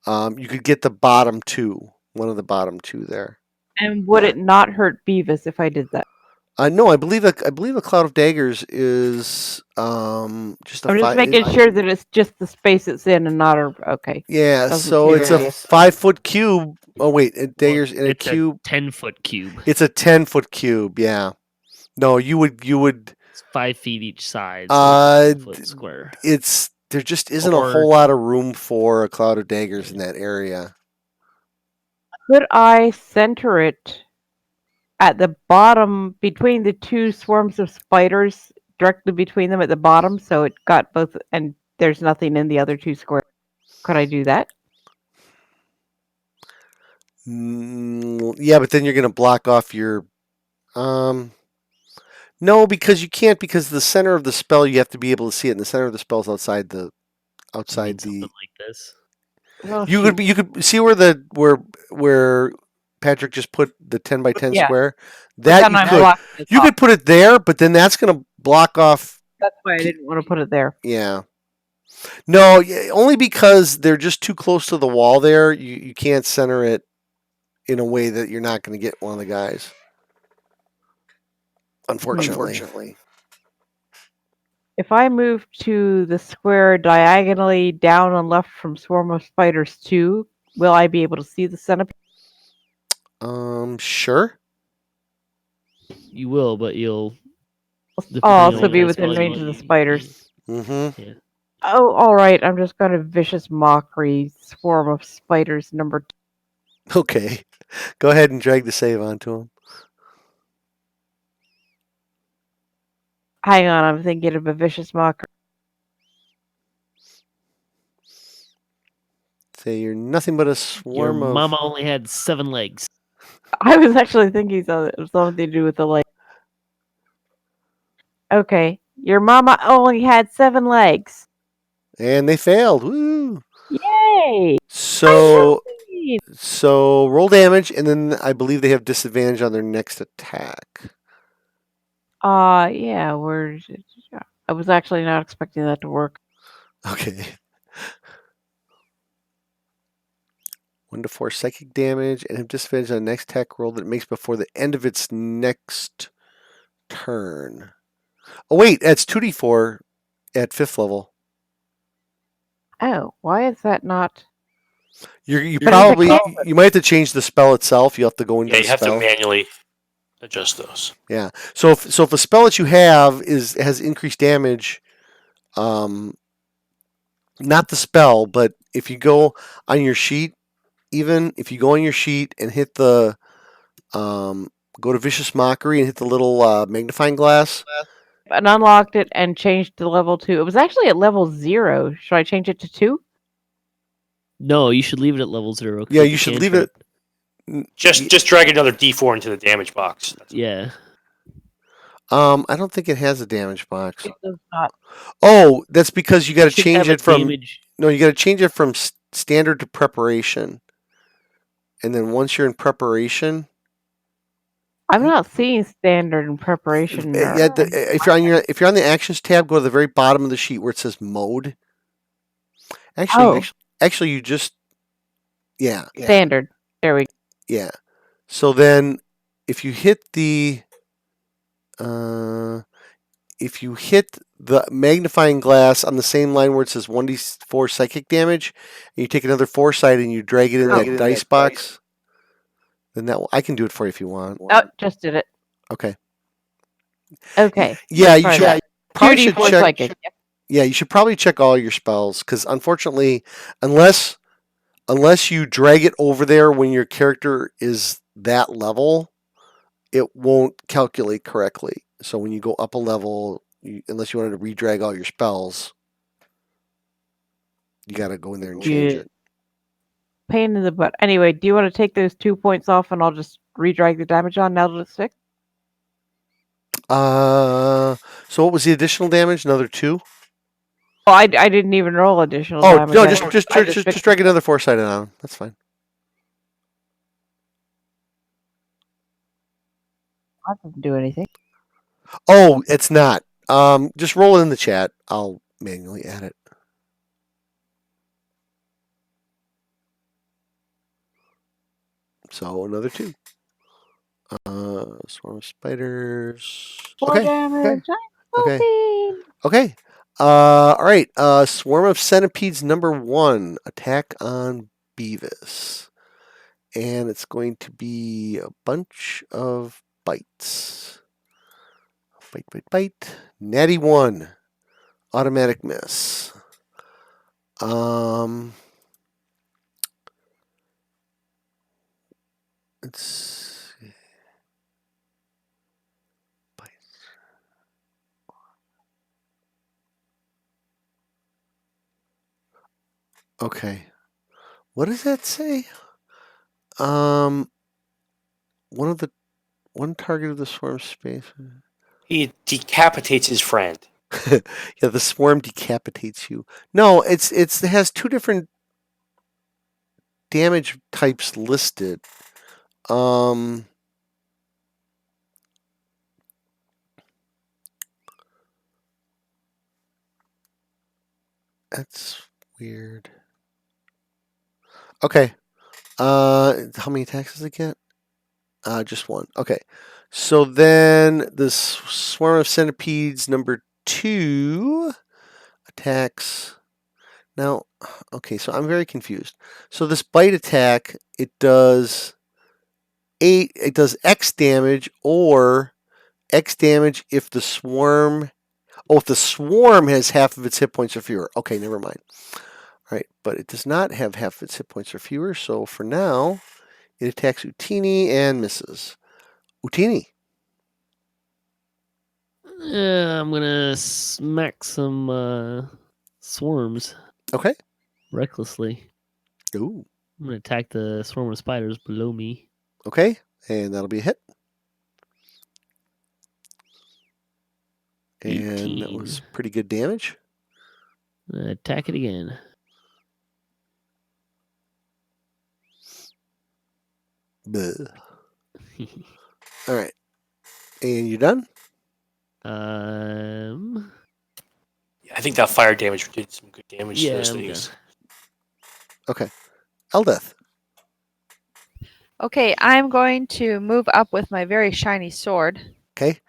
Speaker 1: You could get the bottom two, one of the bottom two there.
Speaker 4: And would it not hurt Beavis if I did that?
Speaker 1: No, I believe a Cloud of Daggers is just a.
Speaker 4: I'm just making sure that it's just the space it's in and not okay.
Speaker 1: Yeah, so it's a 5 foot cube. Oh wait, daggers in a cube.
Speaker 2: 10-foot cube.
Speaker 1: It's a 10-foot cube. Yeah. No, you would.
Speaker 2: It's 5 feet each side. So it's a foot square.
Speaker 1: There just isn't a whole lot of room for a Cloud of Daggers in that area.
Speaker 4: Could I center it at the bottom between the two swarms of spiders, directly between them at the bottom, so it got both, and there's nothing in the other two squares? Could I do that?
Speaker 1: Yeah, but then you're going to block off your. No, because you can't. Because the center of the spell, you have to be able to see it. And the center of the spell is outside the.
Speaker 2: Something like this.
Speaker 4: Well,
Speaker 1: you could see where Patrick just put the 10 by 10 square. That you could put it there, but then that's going to block off.
Speaker 4: That's why I didn't want to put it there.
Speaker 1: Yeah. No, only because they're just too close to the wall there. You can't center it in a way that you're not going to get one of the guys. Unfortunately.
Speaker 4: If I move to the square diagonally down and left from Swarm of Spiders 2, will I be able to see the centipede?
Speaker 1: Sure.
Speaker 2: You will, but you'll
Speaker 4: also be within range of the spiders.
Speaker 1: Mm-hmm.
Speaker 2: Yeah.
Speaker 4: Oh, all right. I'm just going to Vicious Mockery Swarm of Spiders number 2.
Speaker 1: Okay. Go ahead and drag the save onto him.
Speaker 4: Hang on, I'm thinking of a Vicious Mockery.
Speaker 1: Say you're nothing but a swarm
Speaker 2: Your
Speaker 1: of...
Speaker 2: mama only had 7 legs.
Speaker 4: I was actually thinking it was something to do with the leg. Okay. Your mama only had 7 legs.
Speaker 1: And they failed. Woo!
Speaker 4: Yay!
Speaker 1: So roll damage, and then I believe they have disadvantage on their next attack.
Speaker 4: Yeah, I was actually not expecting that to work.
Speaker 1: Okay. 1 to 4 psychic damage, and have disadvantage on the next attack roll that it makes before the end of its next turn. Oh wait, that's 2d4 at 5th level.
Speaker 4: Oh, why is that not?
Speaker 1: You might have to change the spell itself. You have to go into the spell.
Speaker 3: Yeah, you have to manually adjust those.
Speaker 1: Yeah. So if a spell that you have has increased damage, not the spell, but if you go on your sheet, even if you go on your sheet and hit the go to Vicious Mockery and hit the little magnifying glass.
Speaker 4: And unlocked it and changed to level 2. It was actually at level 0. Should I change it to 2?
Speaker 2: No, you should leave it at level 0.
Speaker 1: Yeah, you should leave it.
Speaker 3: Just drag another D4 into the damage box.
Speaker 2: Yeah.
Speaker 1: I don't think it has a damage box.
Speaker 4: It does not.
Speaker 1: Oh, that's because you got to change it from.
Speaker 2: Damage.
Speaker 1: No, you got to change it from standard to preparation, and then once you're in preparation.
Speaker 4: I'm not seeing standard and preparation.
Speaker 1: Yeah, if you're on the actions tab, go to the very bottom of the sheet where it says mode. Actually, you just
Speaker 4: standard. There we go.
Speaker 1: Yeah. So then, if you hit the magnifying glass on the same line where it says 1d4 psychic damage, and you take another foresight and you drag it in that dice box. Then I can do it for you if you want.
Speaker 4: Oh, just did it.
Speaker 1: Okay.
Speaker 4: Okay.
Speaker 1: Yeah, you should. Probably should check.
Speaker 4: Psychic.
Speaker 1: Yeah, you should probably check all your spells because unfortunately, unless you drag it over there when your character is that level, it won't calculate correctly. So when you go up a level, unless you wanted to redrag all your spells, you got to go in there and change
Speaker 4: Yeah.
Speaker 1: it.
Speaker 4: Pain in the butt. Anyway, do you want to take those 2 points off and I'll just redrag the damage on now that it's fixed?
Speaker 1: So what was the additional damage? Another 2?
Speaker 4: Oh, I didn't even roll additional
Speaker 1: Oh
Speaker 4: damage.
Speaker 1: no,
Speaker 4: I
Speaker 1: just
Speaker 4: fixed
Speaker 1: drag another 4-sided on. That's fine.
Speaker 4: That doesn't do anything.
Speaker 1: Oh, it's not. Just roll it in the chat. I'll manually add it. So another 2. Swarm of spiders.
Speaker 4: 4
Speaker 1: Okay.
Speaker 4: damage.
Speaker 1: Okay.
Speaker 4: I'm
Speaker 1: Okay. All right. Swarm of centipedes number 1. Attack on Beavis. And it's going to be a bunch of bites. Bite. Natty 1. Automatic miss. Let's see. Bites. Okay. What does that say? One target of the swarm space.
Speaker 3: He decapitates his friend.
Speaker 1: Yeah, the swarm decapitates you. No, it has 2 different damage types listed. That's weird. Okay. How many attacks does it get? Just 1. Okay. So then the swarm of centipedes number 2 attacks. Now, okay, so I'm very confused. So this bite attack, it does X damage or X damage if the swarm has half of its hit points or fewer. Okay, never mind. All right, but it does not have half of its hit points or fewer, so for now, it attacks Utini and misses. Utini.
Speaker 2: I'm gonna smack some swarms
Speaker 1: Okay.
Speaker 2: recklessly.
Speaker 1: Ooh.
Speaker 2: I'm gonna attack the swarm of spiders below me.
Speaker 1: Okay, and that'll be a hit. And
Speaker 2: 18.
Speaker 1: that was pretty good damage.
Speaker 2: Attack it again.
Speaker 1: Bleh. All right. And you done?
Speaker 3: I think that fire damage did some good damage to those
Speaker 2: I'm
Speaker 3: things.
Speaker 2: done.
Speaker 1: Okay. Eldeth.
Speaker 7: Okay, I'm going to move up with my very shiny sword.
Speaker 1: Okay.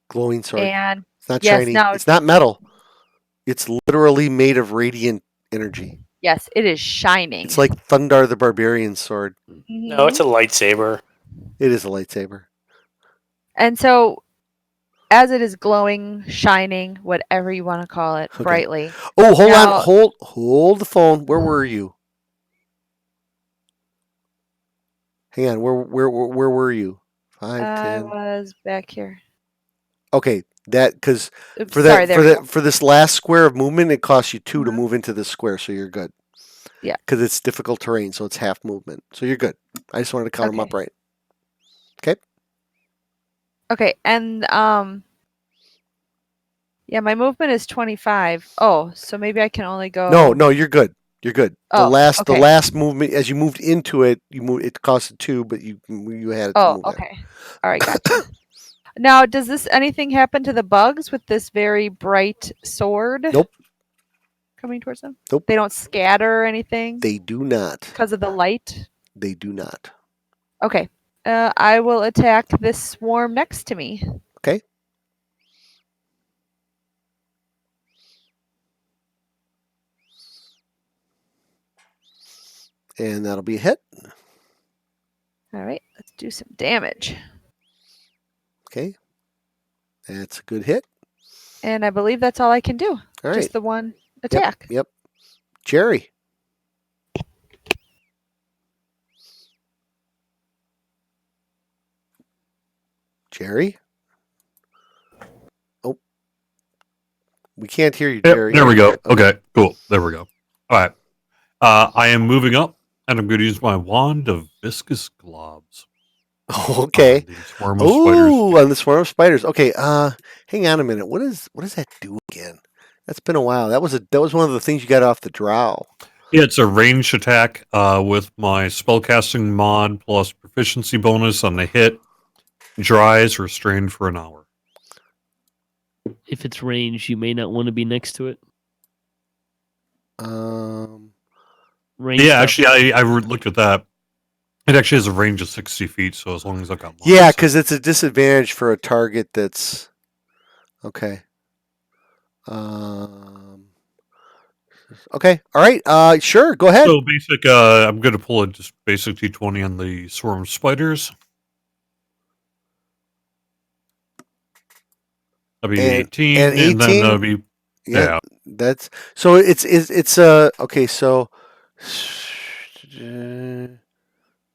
Speaker 1: Glowing sword.
Speaker 7: And
Speaker 1: It's not
Speaker 7: yes,
Speaker 1: shiny.
Speaker 7: now
Speaker 1: It's not metal. It's literally made of radiant energy.
Speaker 7: yes, it is shining.
Speaker 1: It's like Thundar the Barbarian sword.
Speaker 3: No, it's a lightsaber.
Speaker 1: It is a lightsaber.
Speaker 7: And so, as it is glowing, shining, whatever you want to call it,
Speaker 1: Okay.
Speaker 7: brightly.
Speaker 1: Oh, hold
Speaker 7: Now-
Speaker 1: on. Hold the phone. Where were you? Hang on. Where were you? 5,
Speaker 7: I
Speaker 1: 10.
Speaker 7: was back here.
Speaker 1: Okay, because
Speaker 7: Oops,
Speaker 1: for
Speaker 7: sorry, there we go.
Speaker 1: for this last square of movement, it costs you 2 to
Speaker 7: Mhm.
Speaker 1: move into this square, so you're good.
Speaker 7: Yeah.
Speaker 1: Because it's difficult terrain, so it's half movement, so you're good. I just wanted to count them
Speaker 7: Okay.
Speaker 1: up right. Okay.
Speaker 7: Okay, and yeah, my movement is 25. Oh, so maybe I can only go.
Speaker 1: No, you're good. You're good.
Speaker 7: Oh,
Speaker 1: the
Speaker 7: okay.
Speaker 1: last movement as you moved into it, it costed 2, but you had it to
Speaker 7: Oh,
Speaker 1: move there.
Speaker 7: okay. All right, gotcha. Now, does this anything happen to the bugs with this very bright sword?
Speaker 1: Nope.
Speaker 7: Coming towards them?
Speaker 1: Nope.
Speaker 7: They don't scatter or anything
Speaker 1: They do not.
Speaker 7: because of the light?
Speaker 1: They do not.
Speaker 7: Okay. I will attack this swarm next to me.
Speaker 1: Okay. And that'll be a hit.
Speaker 7: All right, let's do some damage.
Speaker 1: Okay. That's a good hit.
Speaker 7: And I believe that's all I can do.
Speaker 1: All right.
Speaker 7: Just the one attack.
Speaker 1: Yep. Jerry. Jerry? Oh. We can't hear you,
Speaker 5: Yep,
Speaker 1: Jerry.
Speaker 5: there we go. Okay, cool. There we go. All right. I am moving up, and I'm going to use my wand of viscous globs.
Speaker 1: Okay.
Speaker 5: On the swarm of spiders.
Speaker 1: Ooh, on the swarm of spiders. Okay, hang on a minute. What does that do again? That's been a while. That was one of the things you got off the drow.
Speaker 5: Yeah, it's a ranged attack with my spellcasting mod plus proficiency bonus on the hit. Dries restrained for an hour.
Speaker 2: If it's range, you may not want to be next to it. Range
Speaker 5: Yeah,
Speaker 2: stuff.
Speaker 5: actually, I looked at that. It actually has a range of 60 feet, so as long as I've got mods.
Speaker 1: Yeah, because it's a disadvantage for a target that's okay. Okay. All right. Sure. Go ahead.
Speaker 5: So basic, I'm going to pull a just basic D20 on the swarm of spiders. That'll be 18,
Speaker 1: and 18?
Speaker 5: and then that'll be yeah.
Speaker 1: That's so. It's okay. So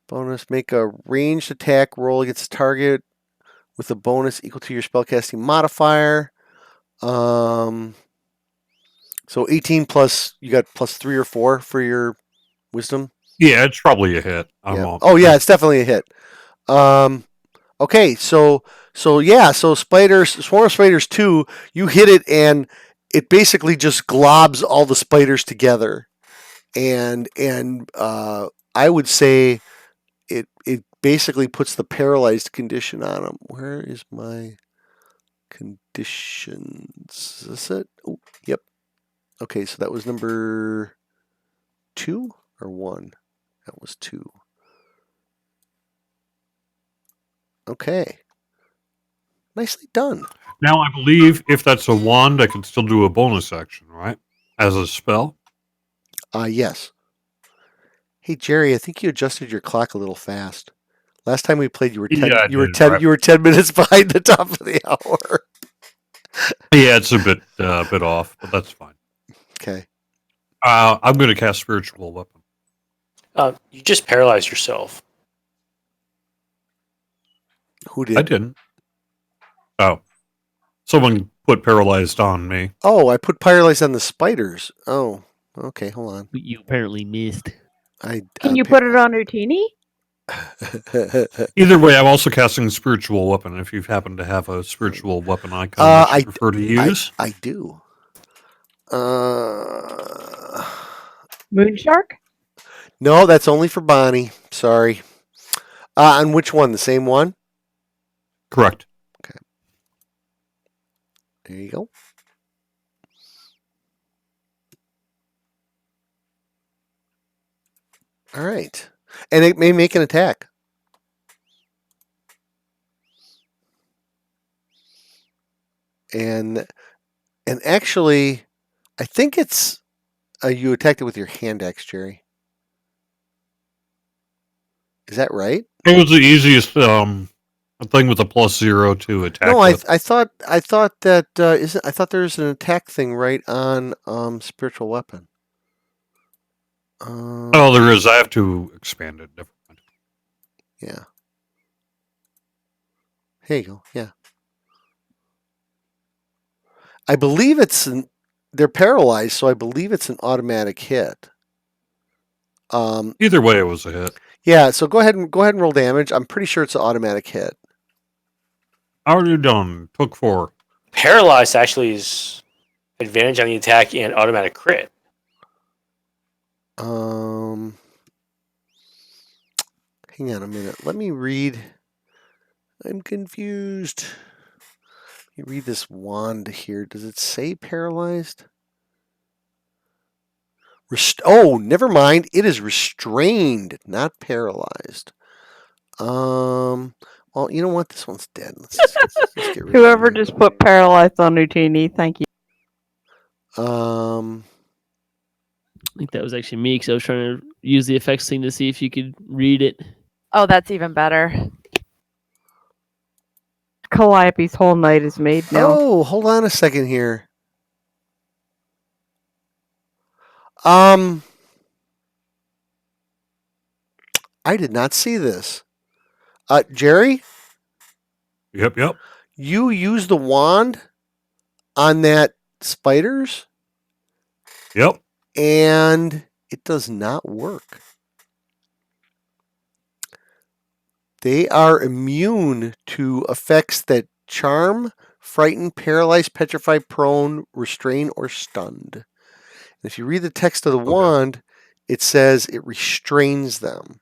Speaker 1: bonus: make a ranged attack roll against a target with a bonus equal to your spellcasting modifier. So 18 plus, you got plus 3 or 4 for your wisdom.
Speaker 5: Yeah, it's probably a hit.
Speaker 1: Yeah. Oh yeah, it's definitely a hit. Okay, so spiders, swarm of spiders 2, you hit it and it basically just globs all the spiders together, and I would say it basically puts the paralyzed condition on them. Where is my conditions? Is this it? Oh, yep. Okay, so that was number 2 or 1? That was 2. Okay. Nicely done.
Speaker 5: Now, I believe if that's a wand, I can still do a bonus action, right? As a spell?
Speaker 1: Yes. Hey, Jerry, I think you adjusted your clock a little fast. Last time we played, you were 10,
Speaker 5: Yeah,
Speaker 1: you were 10 minutes behind the top of the hour.
Speaker 5: Yeah, it's a bit off, but that's fine.
Speaker 1: Okay.
Speaker 5: I'm going to cast Spiritual Weapon.
Speaker 3: You just paralyzed yourself.
Speaker 1: Who did?
Speaker 5: I didn't. Oh. Someone put paralyzed on me.
Speaker 1: Oh, I put paralyzed on the spiders. Oh, okay, hold on.
Speaker 2: You apparently missed.
Speaker 4: Can you put it on Utini?
Speaker 5: Either way, I'm also casting Spiritual Weapon if you happen to have a Spiritual Weapon icon that you prefer to use.
Speaker 1: I do.
Speaker 4: Moonshark?
Speaker 1: No, that's only for Bonnie. Sorry. On which one? The same one?
Speaker 5: Correct.
Speaker 1: Okay. There you go. All right. And it may make an attack. And actually, I think it's you attacked it with your hand axe, Jerry. Is that right?
Speaker 5: It was the easiest thing with a +0 to attack.
Speaker 1: No,
Speaker 5: with.
Speaker 1: I thought that isn't. I thought there was an attack thing right on spiritual weapon.
Speaker 5: Oh, there is. I have to expand it. Never mind.
Speaker 1: Yeah. Here you go. Yeah. I believe they're paralyzed, so I believe it's an automatic hit.
Speaker 5: Either way, it was a hit.
Speaker 1: Yeah, so go ahead and roll damage. I'm pretty sure it's an automatic hit.
Speaker 5: Already done. Took 4.
Speaker 3: Paralyzed actually is advantage on the attack and automatic crit.
Speaker 1: Hang on a minute. Let me read. I'm confused. Let me read this wand here. Does it say paralyzed? Oh, never mind. It is restrained, not paralyzed. Well, you know what? This one's dead. Let's get rid
Speaker 4: Whoever
Speaker 1: of it.
Speaker 4: just put paralyzed on Utini, thank you.
Speaker 2: I think that was actually me because I was trying to use the effects thing to see if you could read it.
Speaker 7: Oh, that's even better.
Speaker 4: Calliope's whole night is made now.
Speaker 1: Oh, hold on a second here. I did not see this. Jerry,
Speaker 5: Yep.
Speaker 1: you use the wand on that spiders,
Speaker 5: Yep.
Speaker 1: and it does not work. They are immune to effects that charm, frighten, paralyze, petrify, prone, restrain, or stunned. And if you read the text of the wand, it says it restrains them.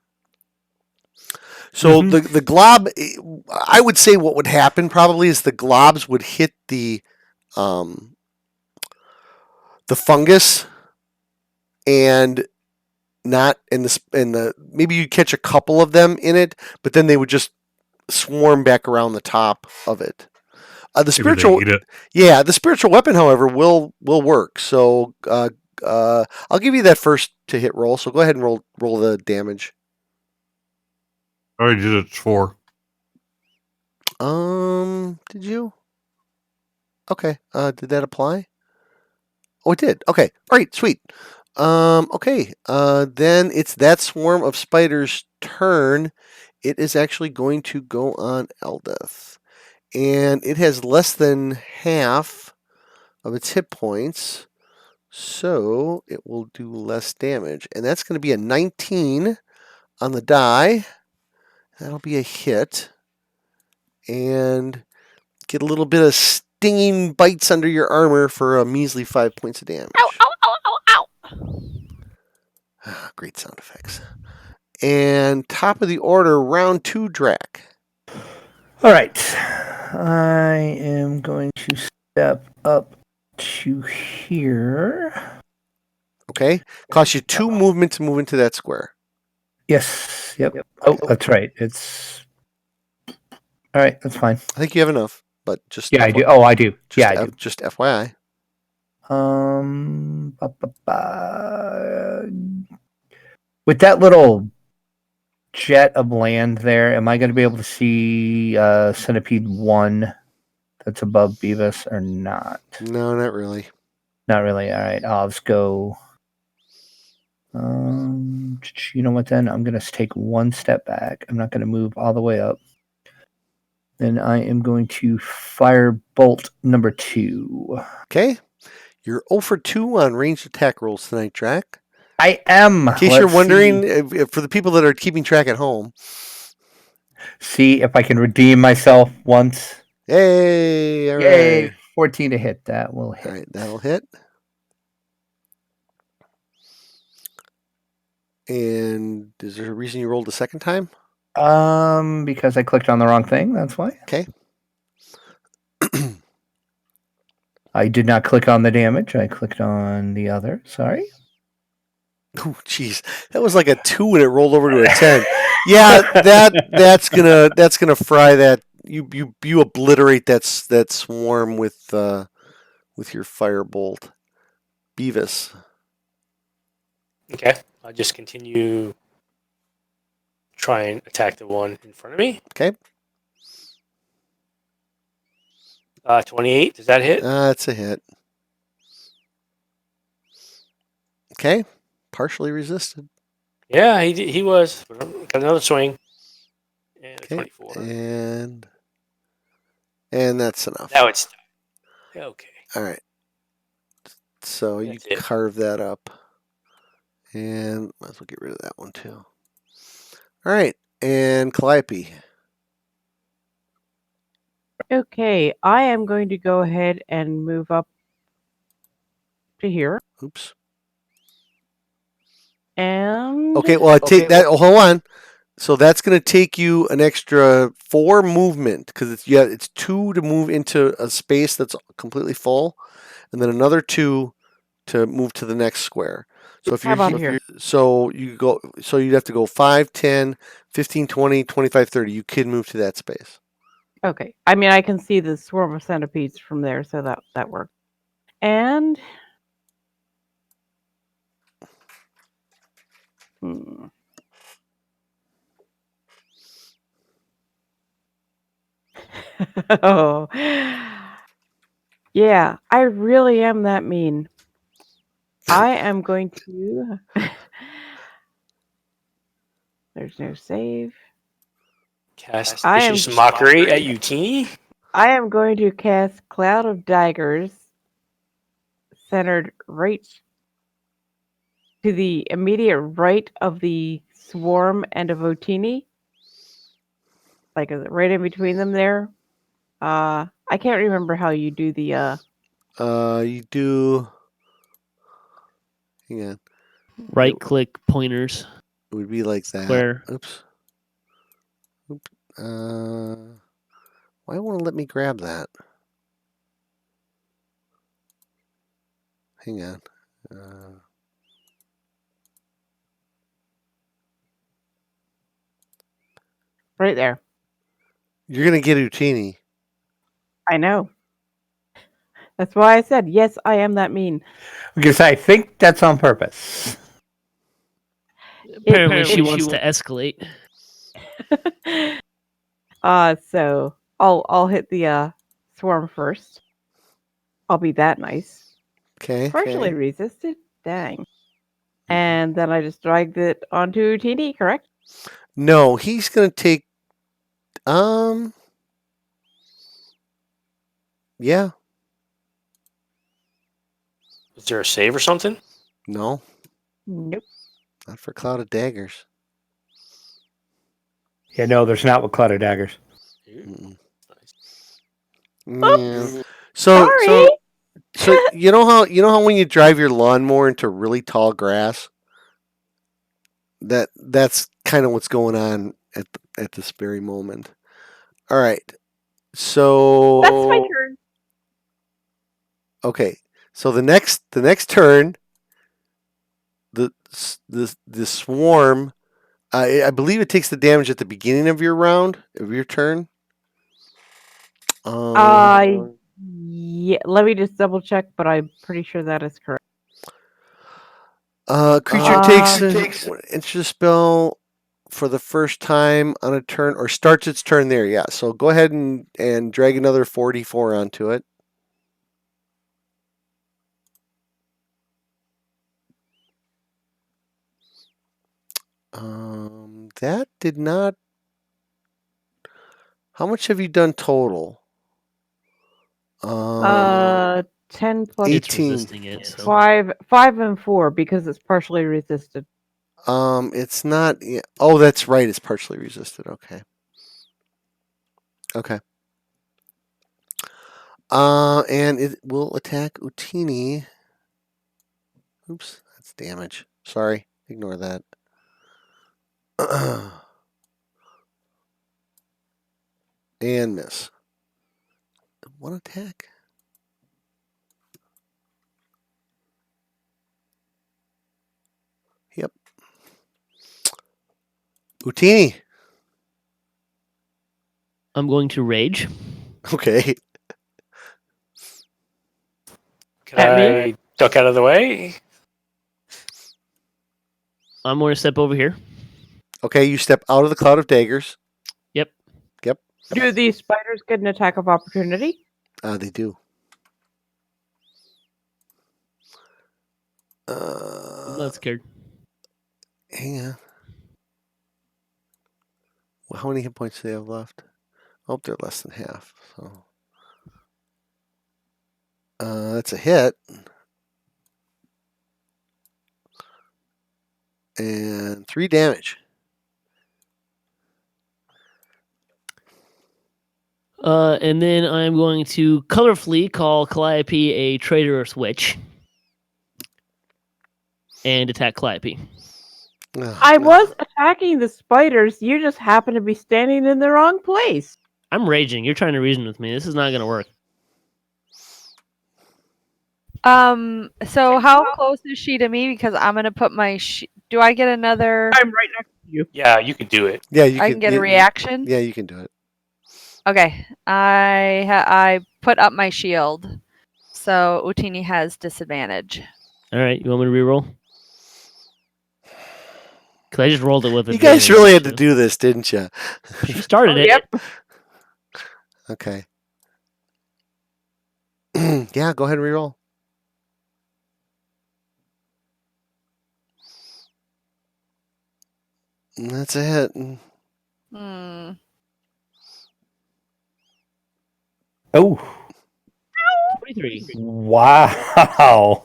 Speaker 1: So the glob, I would say what would happen probably is the globs would hit the fungus and not in the maybe you'd catch a couple of them in it, but then they would just swarm back around the top of it. The spiritual, the spiritual weapon, however, will work. So I'll give you that first to hit roll. So go ahead and roll the damage.
Speaker 5: I already did it 4.
Speaker 1: Did you? Okay. Did that apply? Oh, it did. Okay. All right. Sweet. Okay. Then it's that swarm of spiders' turn. It is actually going to go on Eldeth. And it has less than half of its hit points. So it will do less damage. And that's going to be a 19 on the die. That'll be a hit. And get a little bit of stinging bites under your armor for a measly 5 points of damage.
Speaker 4: Ow, ow, ow, ow, ow.
Speaker 1: Great sound effects. And top of the order, round 2, Drac.
Speaker 6: All right. I am going to step up to here.
Speaker 1: Okay. Costs you 2 movement to move into that square.
Speaker 6: Yes. Yep. Oh, that's right. It's all right. That's fine.
Speaker 1: I think you have enough, but just
Speaker 6: Yeah, I do. Oh, I do. Yeah, I do.
Speaker 1: Just FYI.
Speaker 6: With that little jet of land there, am I going to be able to see Centipede 1 that's above Beavis or not?
Speaker 1: No, not really.
Speaker 6: Not really. All right. I'll just go. You know what then? I'm going to take 1 step back. I'm not going to move all the way up. Then I am going to fire bolt number 2.
Speaker 1: Okay. You're 0 for 2 on ranged attack rolls tonight, Drac.
Speaker 6: I am.
Speaker 1: In case you're wondering, if for the people that are keeping track at home.
Speaker 6: See if I can redeem myself once.
Speaker 1: Hey, all right.
Speaker 6: Yay, 14 to hit. That will hit.
Speaker 1: All right, that'll hit. And is there a reason you rolled the second time?
Speaker 6: Because I clicked on the wrong thing. That's why.
Speaker 1: Okay.
Speaker 6: I did not click on the damage. I clicked on the other. Sorry.
Speaker 1: Oh, jeez, that was like a 2 and it rolled over to a 10. Yeah, that's gonna fry that. You obliterate that swarm with your firebolt, Beavis.
Speaker 3: Okay, I'll just continue. Try and attack the one in front of me.
Speaker 1: Okay.
Speaker 3: 28. Does that hit?
Speaker 1: That's a hit. Okay. Partially resisted.
Speaker 3: Yeah, he was. Got another swing. And
Speaker 1: Okay.
Speaker 3: 24.
Speaker 1: And that's enough.
Speaker 3: Now it's okay.
Speaker 1: All right. So
Speaker 3: That's
Speaker 1: you
Speaker 3: it.
Speaker 1: carve that up. And might as well get rid of that one too. All right. And Calliope.
Speaker 4: Okay, I am going to go ahead and move up to here.
Speaker 1: Oops.
Speaker 4: And
Speaker 1: Okay, well, I take that. Oh, hold on. So that's going to take you an extra 4 movement because it's 2 to move into a space that's completely full, and then another 2 to move to the next square. So if
Speaker 4: How about here?
Speaker 1: So you'd have to go 5, 10, 15, 20, 25, 30. You could move to that space.
Speaker 4: Okay. I mean, I can see the swarm of centipedes from there, so that worked. And oh, yeah, I really am that mean. I am going to. There's no save.
Speaker 3: Cast
Speaker 4: I am-
Speaker 3: vicious mockery at Utini.
Speaker 4: I am going to cast Cloud of Daggers, centered right to the immediate right of the swarm and of Utini. Like right in between them there. I can't remember how you do the
Speaker 1: You do. Hang on.
Speaker 2: Right click pointers.
Speaker 1: It would be like that.
Speaker 2: Square.
Speaker 1: Oops. Why won't it let me grab that? Hang on.
Speaker 4: right there.
Speaker 1: You're gonna get Utini.
Speaker 4: I know. That's why I said yes. I am that mean.
Speaker 6: Because I think that's on purpose.
Speaker 2: Apparently, she wants to escalate.
Speaker 4: So I'll hit the swarm first. I'll be that nice.
Speaker 1: Okay.
Speaker 4: Partially resisted. Dang. And then I just dragged it onto Utini, correct?
Speaker 1: No, he's gonna take. Yeah.
Speaker 3: Is there a save or something?
Speaker 1: No,
Speaker 4: Nope.
Speaker 1: not for Cloud of Daggers.
Speaker 6: Yeah, no, there's not with Cloud of Daggers.
Speaker 1: Mm-mm.
Speaker 4: Oops.
Speaker 1: Yeah. So
Speaker 4: Sorry.
Speaker 1: you know how when you drive your lawnmower into really tall grass, that's kind of what's going on at this very moment. All right. So
Speaker 4: That's my turn.
Speaker 1: okay. So the next turn, the swarm, I believe it takes the damage at the beginning of your round of your turn.
Speaker 4: Yeah. Let me just double check, but I'm pretty sure that is correct.
Speaker 1: Creature takes an extra spell for the first time on a turn, or starts its turn there. Yeah. So go ahead and drag another 44 onto it. That did not. How much have you done total?
Speaker 4: 10 plus
Speaker 2: It's
Speaker 1: 18.
Speaker 2: resisting it. So.
Speaker 4: 5 and 4 because it's partially resisted.
Speaker 1: It's not. Yeah. Oh, that's right. It's partially resisted. Okay. Okay. And it will attack Utini. Oops, that's damage. Sorry, ignore that. And miss. One attack. Yep. Utini.
Speaker 2: I'm going to rage.
Speaker 1: Okay.
Speaker 3: Can
Speaker 4: At me?
Speaker 3: I duck out of the way?
Speaker 2: I'm going to step over here.
Speaker 1: Okay, you step out of the cloud of daggers.
Speaker 2: Yep.
Speaker 1: Yep.
Speaker 4: Do these spiders get an attack of opportunity?
Speaker 1: They do.
Speaker 2: I'm not scared.
Speaker 1: Hang on. Well, how many hit points do they have left? Oh, they're less than half. So that's a hit. And 3 damage.
Speaker 2: And then I'm going to colorfully call Calliope a traitorous witch and attack Calliope.
Speaker 4: I was attacking the spiders. You just happen to be standing in the wrong place.
Speaker 2: I'm raging. You're trying to reason with me. This is not going to work.
Speaker 7: So how close is she to me? Because I'm gonna put my. Do I get another?
Speaker 4: I'm right next to you.
Speaker 3: Yeah, you could do it.
Speaker 1: Yeah, you
Speaker 7: I can get a reaction.
Speaker 1: Yeah, you can do it.
Speaker 7: Okay, I put up my shield, so Utini has disadvantage.
Speaker 2: All right. You want me to reroll? Because I just rolled it with
Speaker 1: You
Speaker 2: advantage.
Speaker 1: guys really had to do this, didn't you?
Speaker 2: She started it.
Speaker 4: Yep.
Speaker 1: Okay. Yeah, go ahead and reroll. That's a hit.
Speaker 7: Hmm.
Speaker 6: Oh,
Speaker 2: 23.
Speaker 6: wow.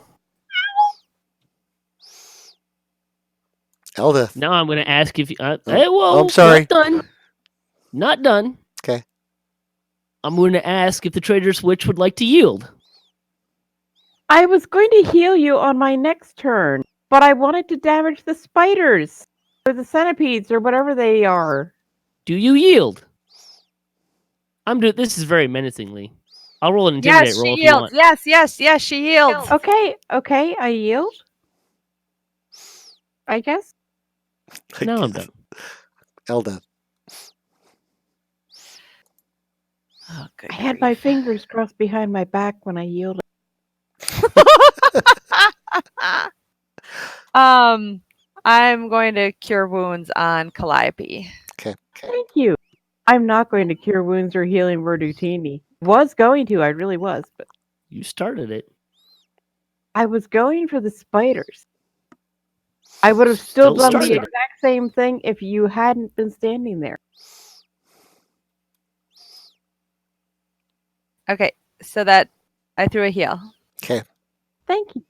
Speaker 1: Eldeth.
Speaker 2: Now I'm going to ask if you.
Speaker 1: Oh.
Speaker 2: Hey, whoa!
Speaker 1: Oh, I'm sorry.
Speaker 2: Not done. Not done.
Speaker 1: Okay.
Speaker 2: I'm going to ask if the Trader's Witch would like to yield.
Speaker 4: I was going to heal you on my next turn, but I wanted to damage the spiders or the centipedes or whatever they are.
Speaker 2: Do you yield? I'm doing. This is very menacingly. I'll roll an intimidate
Speaker 7: Yes,
Speaker 2: roll
Speaker 7: she
Speaker 2: if you
Speaker 7: yields.
Speaker 2: want.
Speaker 7: Yes, she yields.
Speaker 4: Okay, I yield. I guess.
Speaker 2: No, I'm done.
Speaker 1: Eldeth.
Speaker 7: Oh, good
Speaker 4: I had
Speaker 7: grief.
Speaker 4: my fingers crossed behind my back when I yielded.
Speaker 7: I'm going to cure wounds on Calliope.
Speaker 4: Thank you. I'm not going to cure wounds or healing word Utini. Was going to, I really was, but
Speaker 2: You started it.
Speaker 4: I was going for the spiders. I would have still done the
Speaker 2: started it.
Speaker 4: exact same thing if you hadn't been standing there.
Speaker 7: Okay, so that I threw a heal.
Speaker 1: Okay.
Speaker 4: Thank you.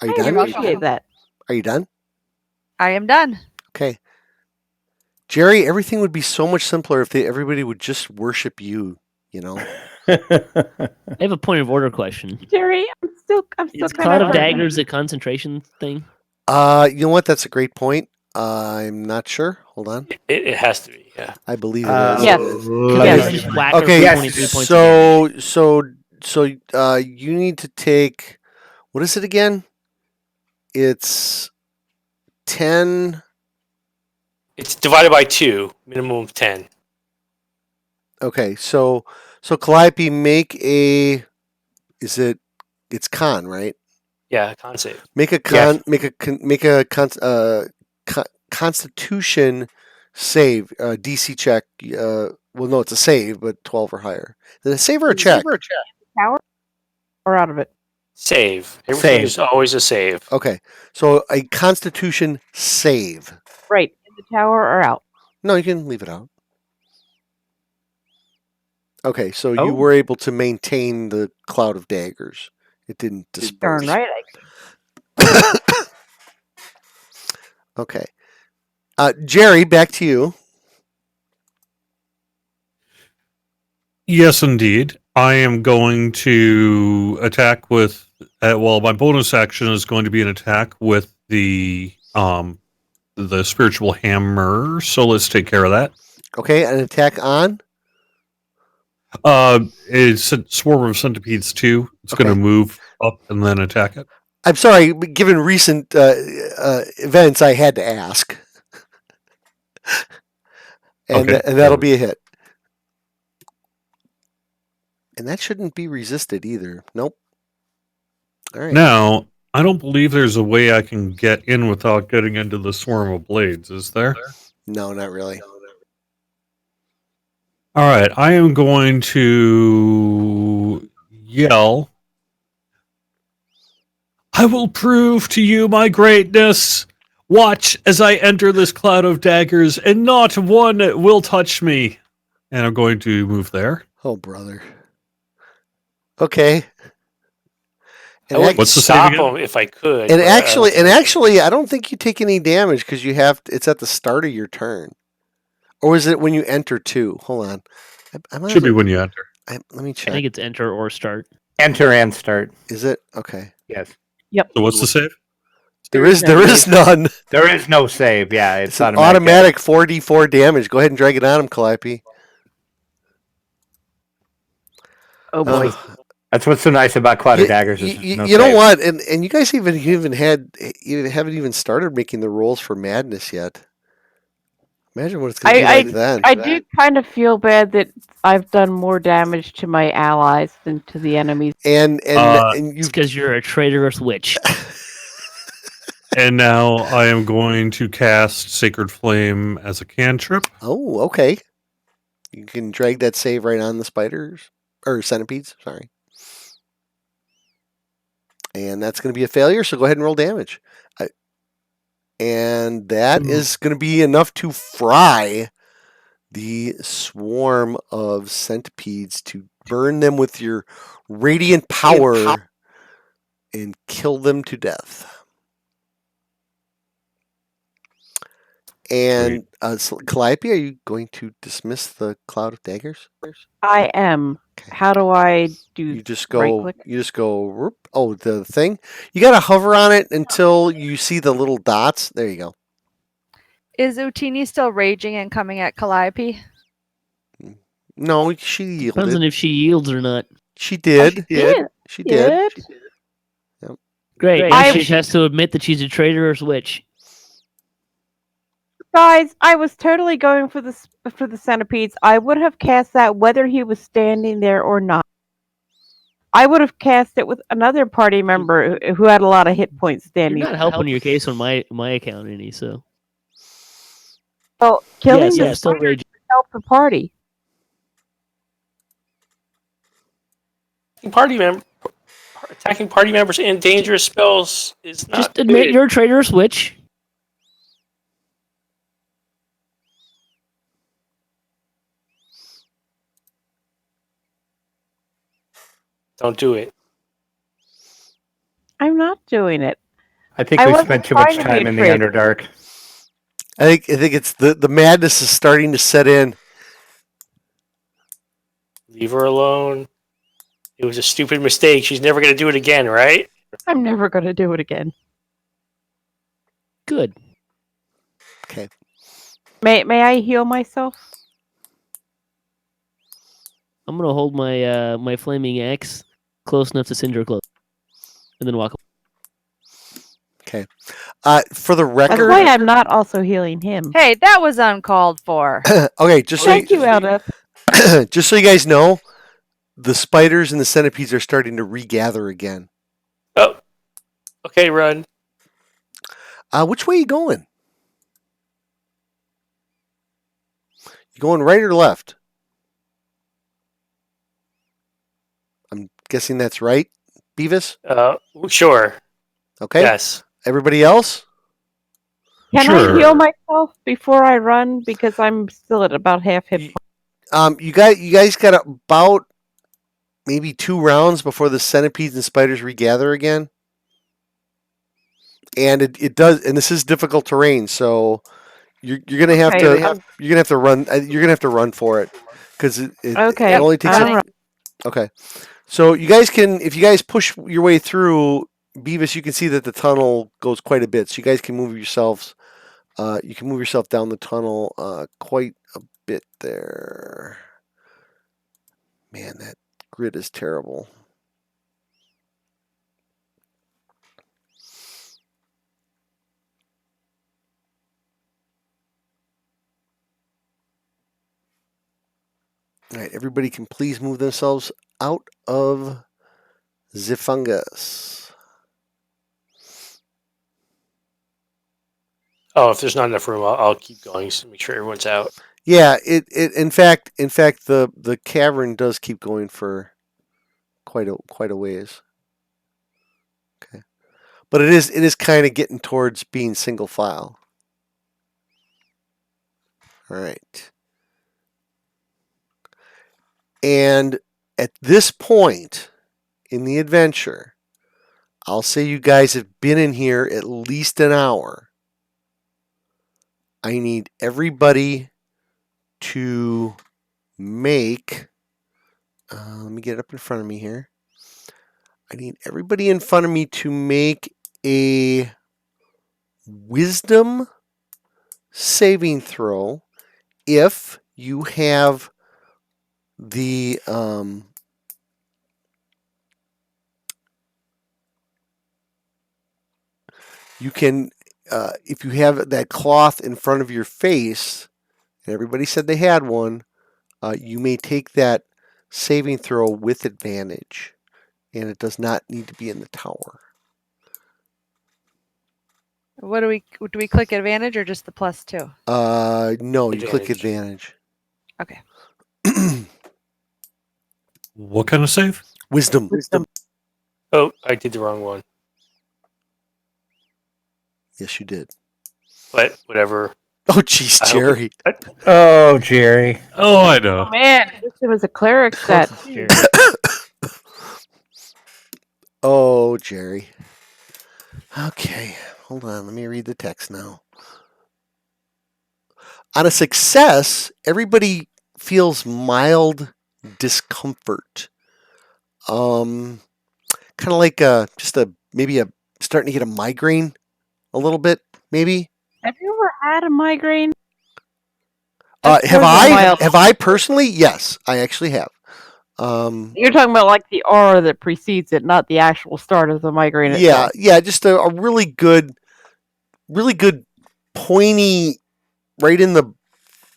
Speaker 1: Are you
Speaker 4: I
Speaker 1: done?
Speaker 4: appreciate that.
Speaker 1: Are you done?
Speaker 7: I am done.
Speaker 1: Okay. Jerry, everything would be so much simpler if everybody would just worship you, you know?
Speaker 2: I have a point of order question.
Speaker 4: Jerry, I'm still
Speaker 2: Is
Speaker 4: kind
Speaker 2: Cloud of
Speaker 4: hurt.
Speaker 2: Daggers a concentration thing?
Speaker 1: You know what? That's a great point. I'm not sure. Hold on.
Speaker 3: It has to be, yeah.
Speaker 1: I believe it is.
Speaker 4: Yes.
Speaker 6: Let
Speaker 2: Yes.
Speaker 6: me-
Speaker 2: Just whack her
Speaker 1: Okay,
Speaker 2: for 23 points of damage.
Speaker 1: so you need to take, what is it again? It's 10.
Speaker 3: It's divided by 2, minimum of 10.
Speaker 1: Okay, so Calliope, make a, it's con, right?
Speaker 3: Yeah, con save.
Speaker 1: Make a
Speaker 6: Yes.
Speaker 1: Constitution save, DC check. Well, no, it's a save, but 12 or higher. Is it a save or a check?
Speaker 4: Tower or out of it?
Speaker 3: Save. Everything is always a save.
Speaker 1: Okay, so a Constitution save.
Speaker 4: Right. In the tower or out?
Speaker 1: No, you can leave it out. Okay, so
Speaker 6: Oh.
Speaker 1: you were able to maintain the cloud of daggers. It didn't disperse.
Speaker 4: Darn right.
Speaker 1: Okay. Jerry, back to you.
Speaker 5: Yes, indeed. I am going to attack with. Well, my bonus action is going to be an attack with the spiritual hammer. So let's take care of that.
Speaker 1: Okay, an attack on.
Speaker 5: It's a swarm of centipedes too. It's going to
Speaker 1: Okay.
Speaker 5: move up and then attack it.
Speaker 1: I'm sorry, but given recent events, I had to ask. And,
Speaker 5: Okay.
Speaker 1: and that'll be a hit. And that shouldn't be resisted either. Nope. All right.
Speaker 5: Now, I don't believe there's a way I can get in without getting into the swarm of blades, is there?
Speaker 1: No, not really.
Speaker 5: All right, I am going to yell, I will prove to you my greatness. Watch as I enter this cloud of daggers, and not one will touch me. And I'm going to move there.
Speaker 1: Oh, brother. Okay.
Speaker 3: I would
Speaker 5: What's the save
Speaker 3: stop
Speaker 5: again?
Speaker 3: him if I could.
Speaker 1: And
Speaker 3: but,
Speaker 1: actually, I don't think you take any damage because it's at the start of your turn, or is it when you enter too? Hold on, I might
Speaker 5: Should be
Speaker 1: have-
Speaker 5: when you enter.
Speaker 1: let me
Speaker 2: I
Speaker 1: check.
Speaker 2: think it's enter or start.
Speaker 6: Enter and start.
Speaker 1: Is it okay?
Speaker 6: Yes.
Speaker 5: So what's the save?
Speaker 1: There is none.
Speaker 6: There is no save. Yeah,
Speaker 1: It's an automatic 4d4 damage. Go ahead and drag it on him, Calliope.
Speaker 4: Oh boy.
Speaker 6: That's what's so nice about Cloud of Daggers. Is
Speaker 1: You,
Speaker 6: no
Speaker 1: you know
Speaker 6: save.
Speaker 1: what? And you guys haven't even started making the rolls for madness yet. Imagine what it's going to be like then.
Speaker 4: I do kind of feel bad that I've done more damage to my allies than to the enemies.
Speaker 1: And
Speaker 2: It's
Speaker 1: you
Speaker 2: because you're a traitorous witch.
Speaker 5: And now I am going to cast Sacred Flame as a cantrip.
Speaker 1: Oh, okay. You can drag that save right on the spiders or centipedes. Sorry. And that's going to be a failure. So go ahead and roll damage. And that is going to be enough to fry the swarm of centipedes, to burn them with your radiant power and kill them to death. And Calliope, are you going to dismiss the cloud of daggers?
Speaker 4: I am.
Speaker 1: Okay.
Speaker 4: How do I do?
Speaker 1: You just
Speaker 4: right
Speaker 1: go.
Speaker 4: click?
Speaker 1: You just go. Whoop. Oh, the thing. You got to hover on it until you see the little dots. There you go.
Speaker 7: Is Utini still raging and coming at Calliope?
Speaker 1: No, she
Speaker 2: Depends on
Speaker 1: yielded.
Speaker 2: if she yields or not.
Speaker 1: She did.
Speaker 4: Yeah,
Speaker 1: She did.
Speaker 2: Great.
Speaker 4: I-
Speaker 2: She has to admit that she's a traitor or switch.
Speaker 4: Guys, I was totally going for the centipedes. I would have cast that whether he was standing there or not. I would have cast it with another party member who had a lot of hit points
Speaker 2: You're
Speaker 4: standing.
Speaker 2: not helping your case on my account any, so.
Speaker 4: Well, killing
Speaker 2: Yes,
Speaker 4: the
Speaker 2: I'm still
Speaker 4: spiders
Speaker 2: raging.
Speaker 4: would help the party.
Speaker 3: Attacking party members and dangerous spells is not
Speaker 2: Just admit
Speaker 3: good.
Speaker 2: you're a traitor or switch.
Speaker 3: Don't do it.
Speaker 4: I'm not doing it.
Speaker 6: I think
Speaker 4: I
Speaker 6: we
Speaker 4: wasn't
Speaker 6: spent too much
Speaker 4: trying to be
Speaker 6: time
Speaker 4: a
Speaker 6: in the
Speaker 4: traitor.
Speaker 6: Underdark.
Speaker 1: I think it's the madness is starting to set in.
Speaker 3: Leave her alone. It was a stupid mistake. She's never going to do it again, right?
Speaker 4: I'm never going to do it again.
Speaker 2: Good.
Speaker 1: Okay.
Speaker 4: May I heal myself?
Speaker 2: I'm gonna hold my my flaming axe close enough to Cinder close, and then walk away.
Speaker 1: For the
Speaker 4: That's
Speaker 1: record,
Speaker 4: why I'm not also healing him.
Speaker 7: Hey, that was uncalled for.
Speaker 1: okay, just so
Speaker 4: Thank you, Eldeth.
Speaker 1: just so you guys know, the spiders and the centipedes are starting to regather again.
Speaker 3: Oh, okay, run.
Speaker 1: Which way are you going? You going right or left? I'm guessing that's right, Beavis.
Speaker 3: Sure.
Speaker 1: Okay.
Speaker 3: Yes.
Speaker 1: Everybody else?
Speaker 4: Can
Speaker 5: Sure.
Speaker 4: I heal myself before I run? Because I'm still at about half hit points.
Speaker 1: You guys got about maybe 2 rounds before the centipedes and spiders regather again. And it does, and this is difficult terrain, so you're gonna have
Speaker 4: Okay,
Speaker 1: to you're gonna have to run. You're gonna have to run for it because it
Speaker 4: Okay,
Speaker 1: only takes.
Speaker 4: I'm
Speaker 1: Okay, so you guys can, if you guys push your way through, Beavis, you can see that the tunnel goes quite a bit, so you guys can move yourselves. You can move yourself down the tunnel quite a bit there. Man, that grid is terrible. All right, everybody can please move themselves out of the fungus.
Speaker 3: Oh, if there's not enough room, I'll keep going to make sure everyone's out.
Speaker 1: Yeah, it in fact the cavern does keep going for quite a ways. Okay, but it is kind of getting towards being single file. All right, and at this point in the adventure, I'll say you guys have been in here at least an hour. I need everybody to make. Let me get it up in front of me here. I need everybody in front of me to make a wisdom saving throw if you have the you can if you have that cloth in front of your face, and everybody said they had one, you may take that saving throw with advantage, and it does not need to be in the tower.
Speaker 7: What do we click advantage or just the +2?
Speaker 1: No, you click
Speaker 3: Advantage.
Speaker 1: advantage.
Speaker 7: Okay.
Speaker 5: What kind of save?
Speaker 1: Wisdom.
Speaker 3: Oh, I did the wrong one.
Speaker 1: Yes, you did.
Speaker 3: But whatever.
Speaker 1: Oh, jeez,
Speaker 3: I hope
Speaker 1: Jerry.
Speaker 6: Oh, Jerry.
Speaker 5: Oh, I know.
Speaker 4: Oh man, I wish there was a cleric
Speaker 2: Of course
Speaker 4: set.
Speaker 2: it's Jerry.
Speaker 1: Oh, Jerry. Okay, hold on. Let me read the text now. On a success, everybody feels mild discomfort. Kind of like maybe starting to get a migraine a little bit, maybe.
Speaker 4: Have you ever had a migraine?
Speaker 1: Have
Speaker 4: That's mild.
Speaker 1: I personally? Yes, I actually have.
Speaker 4: You're talking about like the aura that precedes it, not the actual start of the migraine itself.
Speaker 1: Yeah, just a really good pointy, right in the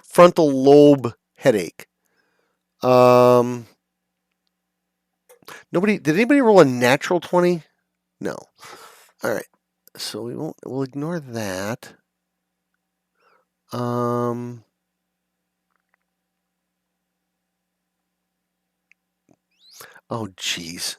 Speaker 1: frontal lobe headache. Did anybody roll a natural 20? No. All right. So we'll ignore that. Oh, geez.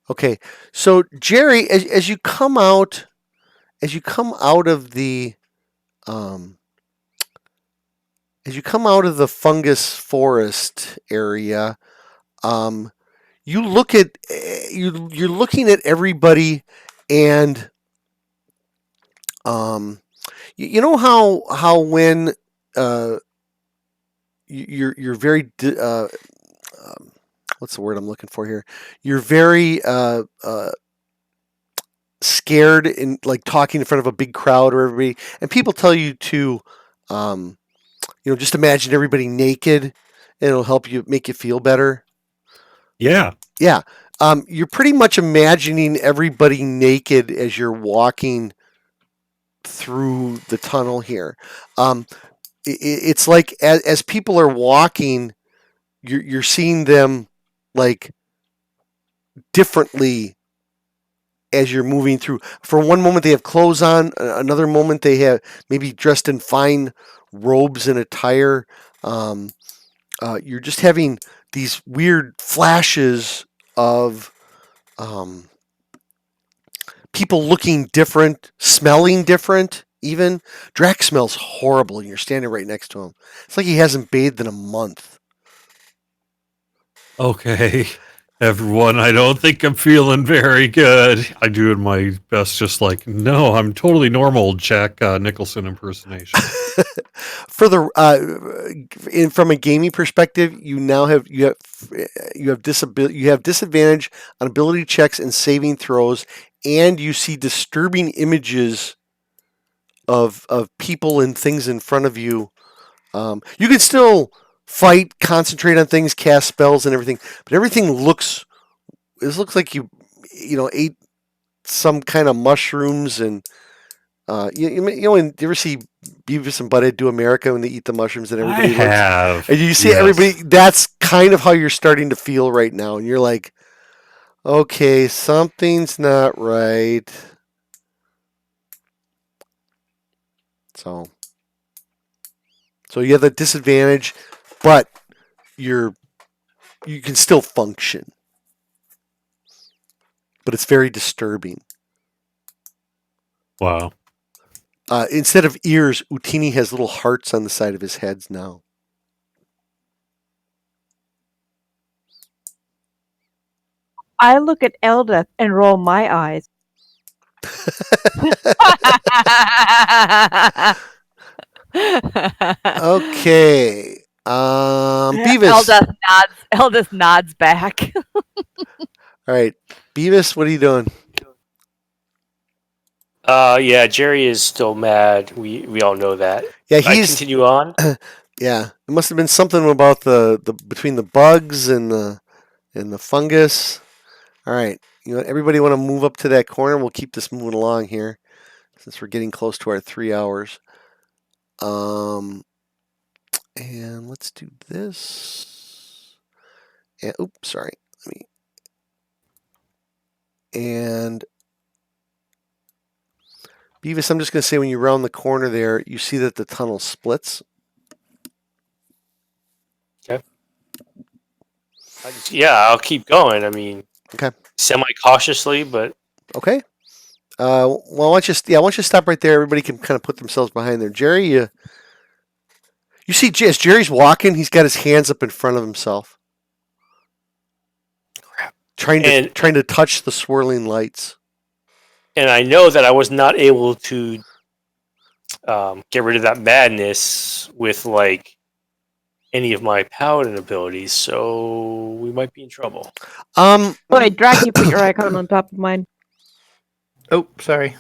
Speaker 1: Okay. So Jerry, as you come out of the fungus forest area, you look at you're looking at everybody, and you know how when you're very what's the word I'm looking for here? You're very scared in like talking in front of a big crowd or everybody, and people tell you to just imagine everybody naked, and it'll help you make you feel better.
Speaker 5: Yeah.
Speaker 1: Yeah. You're pretty much imagining everybody naked as you're walking through the tunnel here. It's like as people are walking, you're seeing them like differently as you're moving through. For one moment they have clothes on, another moment they have maybe dressed in fine robes and attire. You're just having these weird flashes of people looking different, smelling different. Even Drac smells horrible, and you're standing right next to him. It's like he hasn't bathed in a month.
Speaker 5: Okay, everyone, I don't think I'm feeling very good. I do my best, just like, no, I'm totally normal, Jack Nicholson impersonation.
Speaker 1: For the from a gaming perspective, you have disadvantage on ability checks and saving throws, and you see disturbing images of people and things in front of you. You can still fight, concentrate on things, cast spells, and everything, but everything looks like you ate some kind of mushrooms, and you ever see Beavis and Butthead Do America when they eat the mushrooms and everybody
Speaker 5: have.
Speaker 1: And you see
Speaker 5: yes.
Speaker 1: everybody. That's kind of how you're starting to feel right now, and you're like, okay, something's not right. So you have the disadvantage, but you can still function. But it's very disturbing.
Speaker 5: Wow.
Speaker 1: Instead of ears, Utini has little hearts on the side of his head now.
Speaker 4: I look at Eldeth and roll my eyes.
Speaker 1: Okay. Beavis.
Speaker 7: Eldeth nods back.
Speaker 1: All right. Beavis, what are you doing?
Speaker 3: Yeah, Jerry is still mad. We all know that.
Speaker 1: Yeah,
Speaker 3: I continue on.
Speaker 1: Yeah, it must have been something about the between the bugs and the fungus. All right, everybody want to move up to that corner. We'll keep this moving along here since we're getting close to our 3 hours. And let's do this. And oops, sorry. And Beavis, I'm just going to say when you round the corner there, you see that the tunnel splits.
Speaker 3: Okay. Yeah, I'll keep going. I mean,
Speaker 1: Okay.
Speaker 3: Semi-cautiously, but
Speaker 1: Okay. Well, why don't you stop right there? Everybody can kind of put themselves behind there. Jerry, you see, as Jerry's walking, he's got his hands up in front of himself,
Speaker 3: crap.
Speaker 1: trying to touch the swirling lights.
Speaker 3: And I know that I was not able to get rid of that madness with like any of my paladin abilities, so we might be in trouble.
Speaker 4: Wait, Drac, you put your icon on top of mine.
Speaker 6: Oh, sorry.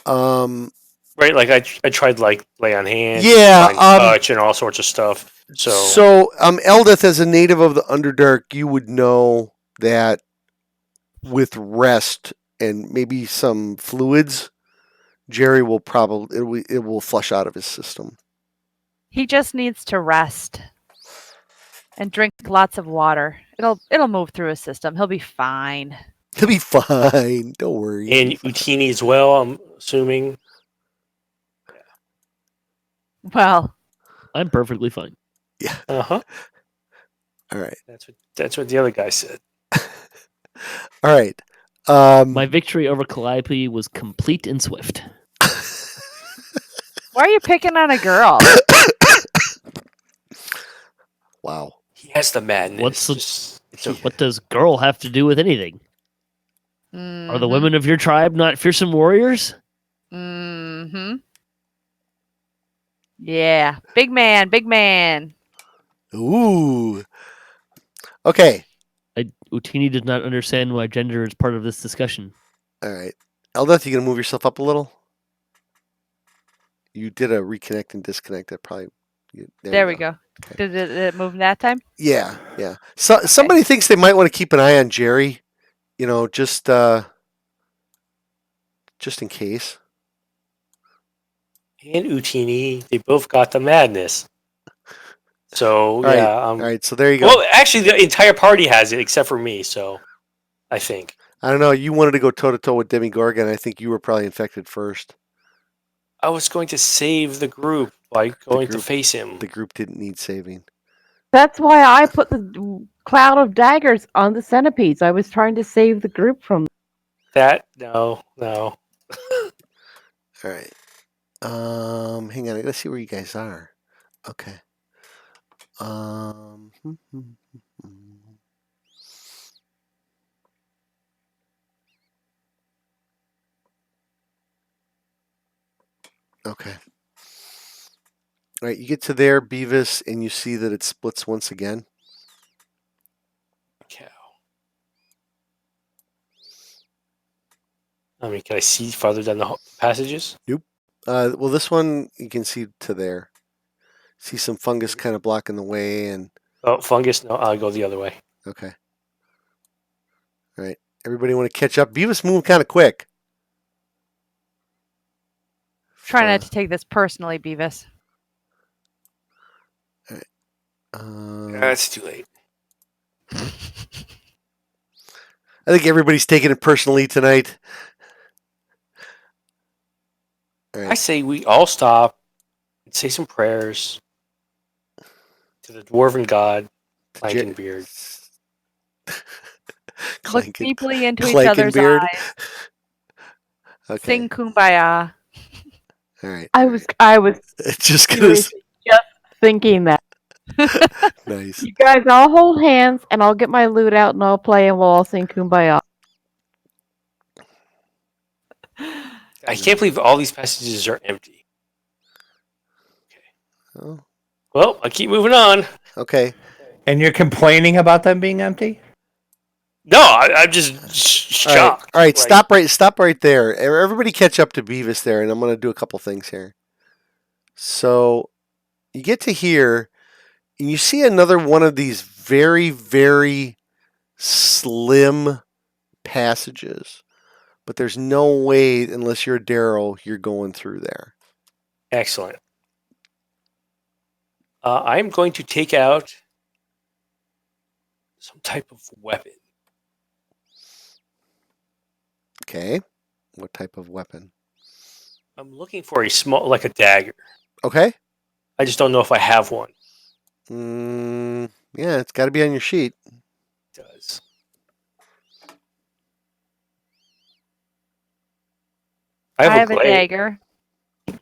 Speaker 3: Right, like I tried like lay on hands,
Speaker 1: Yeah,
Speaker 3: find touch, and all sorts of stuff. So
Speaker 1: Eldeth, as a native of the Underdark, you would know that with rest and maybe some fluids, Jerry will probably it will flush out of his system.
Speaker 7: He just needs to rest and drink lots of water. It'll move through his system. He'll be fine.
Speaker 1: He'll be fine. Don't worry.
Speaker 3: and Utini as well, I'm assuming.
Speaker 7: Well,
Speaker 2: I'm perfectly fine.
Speaker 1: Yeah.
Speaker 3: Uh-huh.
Speaker 1: All right.
Speaker 3: That's what the other guy said.
Speaker 1: All right.
Speaker 2: My victory over Calliope was complete and swift.
Speaker 7: why are you picking on a girl?
Speaker 1: Wow.
Speaker 3: He has the madness.
Speaker 2: What does girl have to do with anything? Are the women of your tribe not fearsome warriors?
Speaker 7: Mm-hmm. Yeah. Big man, big man.
Speaker 1: Ooh. Okay.
Speaker 2: Utini did not understand why gender is part of this discussion.
Speaker 1: All right. Eldeth, you gonna move yourself up a little? You did a reconnect and disconnect. That probably.
Speaker 7: There we go.
Speaker 1: Okay.
Speaker 7: Did it move that time?
Speaker 1: Yeah. Yeah. So somebody thinks they might want to keep an eye on Jerry. You know, just in case.
Speaker 3: And Utini, they both got the madness. So
Speaker 1: All
Speaker 3: yeah.
Speaker 1: All right. So there you go.
Speaker 3: Well, actually, the entire party has it except for me. So, I think.
Speaker 1: I don't know. You wanted to go toe to toe with Demigorgon. I think you were probably infected first.
Speaker 3: I was going to save the group by going to face him.
Speaker 1: The group didn't need saving.
Speaker 4: That's why I put the cloud of daggers on the centipedes. I was trying to save the group from
Speaker 3: That no.
Speaker 1: All right. Hang on. I gotta see where you guys are. Okay. Okay. All right. You get to there, Beavis, and you see that it splits once again.
Speaker 3: Cow. I mean, can I see farther down the passages?
Speaker 1: Well, this one you can see to there. See some fungus kind of blocking the way, and
Speaker 3: Oh, fungus. No, I'll go the other way.
Speaker 1: okay. All right. Everybody want to catch up? Beavis moved kind of quick.
Speaker 7: Try not to take this personally, Beavis.
Speaker 3: That's too late.
Speaker 1: I think everybody's taking it personally tonight. All right.
Speaker 3: I say we all stop and say some prayers to the dwarven god, Clanking Beard.
Speaker 7: Look deeply into each other's
Speaker 1: Clankenbeard.
Speaker 7: eyes.
Speaker 1: Okay.
Speaker 7: Sing Kumbaya.
Speaker 1: All right.
Speaker 4: I was
Speaker 1: Just gonna.
Speaker 4: seriously just thinking that.
Speaker 1: Nice.
Speaker 4: You guys all hold hands and I'll get my lute out and I'll play and we'll all sing Kumbaya.
Speaker 3: I can't believe all these passages are empty.
Speaker 1: Oh,
Speaker 3: Well, I keep moving on.
Speaker 1: okay.
Speaker 6: And you're complaining about them being empty?
Speaker 3: No, I'm just shocked.
Speaker 1: All right.
Speaker 3: Like,
Speaker 1: Stop right there. Everybody catch up to Beavis there, and I'm going to do a couple things here. So you get to here, and you see another one of these very, very slim passages. But there's no way, unless you're a Darrow, you're going through there.
Speaker 3: Excellent. I'm going to take out some type of weapon.
Speaker 1: Okay. What type of weapon?
Speaker 3: I'm looking for a small, like a dagger.
Speaker 1: Okay.
Speaker 3: I just don't know if I have one.
Speaker 1: Yeah, it's got to be on your sheet.
Speaker 3: does. I have,
Speaker 7: a
Speaker 3: glaive.
Speaker 7: dagger.
Speaker 3: Do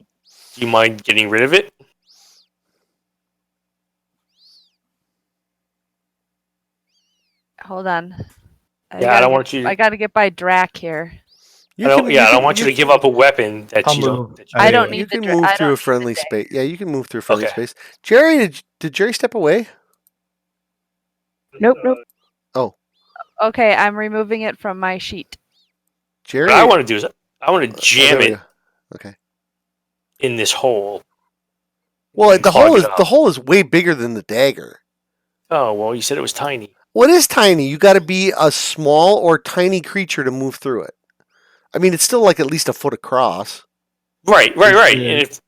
Speaker 3: you mind getting rid of it?
Speaker 7: Hold on.
Speaker 3: Yeah, I don't want you.
Speaker 7: I gotta get by Drac here.
Speaker 3: I don't want you to give up a weapon that
Speaker 6: I'll
Speaker 3: you
Speaker 6: move.
Speaker 3: don't. That
Speaker 7: I don't
Speaker 1: You
Speaker 7: need the
Speaker 1: can
Speaker 7: dra-
Speaker 1: move
Speaker 7: I
Speaker 1: through
Speaker 7: don't
Speaker 1: a
Speaker 7: need the
Speaker 1: friendly
Speaker 7: dagger.
Speaker 1: space. Yeah, you can move through a friendly
Speaker 3: Okay.
Speaker 1: space. Jerry, did Jerry step away?
Speaker 4: Nope.
Speaker 7: Okay, I'm removing it from my sheet.
Speaker 1: Jerry,
Speaker 3: What I want to do is I want to
Speaker 1: there
Speaker 3: jam
Speaker 1: we
Speaker 3: it
Speaker 1: go. Okay.
Speaker 3: in this hole.
Speaker 1: Well,
Speaker 3: and
Speaker 1: the
Speaker 3: clog it
Speaker 1: the
Speaker 3: up.
Speaker 1: hole is way bigger than the dagger.
Speaker 3: Oh well, you said it was tiny.
Speaker 1: Well, it is tiny. You got to be a small or tiny creature to move through it. I mean, it's still like at least a foot across.
Speaker 3: Right.
Speaker 2: Yeah.
Speaker 3: And if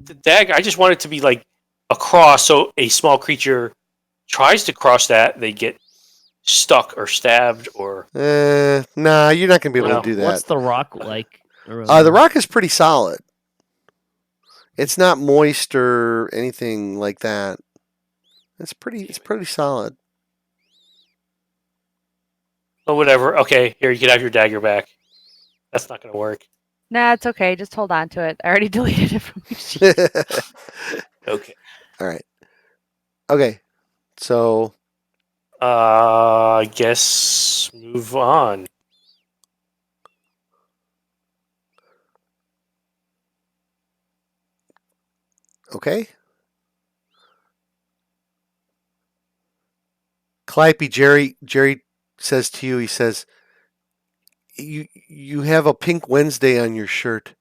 Speaker 3: the dagger, I just want it to be like across, so a small creature tries to cross that, they get stuck or stabbed or.
Speaker 1: Nah, you're not gonna be able
Speaker 3: Well,
Speaker 1: to do that.
Speaker 2: What's the rock like? around
Speaker 1: The
Speaker 2: there?
Speaker 1: rock is pretty solid. It's not moist or anything like that. It's pretty solid.
Speaker 3: Oh, whatever. Okay, here you can have your dagger back. That's not gonna work.
Speaker 7: Nah, it's okay. Just hold on to it. I already deleted it from my sheet.
Speaker 3: Okay.
Speaker 1: All right. Okay. So
Speaker 3: I guess move on.
Speaker 1: okay. Calliope, Jerry says to you, he says, you have a pink Wednesday on your shirt.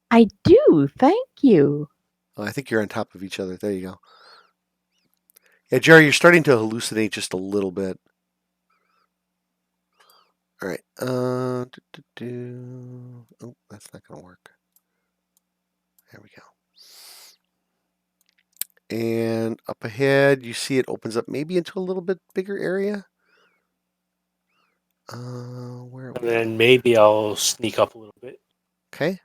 Speaker 4: I do. Thank you.
Speaker 1: Oh, I think you're on top of each other. There you go. Yeah, Jerry, you're starting to hallucinate just a little bit. All right. Oh, that's not going to work. There we go. And up ahead, you see it opens up maybe into a little bit bigger area. Where are
Speaker 3: And
Speaker 1: we?
Speaker 3: then maybe I'll sneak up a little bit.
Speaker 1: Okay.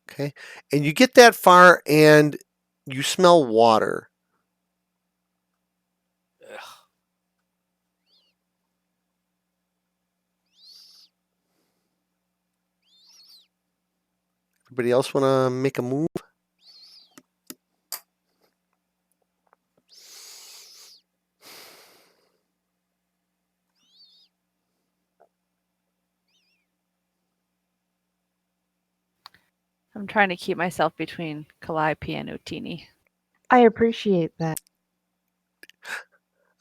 Speaker 1: Okay. And you get that far and you smell water.
Speaker 3: Ugh.
Speaker 1: Everybody else want to make a move?
Speaker 7: I'm trying to keep myself between Calliope and Utini.
Speaker 4: I appreciate that.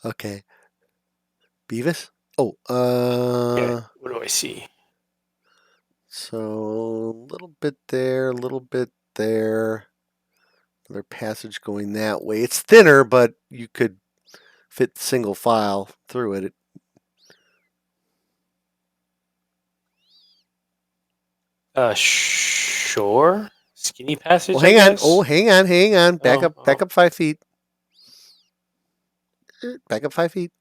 Speaker 1: Okay. Beavis? Oh,
Speaker 3: Yeah. What do I see?
Speaker 1: so a little bit there, a little bit there. Another passage going that way. It's thinner, but you could fit single file through it.
Speaker 3: Sure. Skinny passage.
Speaker 1: Well,
Speaker 3: I
Speaker 1: hang on.
Speaker 3: guess?
Speaker 1: Oh, hang on. Back
Speaker 3: Oh.
Speaker 1: up 5 feet. Back up 5 feet.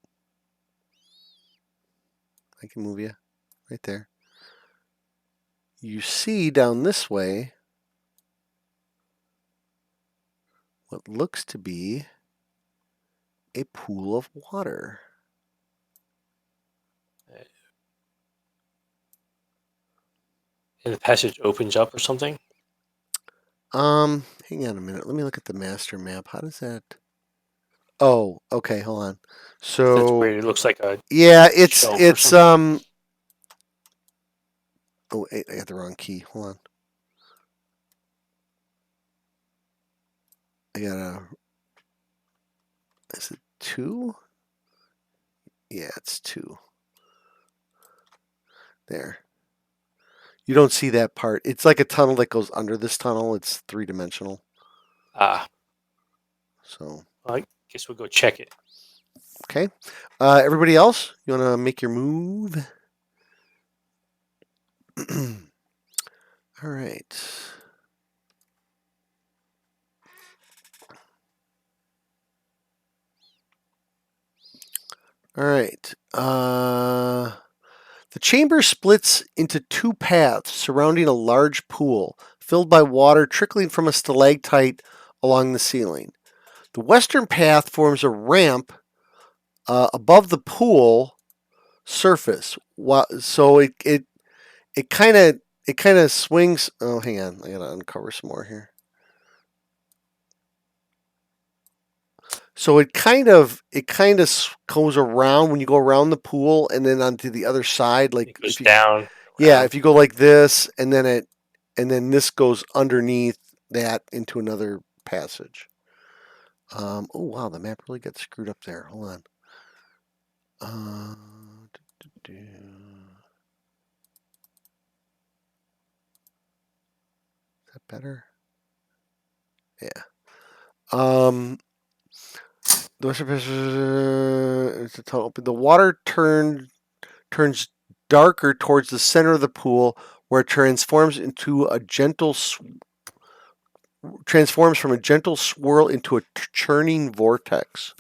Speaker 1: I can move you right there. You see down this way what looks to be a pool of water.
Speaker 3: And the passage opens up or something.
Speaker 1: Hang on a minute. Let me look at the master map. How does that? Oh, okay. Hold on.
Speaker 3: That's
Speaker 1: So
Speaker 3: weird. It looks like a.
Speaker 1: yeah, it's
Speaker 3: shelf or something.
Speaker 1: Oh, I got the wrong key. Hold on. I got a. Is it 2? Yeah, it's 2. There. You don't see that part. It's like a tunnel that goes under this tunnel. It's 3-dimensional. So.
Speaker 3: I guess we'll go check it.
Speaker 1: Okay. Everybody else, you want to make your move? All right. All right. The chamber splits into 2 paths surrounding a large pool filled by water trickling from a stalactite along the ceiling. The western path forms a ramp above the pool surface. So it kind of swings. Oh, hang on, I gotta uncover some more here. So it kind of goes around when you go around the pool and then onto the other side, like
Speaker 3: It goes
Speaker 1: if you,
Speaker 3: down.
Speaker 1: yeah,
Speaker 3: around.
Speaker 1: if you go like this and then this goes underneath that into another passage. Oh wow, the map really got screwed up there. Hold on. Is that better? Yeah. The western passage. The water turns darker towards the center of the pool, where it transforms from a gentle swirl into a churning vortex.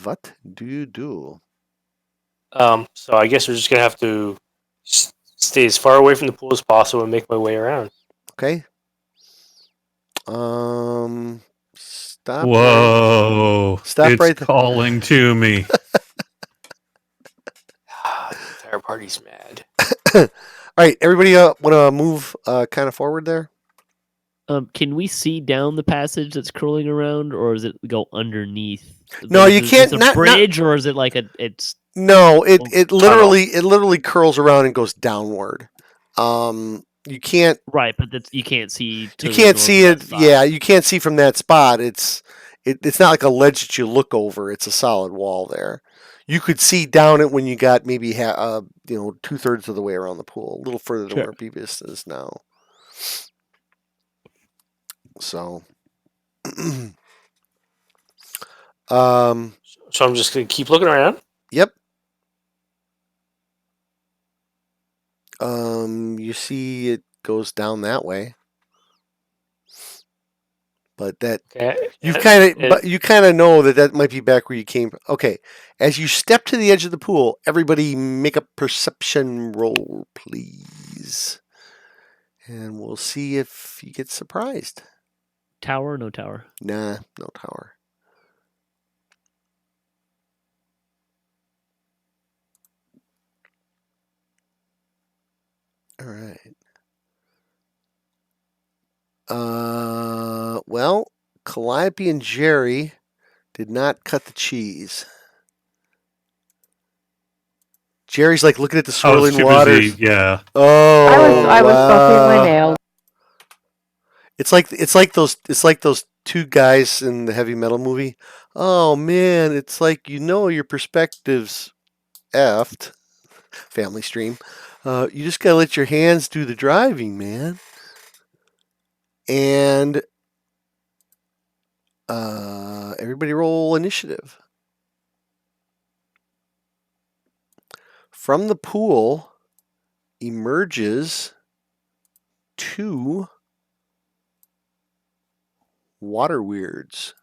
Speaker 1: What do you do?
Speaker 3: So I guess we're just gonna have to stay as far away from the pool as possible and make my way around.
Speaker 1: Okay. Stop.
Speaker 5: Whoa!
Speaker 1: Stop
Speaker 5: it's
Speaker 1: right there.
Speaker 5: calling to me.
Speaker 3: The entire party's mad.
Speaker 1: All right, everybody, want to move kind of forward there?
Speaker 2: Can we see down the passage that's curling around, or does it go underneath?
Speaker 1: No, you can't.
Speaker 2: Is it a bridge, or is it like it's?
Speaker 1: No, it literally curls around and goes downward. You can't.
Speaker 2: Right, but you can't see.
Speaker 1: You can't see it. Yeah, you can't see from that spot. It's not like a ledge that you look over. It's a solid wall there. You could see down it when you got maybe 2/3 of the way around the pool, a little further than where Beavis is now. So,
Speaker 3: So I'm just gonna keep looking around.
Speaker 1: Yep. You see it goes down that way. But that you kind of know that might be back where you came from. Okay, as you step to the edge of the pool, everybody make a perception roll, please, and we'll see if you get surprised.
Speaker 2: Tower, no tower.
Speaker 1: Nah, no tower. All right. Well, Calliope and Jerry did not cut the cheese. Jerry's like looking at the swirling waters.
Speaker 5: Busy, yeah.
Speaker 1: Oh,
Speaker 4: I was buffing my nails.
Speaker 1: It's like those two guys in the heavy metal movie. Oh man, it's like your perspective's effed. Family stream. You just gotta let your hands do the driving, man. And everybody roll initiative. From the pool emerges 2 water weirds.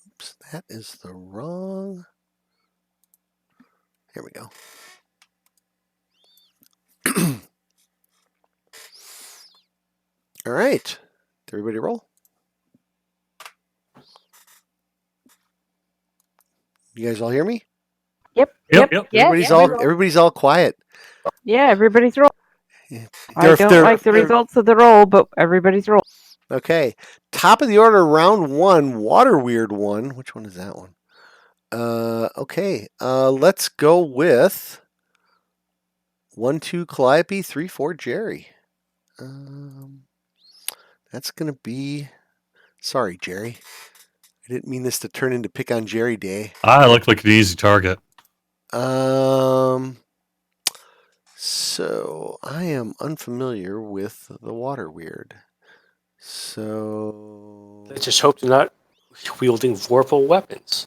Speaker 1: Oops, that is the wrong. Here we go. All right. Everybody roll. You guys all hear me?
Speaker 4: Yep.
Speaker 1: Everybody's all quiet.
Speaker 4: Yeah, everybody's roll.
Speaker 1: Yeah.
Speaker 4: I don't like the results of the roll, but everybody's roll.
Speaker 1: Okay. Top of the order, round 1, water weird 1. Which one is that one? Okay. Let's go with 1, 2, Calliope, 3, 4, Jerry. That's gonna be. Sorry, Jerry. I didn't mean this to turn into pick on Jerry day.
Speaker 5: I look like an easy target.
Speaker 1: So I am unfamiliar with the water weird. So
Speaker 3: Let's just hope they're not wielding vorpal weapons.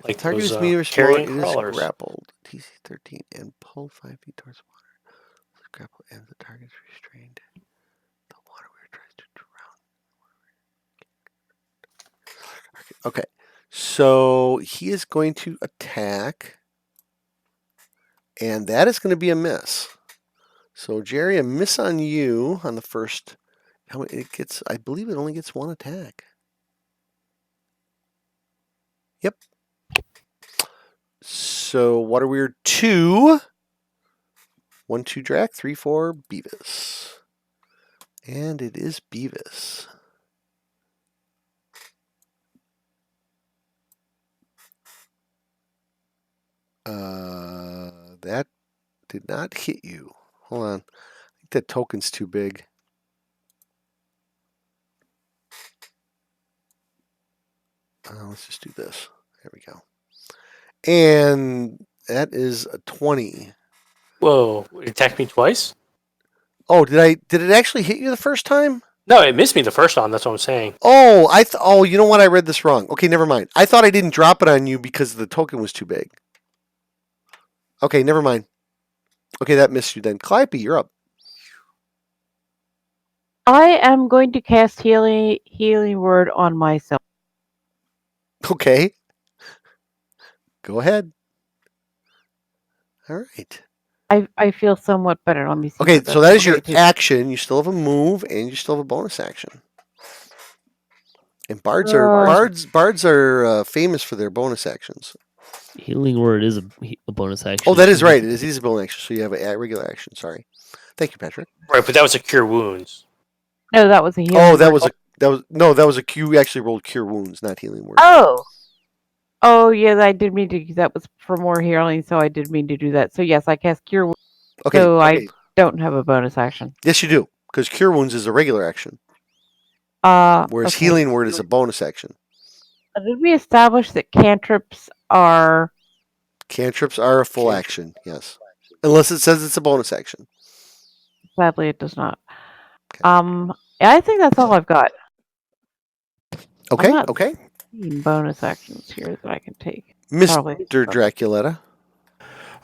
Speaker 3: Like
Speaker 1: target
Speaker 3: those,
Speaker 1: is medium or small.
Speaker 3: carrying
Speaker 1: It is
Speaker 3: crawlers.
Speaker 1: grappled. TC 13 and pull 5 feet towards water. The grapple and the target is restrained. The water weird tries to Okay. So he is going to attack. And that is going to be a miss. So Jerry, a miss on you on the first. How many it gets? I believe it only gets one attack. Yep. So water weird 2. 1, 2 Drac, 3, 4 Beavis. And it is Beavis. That did not hit you. Hold on. I think that token's too big. Let's just do this. There we go. And that is a 20.
Speaker 3: Whoa! It attacked me twice.
Speaker 1: Oh, did it actually hit you the first time?
Speaker 3: No, it missed me the first time. That's what I'm saying.
Speaker 1: Oh, you know what? I read this wrong. Okay, never mind. I thought I didn't drop it on you because the token was too big. Okay, never mind. Okay, that missed you then. Calliope, you're up.
Speaker 4: I am going to cast healing word on myself.
Speaker 1: Okay. Go ahead. All right.
Speaker 4: I feel somewhat better. Let me see.
Speaker 1: Okay,
Speaker 4: what
Speaker 1: so
Speaker 4: that's
Speaker 1: that is your
Speaker 4: going to-
Speaker 1: action. You still have a move, and you still have a bonus action. And bards are famous for their bonus actions.
Speaker 2: Healing word is a bonus action.
Speaker 1: Oh, that is right. It is a bonus action. So you have a regular action. Sorry. Thank you, Patrick.
Speaker 3: Right, but that was a cure wounds.
Speaker 4: No, that was a healing.
Speaker 1: Oh, that
Speaker 4: word.
Speaker 1: was a you actually rolled cure wounds, not healing word.
Speaker 4: Oh, yeah, I did mean to. That was for more healing, so I did mean to do that. So yes, I cast cure.
Speaker 1: Okay.
Speaker 4: So I don't have a bonus action.
Speaker 1: Yes, you do, because cure wounds is a regular action, whereas
Speaker 4: Okay.
Speaker 1: healing word is a bonus action.
Speaker 4: Did we establish that cantrips are?
Speaker 1: Cantrips are a full action, yes, unless it says it's a bonus action.
Speaker 4: Sadly, it does not.
Speaker 1: Okay.
Speaker 4: I think that's all I've got.
Speaker 1: Okay.
Speaker 4: not-
Speaker 1: Okay.
Speaker 4: Bonus actions here that I can take.
Speaker 1: Mr. Draculetta.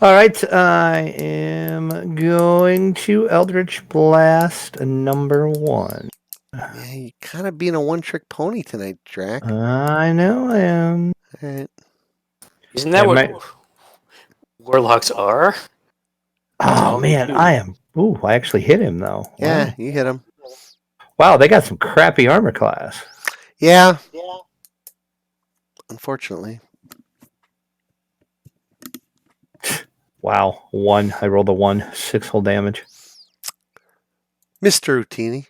Speaker 6: All right, I am going to Eldritch Blast number 1.
Speaker 1: Yeah, you kind of being a one-trick pony tonight, Drac.
Speaker 6: I know I am.
Speaker 1: All right.
Speaker 3: Isn't that what warlocks are?
Speaker 6: Oh
Speaker 3: all
Speaker 6: man,
Speaker 3: they do.
Speaker 6: I am. Ooh, I actually hit him though.
Speaker 1: Yeah,
Speaker 6: Wow.
Speaker 1: you hit him.
Speaker 6: Wow, they got some crappy armor class.
Speaker 1: Yeah. Unfortunately.
Speaker 6: Wow, 1. I rolled a 1, 6 whole damage.
Speaker 1: Mr. Utini.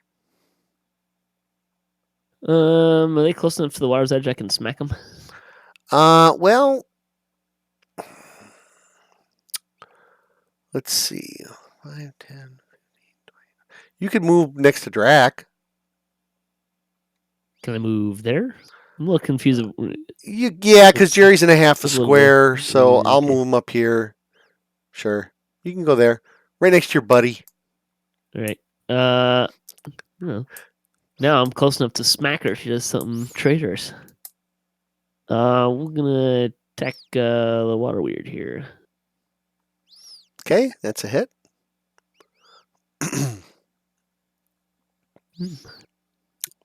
Speaker 2: Are they close enough to the water's edge I can smack them?
Speaker 1: Well, let's see. 5, 10, 15, 20. You could move next to Drac.
Speaker 2: Can I move there? I'm a little confused.
Speaker 1: Yeah, because Jerry's in a half a
Speaker 2: It's a little
Speaker 1: square,
Speaker 2: bit-
Speaker 1: so I'll
Speaker 2: okay.
Speaker 1: move him up here. Sure. You can go there. Right next to your buddy.
Speaker 2: All right. No. Now I'm close enough to smack her if she does something traitorous. We're gonna attack the water weird here.
Speaker 1: Okay, that's a hit.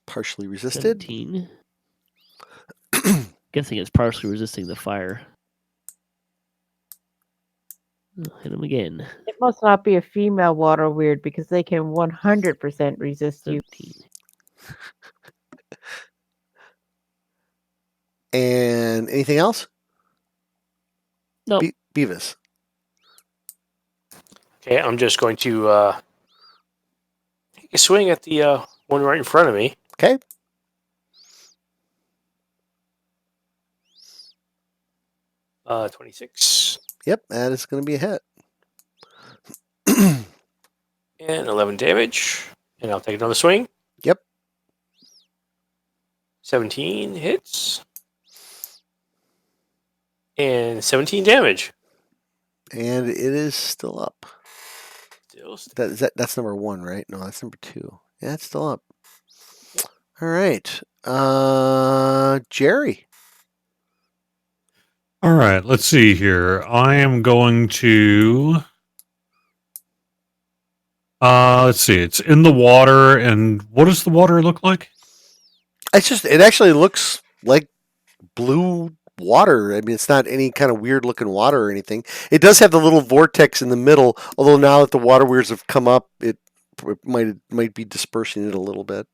Speaker 1: Partially resisted.
Speaker 2: 17. Guessing it's partially resisting the fire. Oh, hit him again.
Speaker 4: It must not be a female water weird because they can 100% resist you.
Speaker 2: 17.
Speaker 1: And anything else?
Speaker 2: Nope.
Speaker 1: Beavis.
Speaker 3: Okay, I'm just going to take a swing at the one right in front of me.
Speaker 1: Okay.
Speaker 3: Uh, 26
Speaker 1: Yep, that is going to be a hit.
Speaker 3: and 11 damage, and I'll take another swing.
Speaker 1: Yep.
Speaker 3: 17 hits and 17 damage.
Speaker 1: And it is still up.
Speaker 3: Still
Speaker 1: That's number 1, right? No, that's number 2. Yeah, it's still up. All right. Jerry.
Speaker 5: All right, let's see here. I am going to let's see. It's in the water, and what does the water look like?
Speaker 1: It actually looks like blue water. I mean, it's not any kind of weird looking water or anything. It does have the little vortex in the middle, although now that the water weirds have come up, it might be dispersing it a little bit.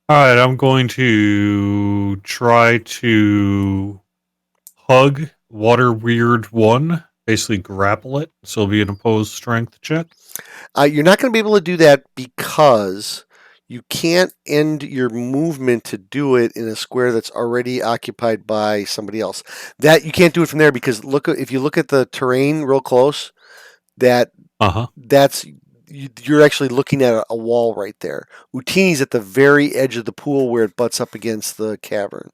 Speaker 5: All right, I'm going to try to hug Water Weird 1, basically grapple it, so it'll be an opposed strength check.
Speaker 1: You're not going to be able to do that because you can't end your movement to do it in a square that's already occupied by somebody else. That you can't do it from there because if you look at the terrain real close, that's you're actually looking at a wall right there. Utini's at the very edge of the pool where it butts up against the cavern.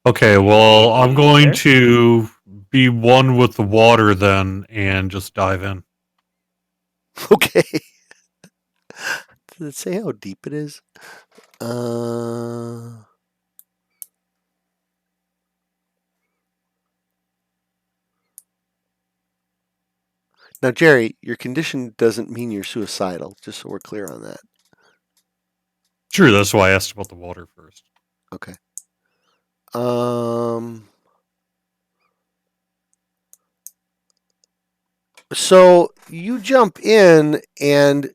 Speaker 5: Okay, well, I'm going
Speaker 2: There?
Speaker 5: to be one with the water then and just dive in.
Speaker 1: Okay. Does it say how deep it is? Now, Jerry, your condition doesn't mean you're suicidal, just so we're clear on that.
Speaker 5: Sure, that's why I asked about the water first.
Speaker 1: Okay. So you jump in and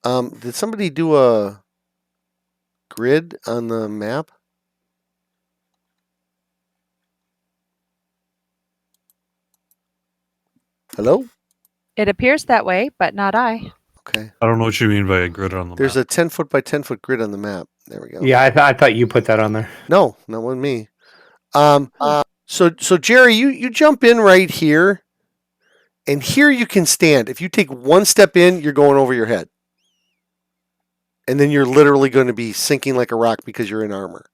Speaker 1: did somebody do a grid on the map? Hello?
Speaker 7: It appears that way, but not I.
Speaker 1: Okay.
Speaker 5: I don't know what you mean by a grid on the
Speaker 1: There's
Speaker 5: map.
Speaker 1: a 10 foot by 10 foot grid on the map. There we go.
Speaker 6: Yeah, I thought you put that on there.
Speaker 1: No, not with me. So Jerry, you jump in right here, and here you can stand. If you take one step in, you're going over your head. And then you're literally going to be sinking like a rock because you're in armor.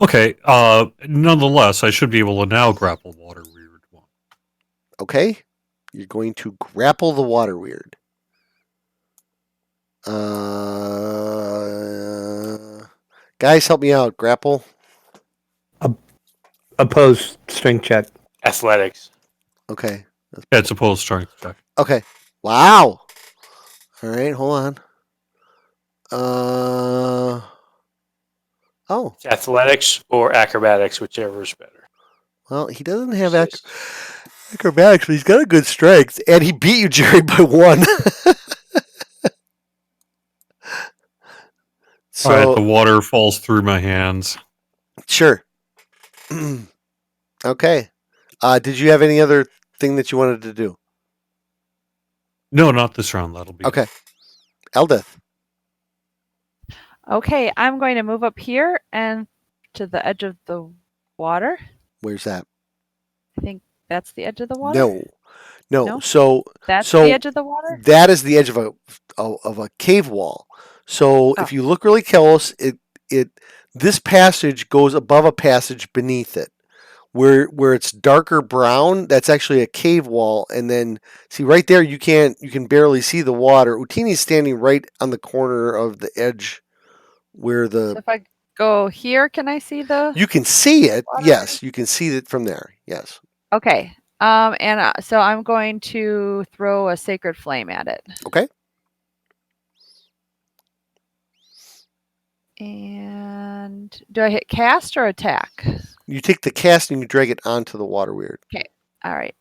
Speaker 5: Okay, nonetheless, I should be able to now grapple Water Weird 1.
Speaker 1: Okay? You're going to grapple the water weird. Guys, help me out. Grapple.
Speaker 6: Opposed strength check.
Speaker 3: Athletics.
Speaker 1: Okay.
Speaker 5: Yeah, it's opposed strength check.
Speaker 1: Okay. Wow. All right, hold on. Oh.
Speaker 3: It's athletics or acrobatics, whichever is better.
Speaker 1: Well, he doesn't have acrobatics, but he's got a good strength. And he beat you, Jerry, by 1. So,
Speaker 5: All right, the water falls through my hands.
Speaker 1: sure. Okay. Did you have any other thing that you wanted to do?
Speaker 5: No, not this round. That'll be
Speaker 1: Okay. Eldeth.
Speaker 7: Okay, I'm going to move up here and to the edge of the water.
Speaker 1: Where's that?
Speaker 7: I think that's the edge of the water.
Speaker 1: No.
Speaker 7: No?
Speaker 1: So
Speaker 7: That's the edge of the water?
Speaker 1: that is the edge of a cave wall. So if you look really close, this passage goes above a passage beneath it. Where it's darker brown, that's actually a cave wall, and then see right there you can barely see the water. Utini's standing right on the corner of the edge where
Speaker 7: So if I go here, can I see the
Speaker 1: you can see it.
Speaker 7: water?
Speaker 1: Yes, you can see it from there. Yes.
Speaker 7: Okay. So I'm going to throw a sacred flame at it.
Speaker 1: Okay.
Speaker 7: And do I hit cast or attack?
Speaker 1: You take the cast and you drag it onto the water weird.
Speaker 7: All right.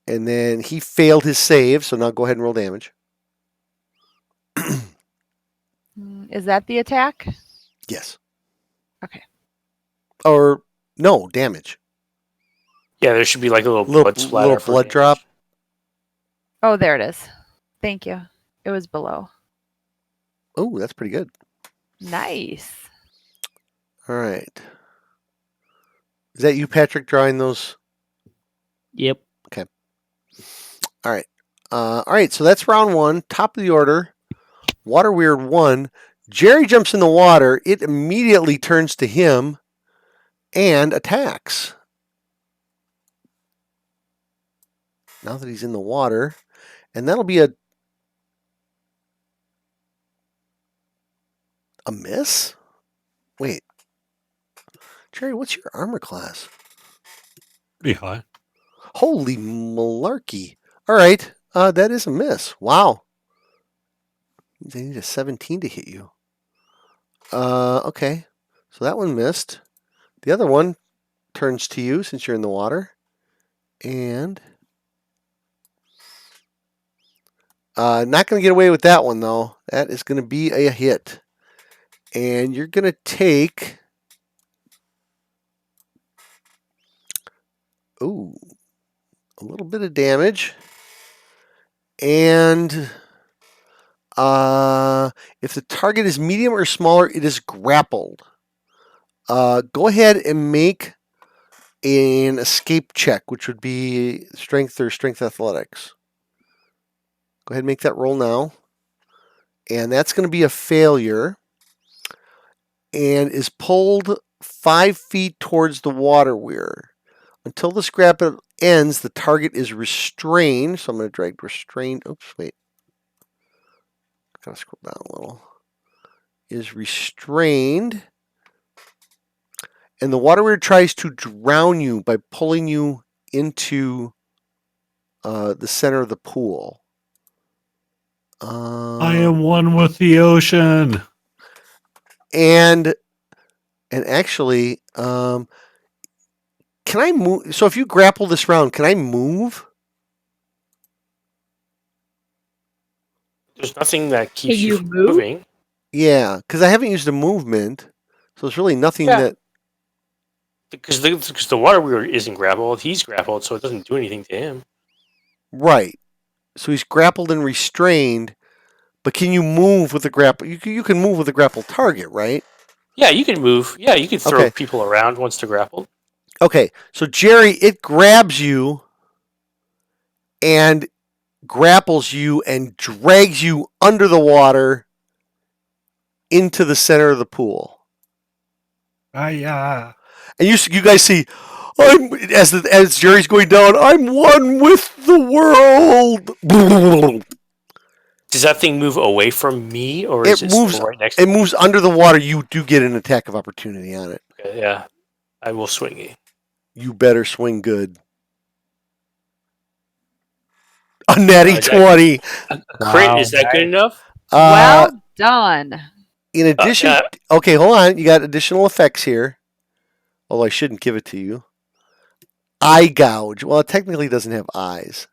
Speaker 1: And then he failed his save, so now go ahead and roll damage.
Speaker 7: Is that the attack?
Speaker 1: Yes.
Speaker 7: Okay.
Speaker 1: Or no, damage.
Speaker 3: Yeah, there should be like a little blood splatter.
Speaker 1: Little
Speaker 3: for
Speaker 1: blood
Speaker 3: damage.
Speaker 1: drop.
Speaker 7: Oh, there it is. Thank you. It was below.
Speaker 1: Oh, that's pretty good.
Speaker 7: Nice.
Speaker 1: All right. Is that you, Patrick, drawing those?
Speaker 2: Yep.
Speaker 1: All right. All right, so that's round 1. Top of the order. Water Weird 1. Jerry jumps in the water. It immediately turns to him and attacks. Now that he's in the water. And that'll be a miss? Wait. Jerry, what's your armor class?
Speaker 5: pretty high.
Speaker 1: Holy malarkey. All right. That is a miss. Wow. They need a 17 to hit you. Okay. So that one missed. The other one turns to you since you're in the water. And not going to get away with that one, though. That is going to be a hit. And you're going to take... Ooh, a little bit of damage. And if the target is medium or smaller, it is grappled. Go ahead and make an escape check, which would be strength or strength athletics. Go ahead and make that roll now. And that's going to be a failure. And is pulled 5 feet towards the water weir. Until this grapple ends, the target is restrained. So I'm going to drag restrained. Oops, wait. Gotta scroll down a little. Is restrained. And the water weir tries to drown you by pulling you into the center of the pool.
Speaker 5: I am one with the ocean.
Speaker 1: And actually, can I move? So if you grapple this round, can I move?
Speaker 3: There's nothing that keeps
Speaker 7: Can
Speaker 3: you
Speaker 7: you
Speaker 3: from
Speaker 7: move?
Speaker 3: moving.
Speaker 1: Yeah, because I haven't used a movement, so there's really nothing
Speaker 3: Yeah.
Speaker 1: that.
Speaker 3: Because the water weir isn't grappled. He's grappled, so it doesn't do anything to him.
Speaker 1: Right. So he's grappled and restrained, but can you move with the grapple? You can move with a grapple target, right?
Speaker 3: Yeah, you can move. Yeah, you can throw
Speaker 1: Okay.
Speaker 3: people around once they're grappled.
Speaker 1: Okay, so Jerry, it grabs you and grapples you and drags you under the water into the center of the pool.
Speaker 5: Yeah.
Speaker 1: And you guys see, as Jerry's going down, I'm one with the world.
Speaker 3: Does that thing move away from me, or is it still right next to
Speaker 1: It
Speaker 3: me?
Speaker 1: moves under the water. You do get an attack of opportunity on it.
Speaker 3: Okay, yeah, I will swing it.
Speaker 1: You better swing good. A natty
Speaker 3: Is that-
Speaker 1: 20.
Speaker 3: A crit,
Speaker 6: Wow,
Speaker 3: is that good
Speaker 6: nice.
Speaker 3: enough?
Speaker 7: Well done.
Speaker 1: In addition, okay, hold on. You got additional effects here. Although I shouldn't give it to you. Eye gouge. Well, it technically doesn't have eyes.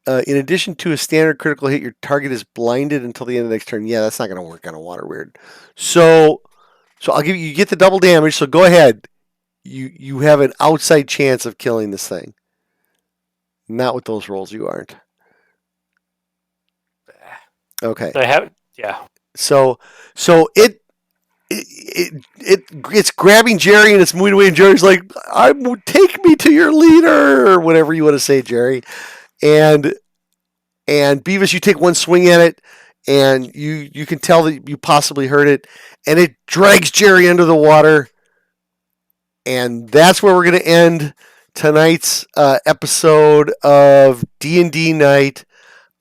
Speaker 1: In addition to a standard critical hit, your target is blinded until the end of the next turn. Yeah, that's not going to work on a water weird. So I'll give you get the double damage. So go ahead. You have an outside chance of killing this thing. Not with those rolls, you aren't. Okay.
Speaker 3: I have, yeah.
Speaker 1: So it's grabbing Jerry and it's moving away, and Jerry's like, take me to your leader, or whatever you want to say, Jerry. And Beavis, you take one swing at it, and you can tell that you possibly hurt it, and it drags Jerry under the water. And that's where we're going to end tonight's episode of D&D Night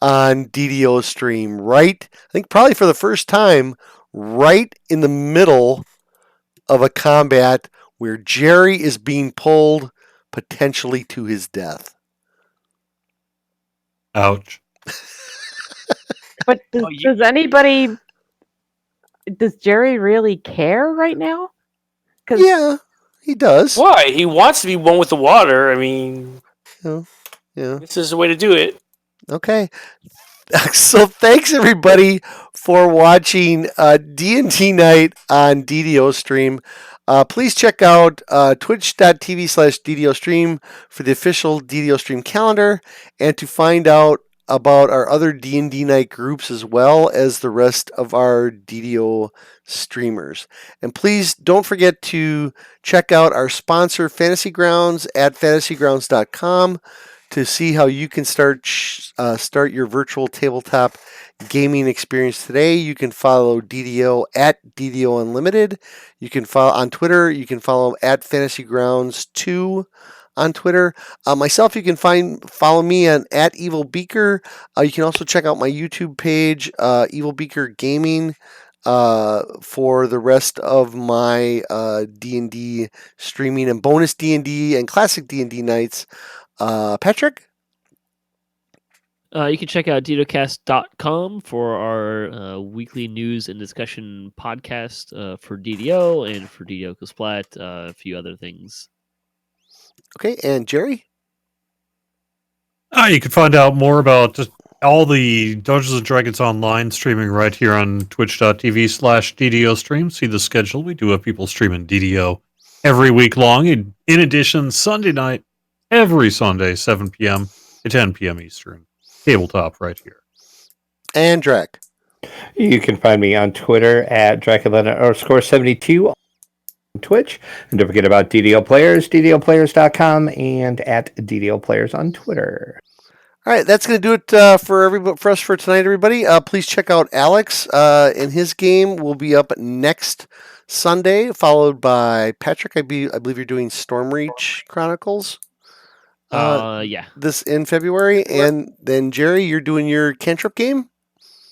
Speaker 1: on DDO stream. Right, I think probably for the first time, right in the middle of a combat where Jerry is being pulled potentially to his death.
Speaker 5: Ouch.
Speaker 4: But does anybody? Does Jerry really care right now?
Speaker 1: Yeah, he does.
Speaker 3: Why? He wants to be one with the water. I mean,
Speaker 1: Yeah.
Speaker 3: this is the way to do it.
Speaker 1: Okay. So thanks everybody for watching D&D Night on DDO stream. Please check out twitch.tv/DDO stream for the official DDO stream calendar, and to find out about our other D&D Night groups as well as the rest of our DDO streamers. And please don't forget to check out our sponsor Fantasy Grounds at fantasygrounds.com to see how you can start your virtual tabletop gaming experience today. You can follow DDO at DDO Unlimited. You can follow on Twitter. You can follow at Fantasy Grounds 2 on Twitter. Myself, you can follow me on at Evilbeeker. You can also check out my YouTube page, Evilbeeker Gaming, for the rest of my D&D streaming and bonus D&D and classic D&D nights. Patrick?
Speaker 2: You can check out DDOcast.com for our weekly news and discussion podcast for DDO and for DDO Splat, a few other things.
Speaker 1: Okay, and Jerry?
Speaker 5: You can find out more about just all the Dungeons & Dragons Online streaming right here on twitch.tv/DDO stream. See the schedule. We do have people streaming DDO every week long. In addition, Sunday night, every Sunday, 7 p.m. to 10 p.m. Eastern. Tabletop right here.
Speaker 1: And Drac.
Speaker 6: You can find me on Twitter at Draculetta_72 on Twitch. And don't forget about DDO Players, DDOplayers.com, and at DDO Players on Twitter.
Speaker 1: All right, that's going to do it for us for tonight, everybody. Please check out Alex, and his game will be up next Sunday, followed by Patrick. I believe you're doing Stormreach Chronicles.
Speaker 2: Yeah.
Speaker 1: This in February, and then Jerry, you're doing your cantrip game.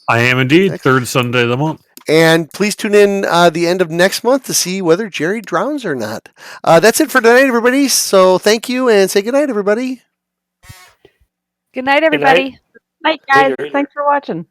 Speaker 5: I am indeed.
Speaker 1: Excellent.
Speaker 5: Third Sunday of the month.
Speaker 1: And please tune in the end of next month to see whether Jerry drowns or not. That's it for tonight, everybody. So thank you, and say goodnight, everybody.
Speaker 7: Good night, everybody.
Speaker 4: Night, guys.
Speaker 3: Later.
Speaker 4: Thanks for watching.